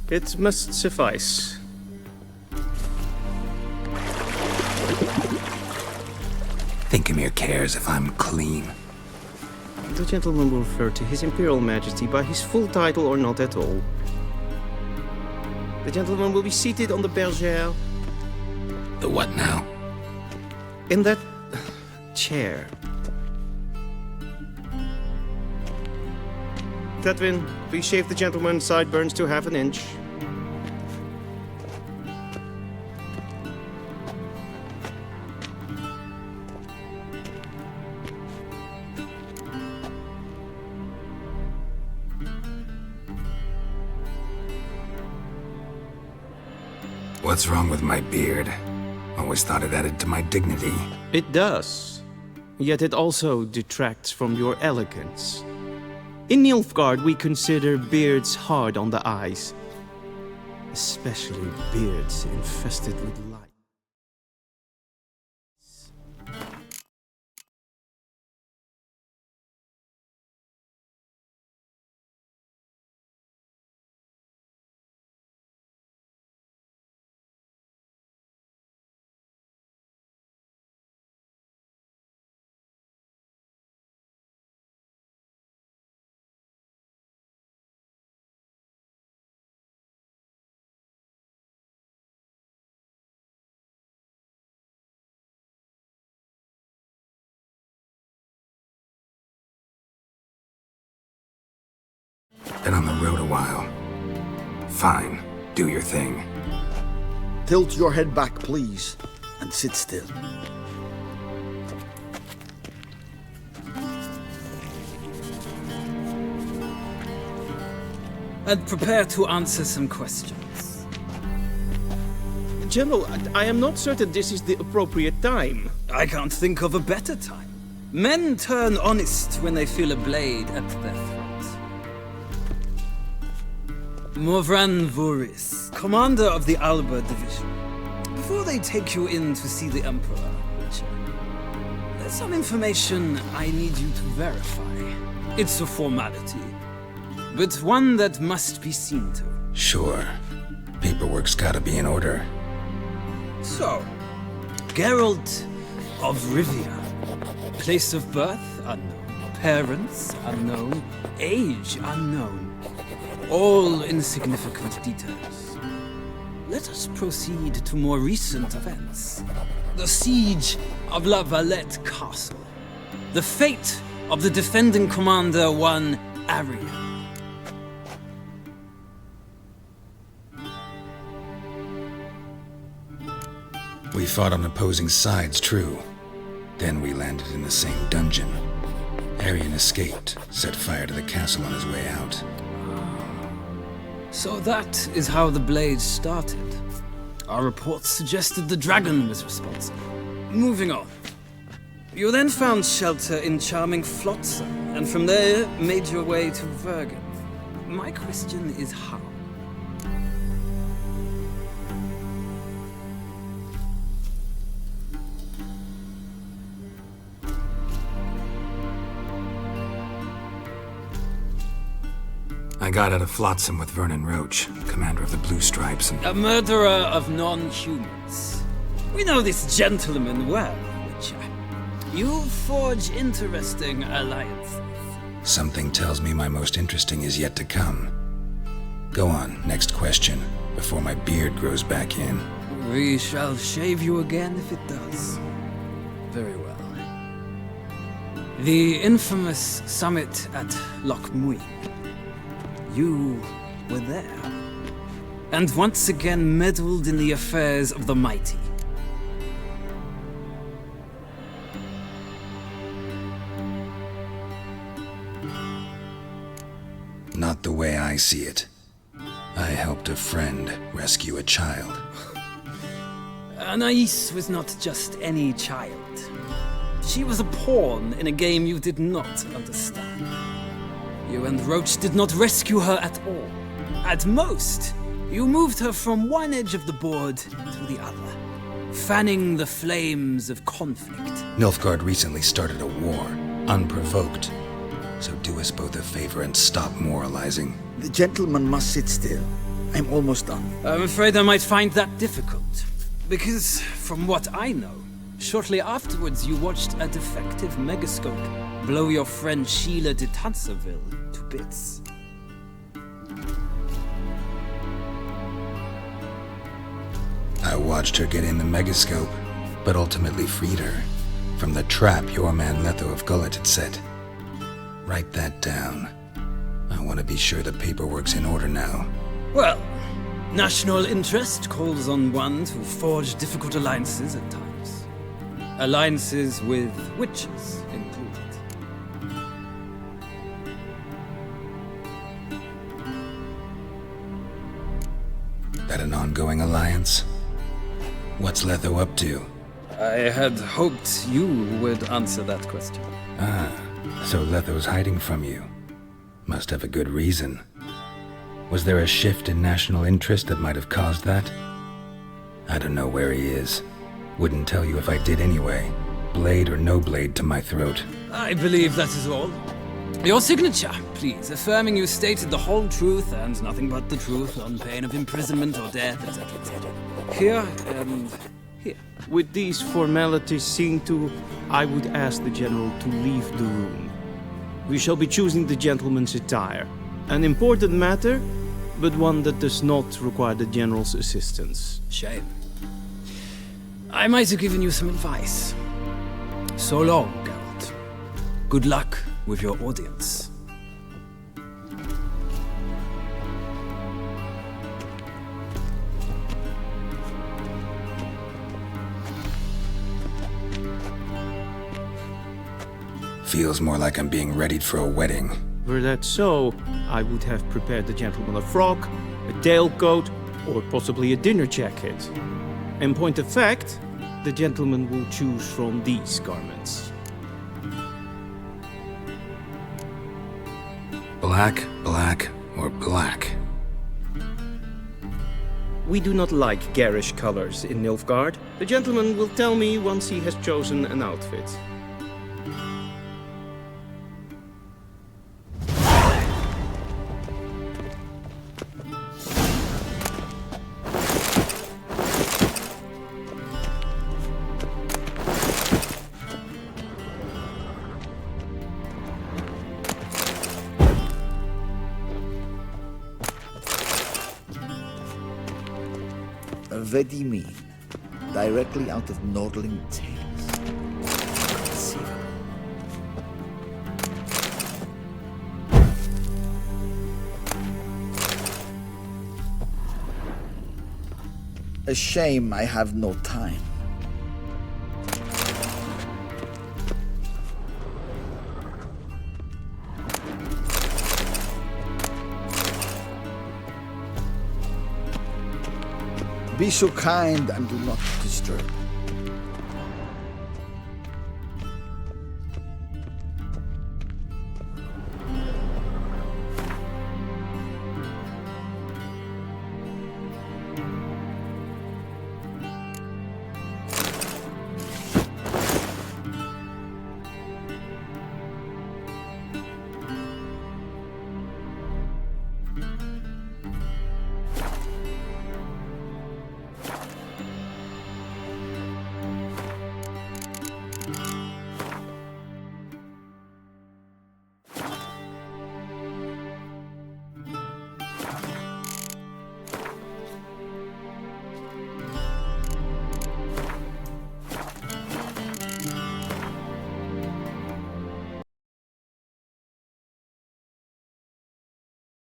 It must suffice. Think Emir cares if I'm clean? The gentleman will refer to His Imperial Majesty by his full title or not at all. The gentleman will be seated on the bergère. The what now? In that chair. Tedwin, please shave the gentleman's sideburns to half an inch. What's wrong with my beard? Always thought it added to my dignity. It does. Yet it also detracts from your elegance. In Nilfgaard, we consider beards hard on the eyes. Especially beards infested with lice. Been on the road a while. Fine, do your thing. Tilt your head back, please, and sit still. And prepare to answer some questions. General, I am not certain this is the appropriate time. I can't think of a better time. Men turn honest when they feel a blade at their throat. Morvran Voris, commander of the Alba Division. Before they take you in to see the Emperor, Witcher, there's some information I need you to verify. It's a formality, but one that must be seen to. Sure. Paperwork's gotta be in order. So, Geralt of Rivia. Place of birth unknown. Parents unknown. Age unknown. All insignificant details. Let us proceed to more recent events. The siege of La Valette Castle. The fate of the defending commander, one Arya. We fought on opposing sides, true. Then we landed in the same dungeon. Aryan escaped, set fire to the castle on his way out. So that is how the Blade started. Our reports suggested the dragon was responsible. Moving on. You then found shelter in charming Flotsam, and from there made your way to Vergen. My question is how? I got out of Flotsam with Vernon Roach, commander of the Blue Stripes, and... A murderer of non-humans. We know this gentleman well, Witcher. You forge interesting alliances. Something tells me my most interesting is yet to come. Go on, next question, before my beard grows back in. We shall shave you again if it does. Very well. The infamous summit at Loch Muin. You were there, and once again meddled in the affairs of the mighty. Not the way I see it. I helped a friend rescue a child. Anais was not just any child. She was a pawn in a game you did not understand. You and Roach did not rescue her at all. At most, you moved her from one edge of the board to the other, fanning the flames of conflict. Nilfgaard recently started a war, unprovoked. So do us both a favor and stop moralizing. The gentleman must sit still. I'm almost done. I'm afraid I might find that difficult. Because, from what I know, shortly afterwards you watched a defective megascope blow your friend Sheila de Tanserville to bits. I watched her get in the megascope, but ultimately freed her from the trap your man Letho of Gullet had set. Write that down. I want to be sure the paperwork's in order now. Well, national interest calls on one to forge difficult alliances at times. Alliances with witches included. That an ongoing alliance? What's Letho up to? I had hoped you would answer that question. Ah, so Letho's hiding from you. Must have a good reason. Was there a shift in national interest that might have caused that? I don't know where he is. Wouldn't tell you if I did anyway. Blade or no blade to my throat. I believe that is all. Your signature, please, affirming you stated the whole truth and nothing but the truth on pain of imprisonment or death, etc., etc. Here and here. With these formalities seen to, I would ask the General to leave the room. We shall be choosing the gentleman's attire. An important matter, but one that does not require the General's assistance. Shame. I might have given you some advice. So long, Geralt. Good luck with your audience. Feels more like I'm being readied for a wedding. Were that so, I would have prepared the gentleman a frock, a tailcoat, or possibly a dinner jacket. In point of fact, the gentleman will choose from these garments. Black, black, or black? We do not like garish colors in Nilfgaard. The gentleman will tell me once he has chosen an outfit. Vedimin, directly out of Nordling Tales. Conceivable. A shame I have no time. Be so kind and do not disturb.